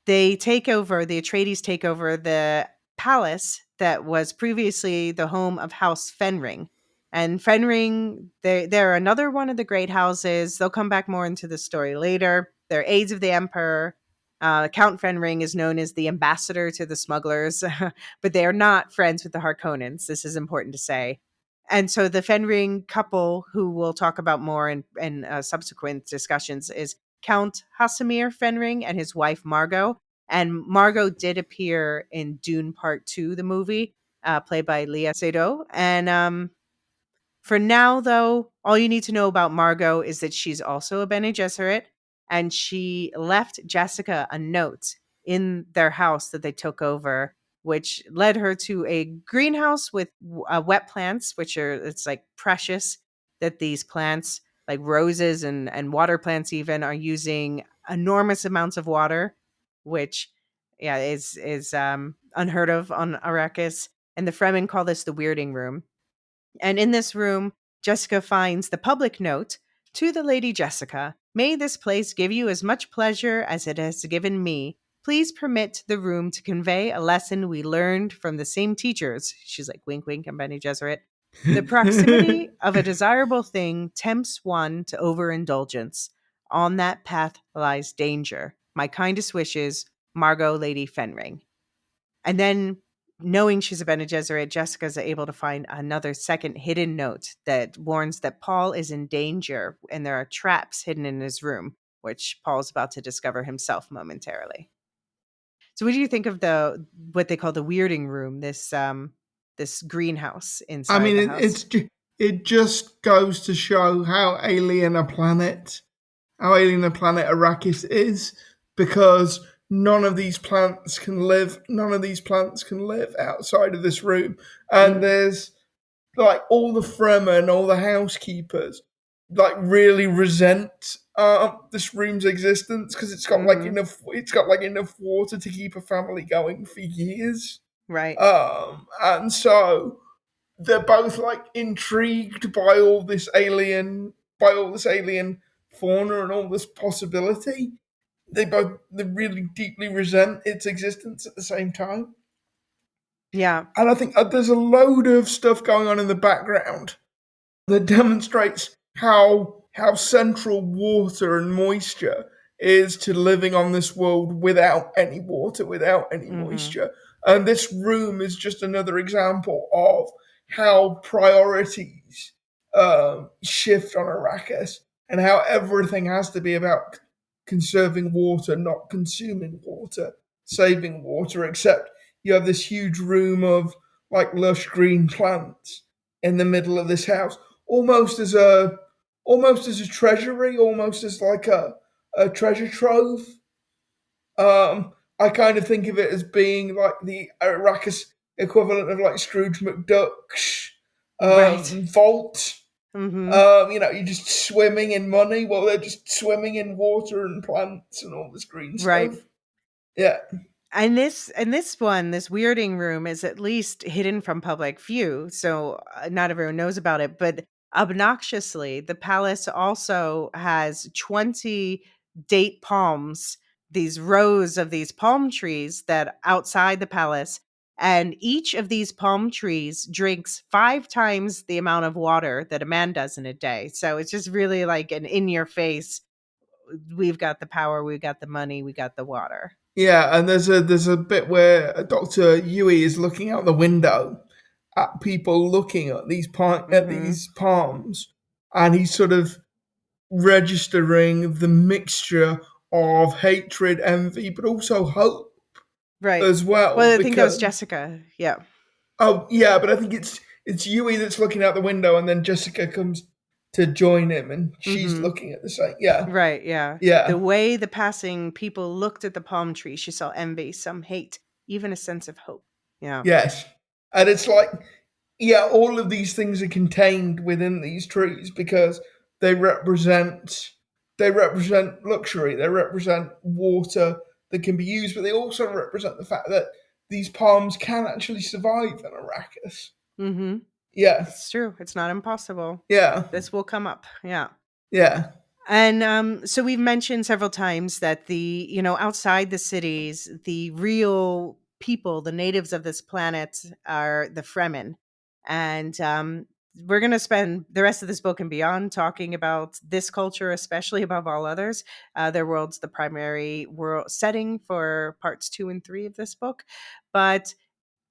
the Atreides take over the palace that was previously the home of House Fenring. And Fenring, they're another one of the great houses. They'll come back more into the story later. They're aides of the Emperor. Count Fenring is known as the ambassador to the smugglers, but they are not friends with the Harkonnens. This is important to say. And so the Fenring couple, who we'll talk about more in subsequent discussions, is Count Hasamir Fenring and his wife Margot. And Margot did appear in Dune Part 2, the movie, played by Leah Seydoux. And for now, though, all you need to know about Margot is that she's also a Bene Gesserit, and she left Jessica a note in their house that they took over, which led her to a greenhouse with wet plants, which are it's like precious that these plants, like roses and water plants, even are using enormous amounts of water, which yeah is unheard of on Arrakis. And the Fremen call this the weirding room. And in this room, Jessica finds the public note to the Lady Jessica. May this place give you as much pleasure as it has given me. Please permit the room to convey a lesson we learned from the same teachers. She's like, wink, wink, and Bene Gesserit. The proximity of a desirable thing tempts one to overindulgence. On that path lies danger. My kindest wishes, Margot Lady Fenring. And then, knowing she's a Bene Gesserit, Jessica's able to find another second hidden note that warns that Paul is in danger and there are traps hidden in his room, which Paul's about to discover himself momentarily. So, what do you think of what they call the weirding room? This greenhouse I inside mean, the house. it just goes to show how alien a planet Arrakis is, because none of these plants can live outside of this room. And Mm, there's like all the Fremen, all the housekeepers, like really resent this room's existence because mm-hmm. it's got like enough water to keep a family going for years. Right. And so they're both like intrigued by all this alien fauna and all this possibility. They really deeply resent its existence at the same time. Yeah. And I think there's a load of stuff going on in the background that demonstrates how central water and moisture is to living on this world without any water, without any Mm-hmm. moisture. And this room is just another example of how priorities shift on Arrakis and how everything has to be about conserving water, not consuming water, saving water, except you have this huge room of like lush green plants in the middle of this house, almost as a almost as a treasury, almost as like a treasure trove. I kind of think of it as being like the Arrakis equivalent of like Scrooge McDuck's Right. vault. Mhm. You're just swimming in money. Well, they're just swimming in water and plants and all this green Right. stuff. Yeah, And this one, this weirding room is at least hidden from public view, so not everyone knows about it. But obnoxiously, the palace also has 20 date palms, these rows of these palm trees that outside the palace. And each of these palm trees drinks 5 times the amount of water that a man does in a day. So it's just really like an in your face. We've got the power, we've got the money, we got the water. yeah. And there's a bit where Doctor Yui is looking out the window at people looking at at Hmm. these palms, and he's sort of registering the mixture of hatred, envy, but also hope Right. as well. Well, I think that was Because Jessica. Yeah. oh yeah, but I think it's Yui that's looking out the window, and then Jessica comes to join him, and she's Mhm. looking at the same. Yeah, Right, yeah. The yeah, way the passing people looked at the palm tree, she saw envy, some hate, even a sense of hope. Yeah. yes, and it's like yeah, all of these things are contained within these trees because they represent they represent luxury, they represent water that can be used, but they also represent the fact that these palms can actually survive in Arrakis. Mhm. Yeah, It's true. It's not impossible. yeah, This will come up. Yeah. yeah, And so we've mentioned several times that outside the cities, the real people, the natives of this planet are the Fremen. And we're going to spend the rest of this book and beyond talking about this culture, especially above all others. Their world's the primary world setting for parts 2 and 3 of this book. But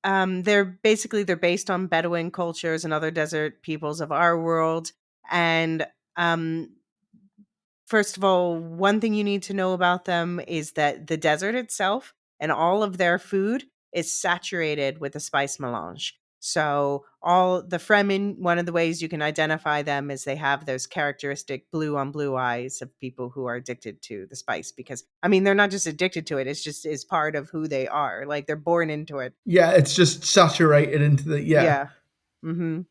they're based on Bedouin cultures and other desert peoples of our world. And um, first of all, one thing you need to know about them is that the desert itself and all of their food is saturated with a spice melange. So, all the Fremen, one of the ways you can identify them is they have those characteristic blue on blue eyes of people who are addicted to the spice. Because, I mean, they're not just addicted to it, it's just is part of who they are. Like they're born into it. yeah. It's just saturated into the yeah, Yeah. Hmm.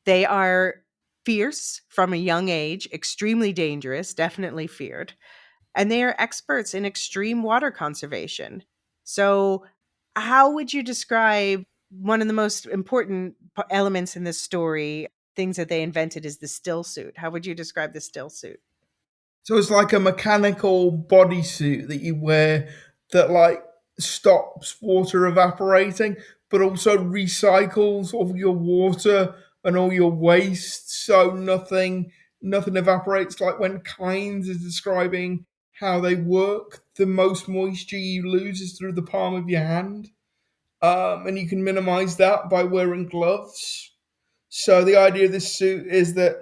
They are fierce from a young age, extremely dangerous, definitely feared, and they are experts in extreme water conservation. So, how would you describe one of the most important elements in this story? Things that they invented is the still suit. How would you describe the still suit? so it's like a mechanical bodysuit that you wear that like stops water evaporating, but also recycles all your water and all your waste, so nothing evaporates. Like when Kynes is describing how they work, the most moisture you lose is through the palm of your hand, and you can minimize that by wearing gloves. So the idea of this suit is that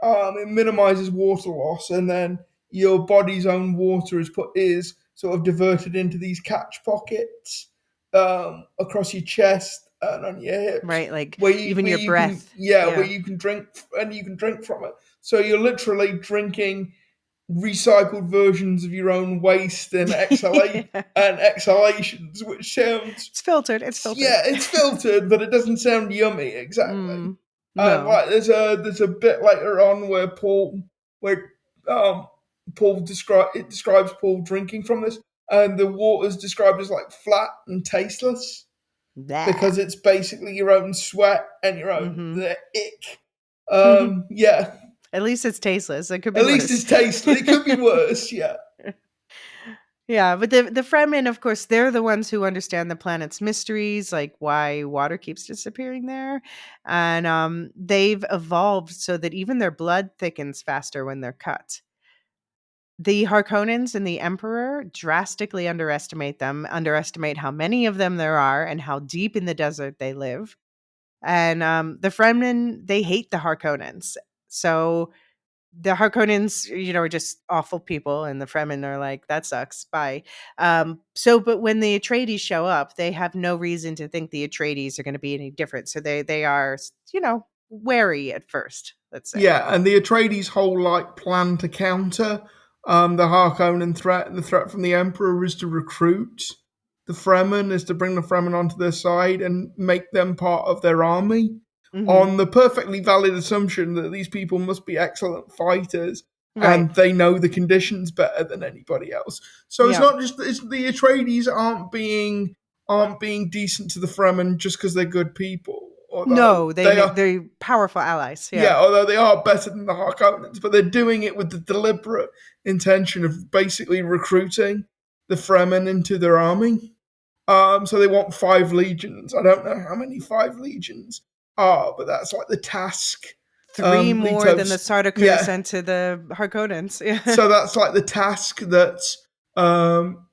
it minimizes water loss, and then your body's own water is sort of diverted into these catch pockets across your chest and on your hips, Right? Like where you even where your you can breath. yeah where Yeah. you can drink and you can drink from it. So you're literally drinking recycled versions of your own waste and Yeah. exhalations, which sounds It's filtered. It's filtered. yeah, it's filtered, but it doesn't sound yummy exactly. Mm, And no. like there's a bit later on where um Paul describes Paul drinking from this, and the water's described as like flat and tasteless That. because it's basically your own sweat and your own Hmm. the ick. Yeah. At least it's tasteless. It could be At least worse. it's tasteless. It could be worse, yeah. Yeah, but the Fremen, of course, they're the ones who understand the planet's mysteries, like why water keeps disappearing there, and they've evolved so that even their blood thickens faster when they're cut. The Harkonnens and the Emperor drastically underestimate them, underestimate how many of them there are, and how deep in the desert they live. And the Fremen, they hate the Harkonnens, so the Harkonnens, are just awful people, and the Fremen are like, that sucks. Bye. But when the Atreides show up, they have no reason to think the Atreides are going to be any different. So they are, wary at first, let's say. Yeah, and the Atreides' whole like plan to counter the Harkonnen threat, the threat from the Emperor, is to recruit the Fremen, is to bring the Fremen onto their side and make them part of their army, Hmm. on the perfectly valid assumption that these people must be excellent fighters Right. and they know the conditions better than anybody else. So it's Yeah. not just the Atreides aren't being decent to the Fremen just because they're good people, although No, they are. they're powerful allies. Yeah. Yeah, although they are better than the Harkonnens, but they're doing it with the deliberate intention of basically recruiting the Fremen into their army. So they want 5 legions. I don't know how many 5 legions are, but that's like the task. Three more than the Letov's, Sardaukar yeah. sent to the Harkonnens. Yeah. So that's like the task that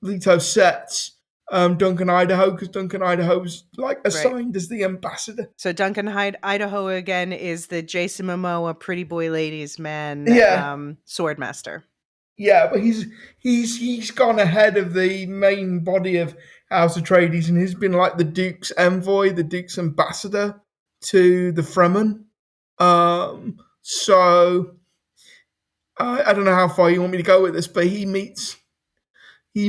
Leto sets Duncan Idaho, because Duncan Idaho's like Right. assigned as the ambassador. So Duncan Hyde, Idaho again is the Jason Momoa pretty boy ladies man Yeah. swordmaster. Yeah, but he's gone ahead of the main body of House Atreides, and he's been like the Duke's envoy, the Duke's ambassador to the Fremen. So I don't know how far you want me to go with this, but he meets Oh,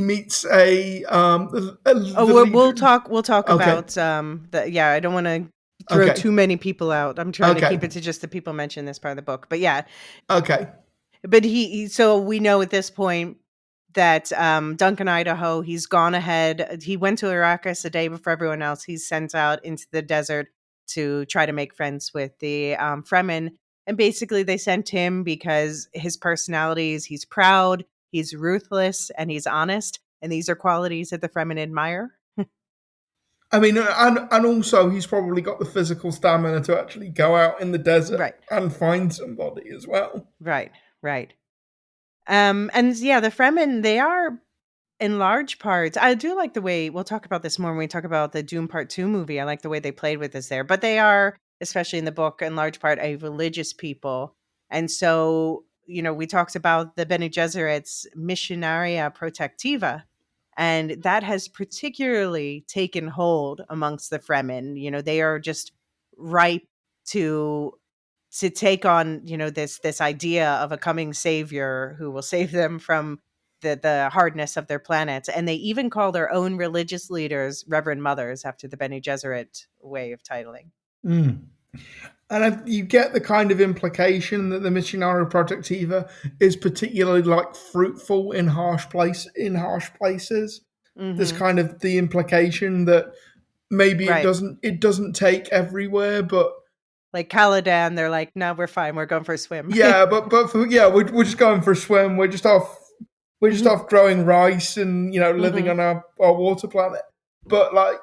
the we'll leader. talk Okay, about yeah, I don't want to throw okay, too many people out. I'm trying to okay, keep it to just the people mentioned in this part of the book. But yeah, okay. but so we know at this point that Duncan Idaho, he's gone ahead. He went to Arrakis a day before everyone else. He's sent out into the desert to try to make friends with the Fremen. And basically, they sent him because his personalities, he's proud, he's ruthless, and he's honest. And these are qualities that the Fremen admire. I mean, and also he's probably got the physical stamina to actually go out in the desert Right, and find somebody as well. right, right. And yeah, the Fremen, they are in large part, I do like the way we'll talk about this more when we talk about the Dune Part 2 movie. I like the way they played with this there. But they are, especially in the book, in large part a religious people. And so, we talked about the Bene Gesserit's Missionaria Protectiva, and that has particularly taken hold amongst the Fremen. They are just ripe to take on, this idea of a coming savior who will save them from the hardness of their planet. And they even call their own religious leaders Reverend Mothers after the Bene Gesserit way of titling. Mm. And you get the kind of implication that the Missionario Protectiva is particularly like fruitful in harsh places. There's Hmm. kind of the implication that maybe it Right. doesn't take everywhere, but Like Caladan, they're like, no, we're fine. We're going for a swim. yeah, we're just going for a swim. We're just off growing rice and living Hmm. on our water planet. But like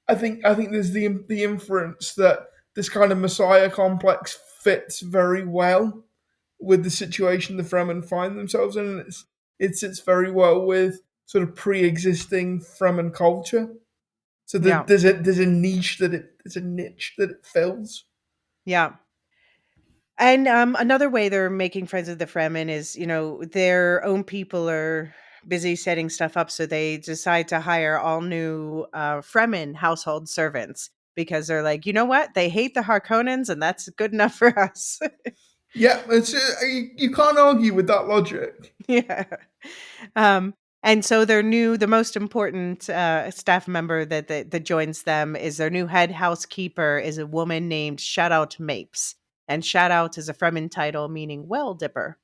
I think there's the inference that this kind of messiah complex fits very well with the situation the Fremen find themselves in, and it sits very well with sort of pre-existing Fremen culture. So Yeah. there's a niche that it fills. Yeah. And another way they're making friends with the Fremen is, their own people are busy setting stuff up. So they decide to hire all new Fremen household servants because they're like, you know what? They hate the Harkonnens, and that's good enough for us. Yeah, you can't argue with that logic. Yeah. Um, and so the most important staff member that joins them is their new head housekeeper is a woman named Shoutout Mapes. And Shoutout is a Fremen title meaning well dipper.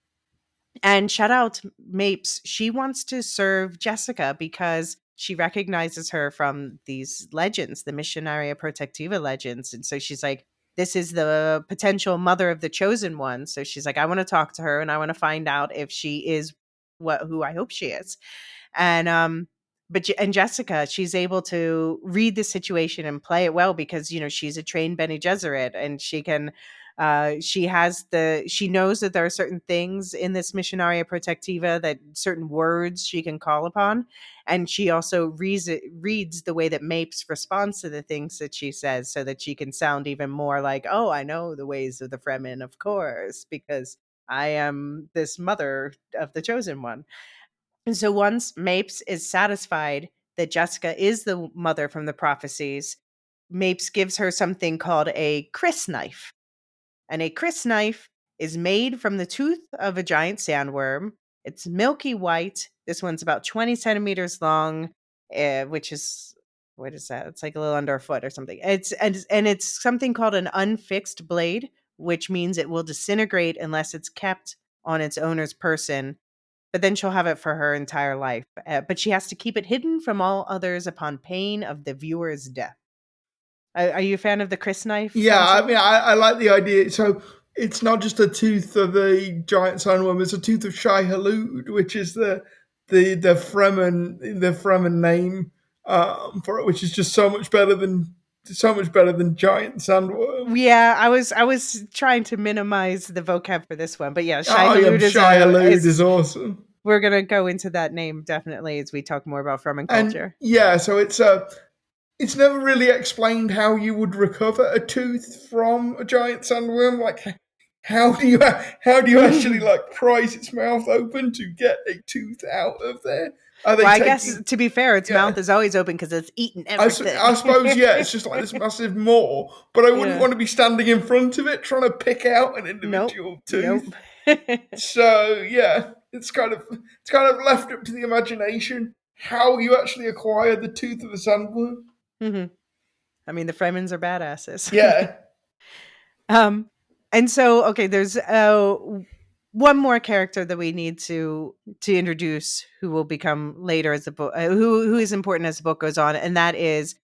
And shout out Mapes, she wants to serve Jessica because she recognizes her from these legends, the Missionaria Protectiva legends. And so she's like, this is the potential mother of the chosen one. So she's like, I want to talk to her and I want to find out if she is who I hope she is. And and Jessica, she's able to read the situation and play it well because she's a trained Bene Gesserit, and she knows that there are certain things in this Missionaria Protectiva, that certain words she can call upon, and she also reads the way that Mapes responds to the things that she says, so that she can sound even more like, oh, I know the ways of the Fremen, of course, because I am this mother of the chosen one. And so once Mapes is satisfied that Jessica is the mother from the prophecies, Mapes gives her something called a Chris knife. And a crysknife is made from the tooth of a giant sandworm. It's milky white. This one's about 20 centimeters long, which is what is that? It's like a little under a foot or something. And it's something called an unfixed blade, which means it will disintegrate unless it's kept on its owner's person. But then she'll have it for her entire life. But she has to keep it hidden from all others upon pain of the viewer's death. Are you a fan of the crysknife Yeah, I concept? mean, I like the idea. So it's not just a tooth of the giant sandworm; it's a tooth of Shai Halud, which is the Fremen name for it, which is just so much better than giant sandworm. Yeah, I was trying to minimize the vocab for this one, but yeah, Shai Oh yeah, Hulud Shai Halud is is awesome. we're gonna go into that name definitely as we talk more about Fremen And culture. yeah, so it's never really explained how you would recover a tooth from a giant sandworm. Like, how do you actually Well, like prise its mouth open to get a tooth out of there? Are they I guess taking? to be fair, its Yeah, mouth is always open because it's eaten I everything. suppose yeah. It's just like this massive maw, but I wouldn't Yeah. want to be standing in front of it trying to pick out an Nope. individual Nope. tooth. So yeah, it's kind of left up to the imagination how you actually acquire the tooth of a sandworm. Mhm. I mean, the Fremens are badasses. Yeah, Um, and so, okay, there's one more character that we need to introduce, who will become later as the book, who is important as the book goes on, and that is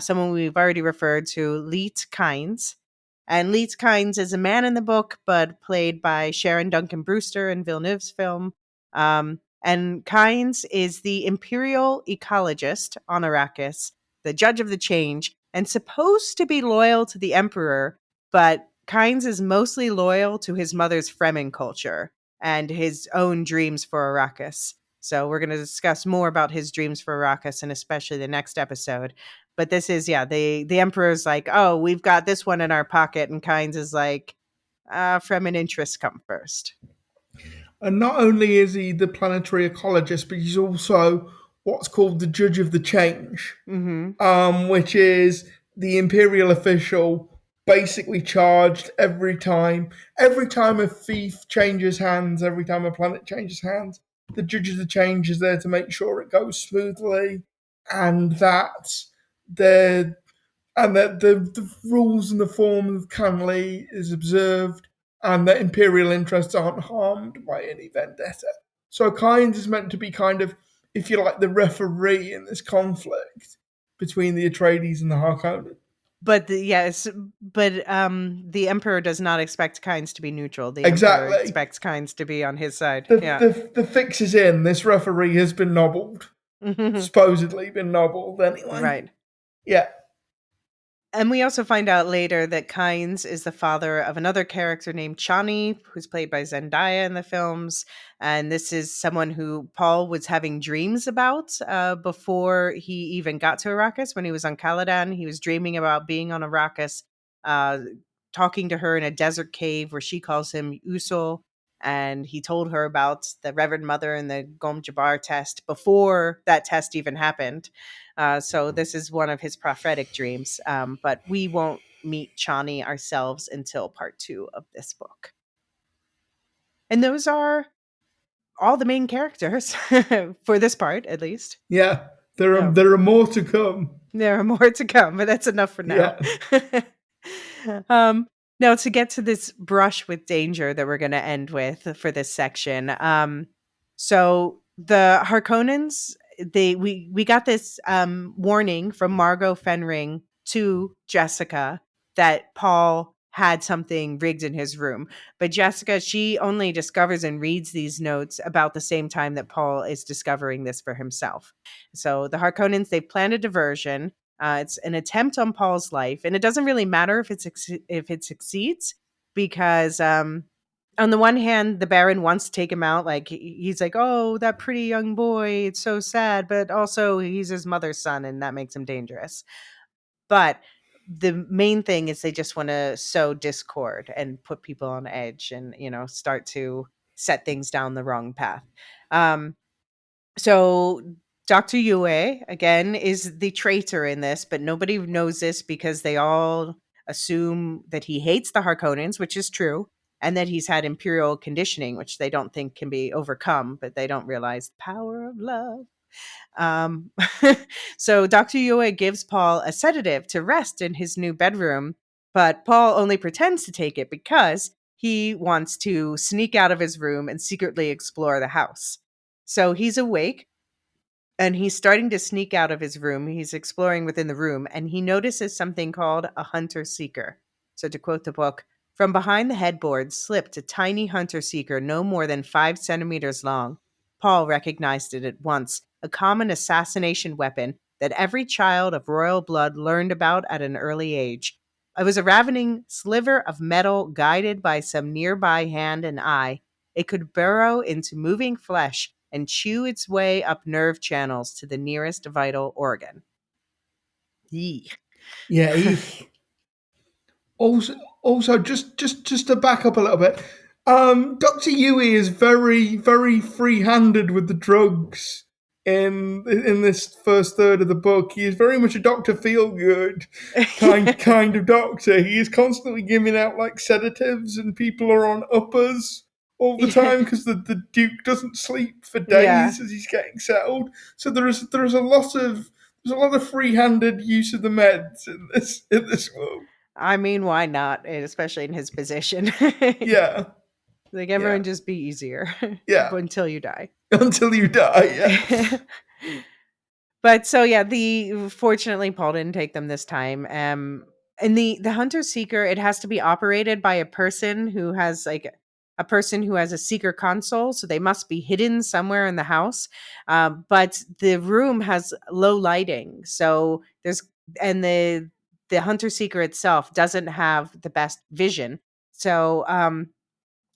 someone we've already referred to, Leet Kynes. And Leet Kynes is a man in the book, but played by Sharon Duncan Brewster in Villeneuve's film. And Kynes is the imperial ecologist on Arrakis, the judge of the change, and supposed to be loyal to the emperor, but Kynes is mostly loyal to his mother's Fremen culture and his own dreams for Arrakis. So we're going to discuss more about his dreams for Arrakis and especially the next episode. But this is, yeah, the emperor's like, oh, we've got this one in our pocket, and Kynes is like, Fremen interests come first. and not only is he the planetary ecologist, but he's also what's called the judge of the change, Mm-hmm. which is the imperial official basically charged every time a fief changes hands, every time a planet changes hands, the judge of the change is there to make sure it goes smoothly and that the the rules and the form of Canley is observed and that imperial interests aren't harmed by any vendetta. So Kynes is meant to be kind of, if you like, the referee in this conflict between the Atreides and the Harkonnen. But the emperor does not expect Kynes to be neutral. The emperor Exactly. expects Kynes to be on his side. The, Yeah. the, the fix is in. This referee has been nobbled. Supposedly been nobbled anyway. Right. Yeah. And we also find out later that Kynes is the father of another character named Chani, who's played by Zendaya in the films. And this is someone who Paul was having dreams about before he even got to Arrakis. When he was on Caladan, he was dreaming about being on Arrakis, uh, talking to her in a desert cave where she calls him Usul. And he told her about the Reverend Mother and the Gom Jabbar test before that test even happened. So this is one of his prophetic dreams. But we won't meet Chani ourselves until part 2 of this book. And those are all the main characters for this part, at least. Yeah. There are Yeah. there are more to come. There are more to come, but that's enough for now. Yeah. um, Now, to get to this brush with danger that we're going to end with for this section. So the Harkonnens, we got this warning from Margot Fenring to Jessica that Paul had something rigged in his room. But Jessica, she only discovers and reads these notes about the same time that Paul is discovering this for himself. So the Harkonnens, they've planned a diversion. It's an attempt on Paul's life, and it doesn't really matter if it succeeds because on the one hand, the Baron wants to take him out. Like he's like, "Oh, that pretty young boy, it's so sad," but also he's his mother's son, and that makes him dangerous. But the main thing is they just want to sow discord and put people on edge, and start to set things down the wrong path. Um, so Dr. Yue, again, is the traitor in this, but nobody knows this because they all assume that he hates the Harkonnens, which is true, and that he's had imperial conditioning, which they don't think can be overcome, but they don't realize the power of love. Um, so Dr. Yue gives Paul a sedative to rest in his new bedroom, but Paul only pretends to take it because he wants to sneak out of his room and secretly explore the house. So he's awake and he's starting to sneak out of his room. He's exploring within the room and he notices something called a hunter seeker. So, to quote the book, from behind the headboard slipped a tiny hunter seeker no more than 5 centimeters long. Paul recognized it at once, a common assassination weapon that every child of royal blood learned about at an early age. It was a ravening sliver of metal guided by some nearby hand and eye. It could burrow into moving flesh and chew its way up nerve channels to the nearest vital organ. Yee. Yeah. Also, also, just to back up a little bit, Doctor Yue is very free-handed with the drugs in this first third of the book. He is very much a Doctor Feelgood kind of doctor. He is constantly giving out like sedatives, and people are on uppers all the time because the Duke doesn't sleep for Yeah. days as he's getting settled. So there's a lot of free-handed use of the meds in this world. I mean, why not? Especially in his position. Yeah, Like yeah, everyone just be easier yeah. until you die. Until you die, yeah. But so yeah, the fortunately Paul didn't take them this time. And the hunter seeker, it has to be operated by a person who has like a person who has a seeker console, so they must be hidden somewhere in the house. But the room has low lighting, so there's and the hunter seeker itself doesn't have the best vision. So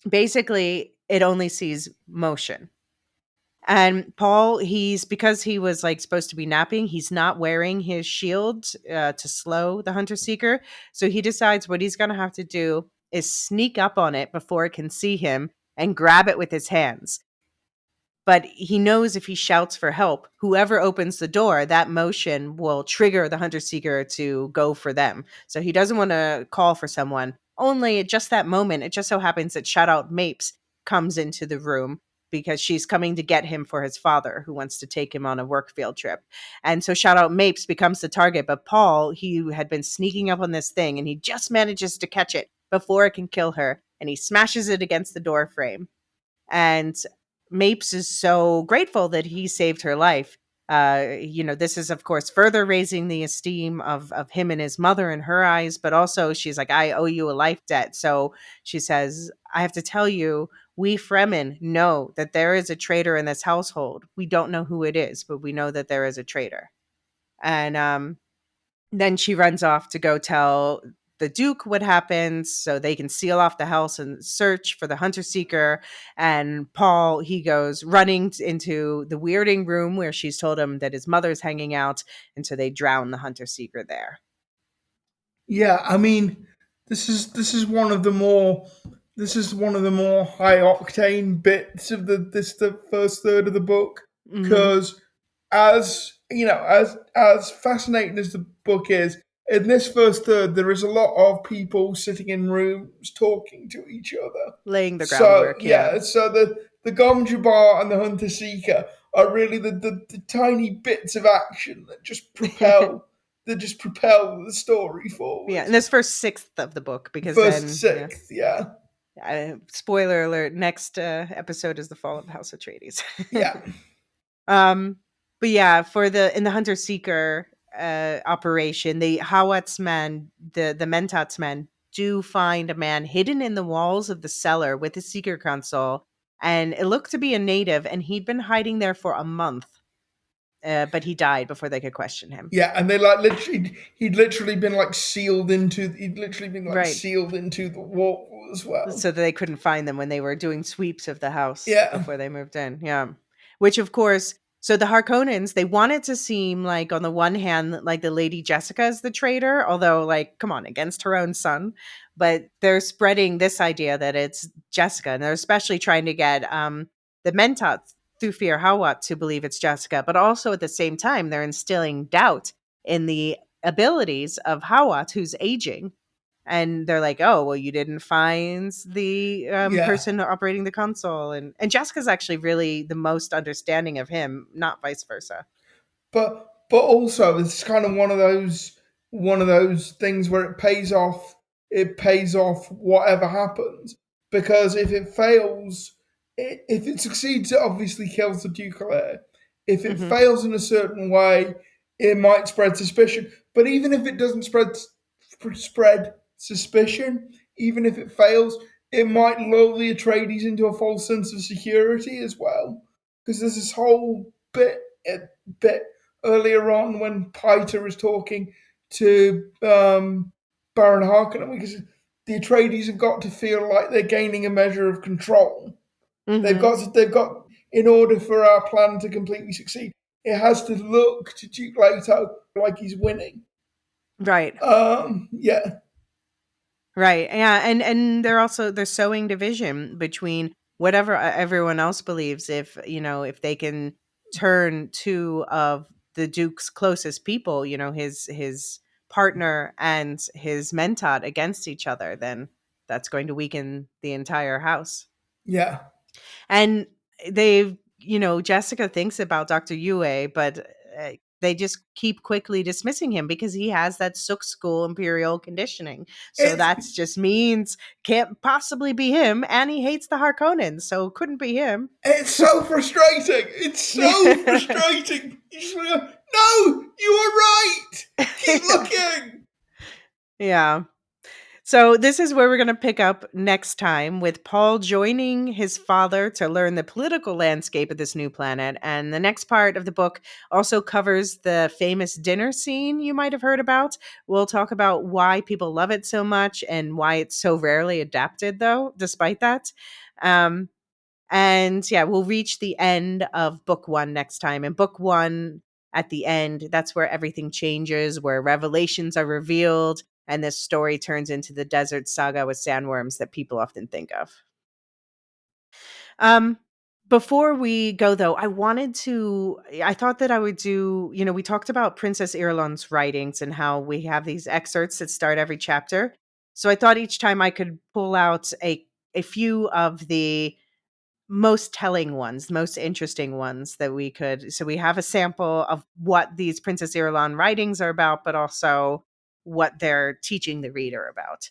basically, it only sees motion. And Paul, he's because he was like supposed to be napping, he's not wearing his shield to slow the hunter seeker. So he decides what he's going to have to do is sneak up on it before it can see him and grab it with his hands. But he knows if he shouts for help, whoever opens the door, that motion will trigger the hunter seeker to go for them. So he doesn't want to call for someone. Only at just that moment, it just so happens that Shout Out Mapes comes into the room because she's coming to get him for his father, who wants to take him on a work field trip. And so Shout Out Mapes becomes the target. But Paul, he had been sneaking up on this thing and he just manages to catch it before it can kill her. And he smashes it against the door frame. And Mapes is so grateful that he saved her life. This is, of course, further raising the esteem of him and his mother in her eyes. But also, she's like, I owe you a life debt. So she says, I have to tell you, we Fremen know that there is a traitor in this household. We don't know who it is, but we know that there is a traitor. And then she runs off to go tell the Duke what happens so they can seal off the house and search for the hunter seeker. And Paul, he goes running into the weirding room where she's told him that his mother's hanging out. And so they drown the hunter seeker there. Yeah, I mean, this is one of the more high octane bits of the first third of the book, Mm-hmm. because as you know, as fascinating as the book is, in this first third there is a lot of people sitting in rooms talking to each other. Laying the So groundwork, yeah. yeah, so the Gom Jabbar and the Hunter Seeker are really the tiny bits of action that just propel the story Yeah, forward. and this first sixth of the book, because First then, sixth, yeah, spoiler alert, next episode is the fall of the House Atreides. yeah, Um, but yeah, in the hunter seeker operation, the Hawat's men, the Mentats men, do find a man hidden in the walls of the cellar with a seeker console, and it looked to be a native, and he'd been hiding there for a month. But he died before they could question him. yeah. And they like literally, he'd literally been like Right. sealed into the wall as well. So that they couldn't find them when they were doing sweeps of the house Yeah, before they moved in. Yeah. Which, of course, so the Harkonnens, they wanted to seem like, on the one hand, like the Lady Jessica is the traitor, although, like, come on, against her own son. But they're spreading this idea that it's Jessica, and they're especially trying to get the Mentats, Thufir Hawat, to believe it's Jessica. But also at the same time, they're instilling doubt in the abilities of Hawat, who's aging. And they're like, "Oh, well, you didn't find the Yeah. person operating the console," and Jessica's actually really the most understanding of him, not vice versa. But also it's kind of one of those things where it pays off whatever happens, because if it fails, if it succeeds, it obviously kills the Duke Lair. If it Hmm. fails in a certain way, it might spread suspicion. But even if it doesn't spread suspicion, even if it fails, it might lull the Atreides into a false sense of security as well. Because there's this whole bit earlier on when Piter is talking to Baron Harkonnen, because the Atreides have got to feel like they're gaining a measure of control. Hmm. They've got, in order for our plan to completely succeed, it has to look to Duke Leto like he's winning. Right. Yeah, Right. Yeah, and they're sowing division between whatever everyone else believes. If if they can turn two of the Duke's closest people, his partner and his mentat against each other, then that's going to weaken the entire house. yeah. And Jessica thinks about Dr. Yue, but they just keep quickly dismissing him because he has that Sook School Imperial conditioning. So It's that's just means can't possibly be him. And he hates the Harkonnens, so couldn't be him. it's so frustrating. It's so frustrating. You just want to go, no, you are right. Keep looking. Yeah. So this is where we're going to pick up next time with Paul joining his father to learn the political landscape of this new planet. And the next part of the book also covers the famous dinner scene you might have heard about. We'll talk about why people love it so much and why it's so rarely adapted, though, despite that. Um, and yeah, we'll reach the end of book one next time. And book one, at the end, that's where everything changes, where revelations are revealed, and this story turns into the desert saga with sandworms that people often think of. Um, Before we go, though, I thought that I would do, we talked about Princess Irulan's writings and how we have these excerpts that start every chapter. So I thought each time I could pull out a few of the most telling ones, the most interesting ones that we could. So we have a sample of what these Princess Irulan writings are about, but also what they're teaching the reader about.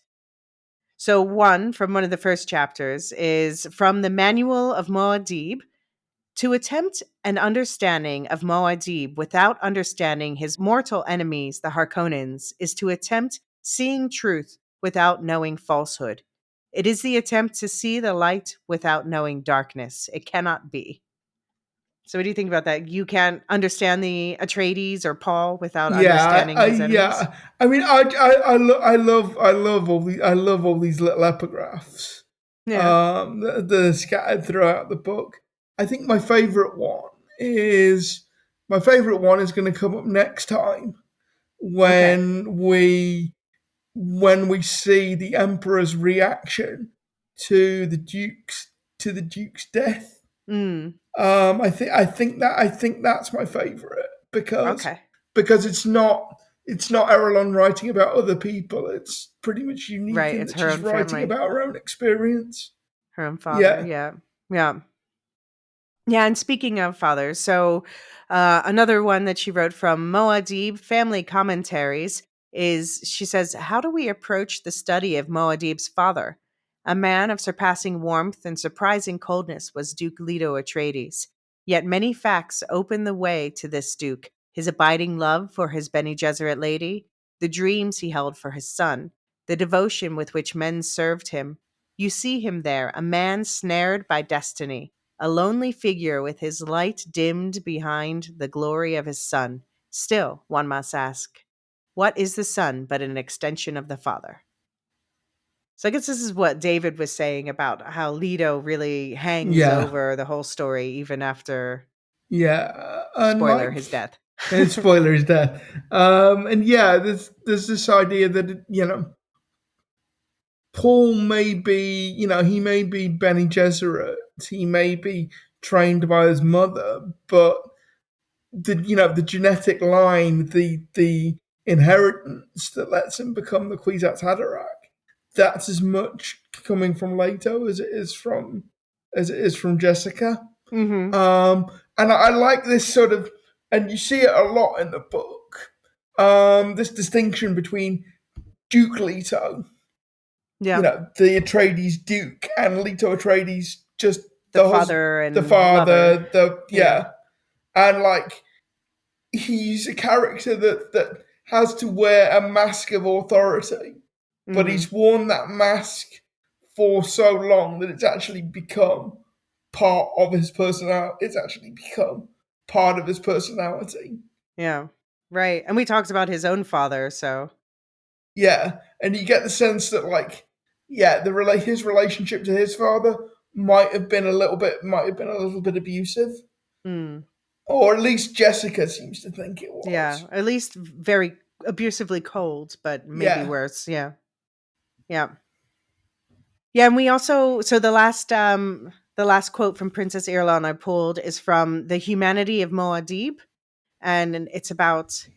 So one from one of the first chapters is from the Manual of Muad'Dib. To attempt an understanding of Muad'Dib without understanding his mortal enemies, the Harkonnens, is to attempt seeing truth without knowing falsehood. It is the attempt to see the light without knowing darkness. It cannot be. So, what do you think about that? You can't understand the Atreides or Paul without Yeah, understanding his enemies. yeah. I mean, I love all these little epigraphs Yeah. that are scattered throughout the book. I think is my favorite one is going to come up next time Okay. when we see the Emperor's reaction to the Duke's death. Mm. I think that's my favorite, because Okay. it's not Erelon writing about other people. It's pretty much unique Right. in It's that her she's own writing family, about her own experience. her own father. Yeah, Yeah. Yeah. Yeah, and speaking of fathers, so another one that she wrote from Muad'Dib Family Commentaries is she says, how do we approach the study of Muad'Dib's father? A man of surpassing warmth and surprising coldness was Duke Leto Atreides. Yet many facts open the way to this Duke: his abiding love for his Bene Gesserit lady, the dreams he held for his son, the devotion with which men served him. You see him there, a man snared by destiny, a lonely figure with his light dimmed behind the glory of his son. Still, one must ask, what is the son but an extension of the father? So I guess this is what David was saying about how Leto really hangs yeah, over the whole story even after, yeah. And spoiler, like, his death. and spoiler is death. And yeah, there's this idea that Paul may be, he may be Bene Gesserit, he may be trained by his mother, but the genetic line, the inheritance that lets him become the Kwisatz Haderach that's as much coming from Leto as it is from Jessica. Mm-hmm. And I like this sort of, and you see it a lot in the book. This distinction between Duke Leto, Yeah. the Atreides Duke, and Leto Atreides, just The father the and lover. father, and like he's a character that has to wear a mask of authority, but Mm-hmm. he's worn that mask for so long that it's actually become part of his personality. It's actually become part of his personality. Yeah. Right. And we talked about his own father, so. Yeah, and you get the sense that his relationship to his father might have been a little bit abusive, Mm. or at least Jessica seems to think it Yeah. was. At least very abusively cold, but maybe Yeah, worse. Yeah. Yeah. Yeah. And we also, so the last quote from Princess Irulan I pulled is from The Humanity of Muad'Dib. And it's about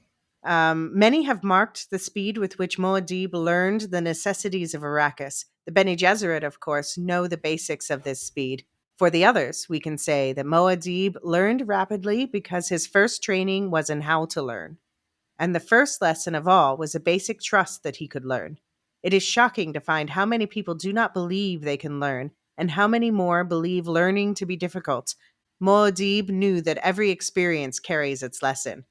many have marked the speed with which Muad'Dib learned the necessities of Arrakis. The Bene Gesserit, of course, know the basics of this speed. For the others, we can say that Muad'Dib learned rapidly because his first training was in how to learn. And the first lesson of all was a basic trust that he could learn. It is shocking to find how many people do not believe they can learn, and how many more believe learning to be difficult. Muad'Dib knew that every experience carries its lesson.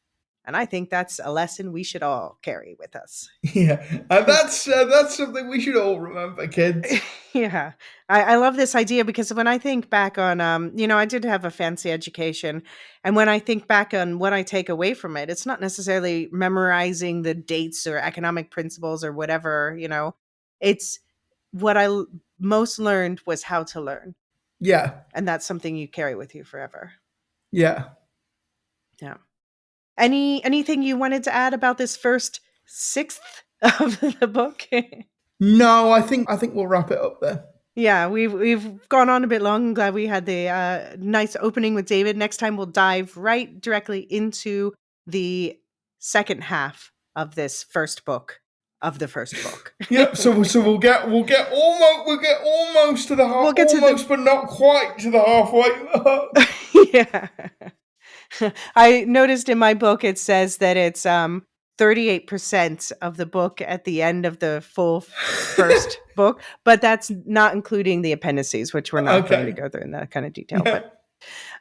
And I think that's a lesson we should all carry with us. yeah, and that's something we should all remember, kids. Yeah. I love this idea because when I think back on, I did have a fancy education. And when I think back on what I take away from it, it's not necessarily memorizing the dates or economic principles or whatever, it's what most learned was how to learn. Yeah, And that's something you carry with you forever. yeah. Yeah. Anything you wanted to add about this first sixth of the book? No, I think we'll wrap it up there. Yeah, we've gone on a bit long. I'm glad we had the nice opening with David. Next time we'll dive right directly into the second half of this first book of the first book. Yep. So we'll get almost to the We'll get to the but not quite to the halfway mark. yeah. I noticed in my book it says that it's 38% of the book at the end of the full first book, but that's not including the appendices, which we're not going to Okay. go through in that kind of detail. Yeah.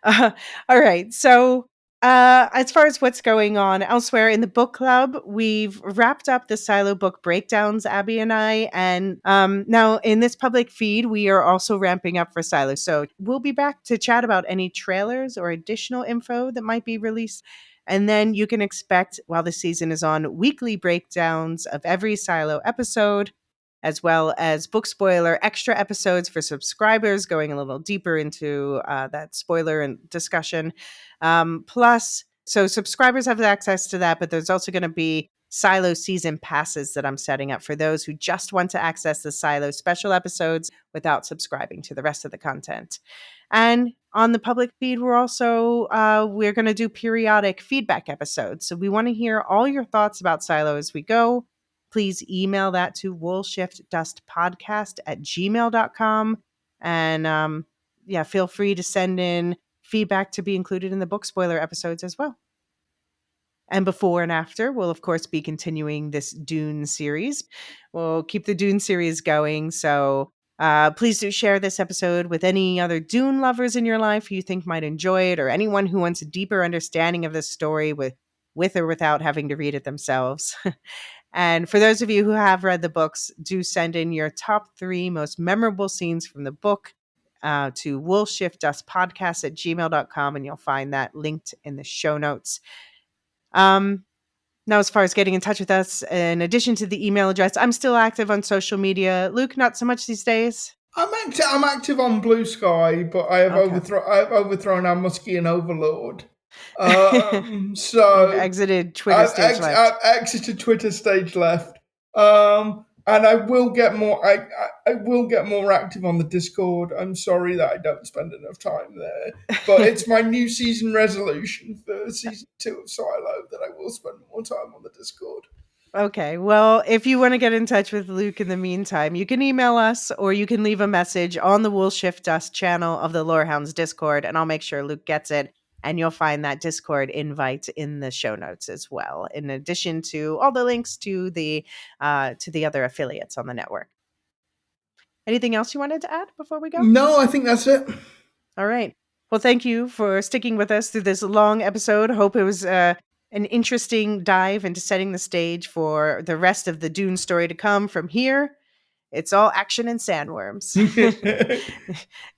But all right. So, as far as what's going on elsewhere in the book club, we've wrapped up the silo book breakdowns, Abby and I. And now in this public feed, we are also ramping up for silo. So, we'll be back to chat about any trailers or additional info that might be released. And then you can expect, while the season is on, weekly breakdowns of every silo episode, as well as book spoiler extra episodes for subscribers, going a little deeper into that spoiler and discussion. Plus, so subscribers have access to that, but there's also going to be Silo season passes that I'm setting up for those who just want to access the Silo special episodes without subscribing to the rest of the content. And on the public feed, we're going to do periodic feedback episodes. So we want to hear all your thoughts about Silo as we go. Please email that to woolshiftdustpodcast@gmail.com. And feel free to send in feedback to be included in the book spoiler episodes as well. And before and after, we'll of course be continuing this Dune series. We'll keep the Dune series going. So please do share this episode with any other Dune lovers in your life who you think might enjoy it, or anyone who wants a deeper understanding of this story with or without having to read it themselves. And for those of you who have read the books, do send in your top 3 most memorable scenes from the book to woolshiftdustpodcast@gmail.com, and you'll find that linked in the show notes. Now, as far as getting in touch with us, in addition to the email address, I'm still active on social media. Luke, not so much these days. I'm active on Blue Sky, but I have Okay. overthrown our Muskian overlord. You've So exited Twitter stage left. I've exited Twitter stage left. And I will get more. I will get more active on the Discord. I'm sorry that I don't spend enough time there, but it's my new season resolution for season 2 of Silo that I will spend more time on the Discord. Okay. Well, if you want to get in touch with Luke in the meantime, you can email us or you can leave a message on the Will Shift Us channel of the Lorehounds Discord, and I'll make sure Luke gets it. And you'll find that Discord invite in the show notes as well, in addition to all the links to the other affiliates on the network. Anything else you wanted to add before we go? No, I think that's it. All right. Well, thank you for sticking with us through this long episode. Hope it was an interesting dive into setting the stage for the rest of the Dune story to come from here. It's all action and sandworms.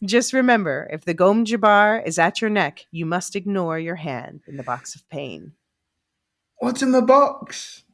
Just remember, if the Gom Jabbar is at your neck, you must ignore your hand in the box of pain. What's in the box?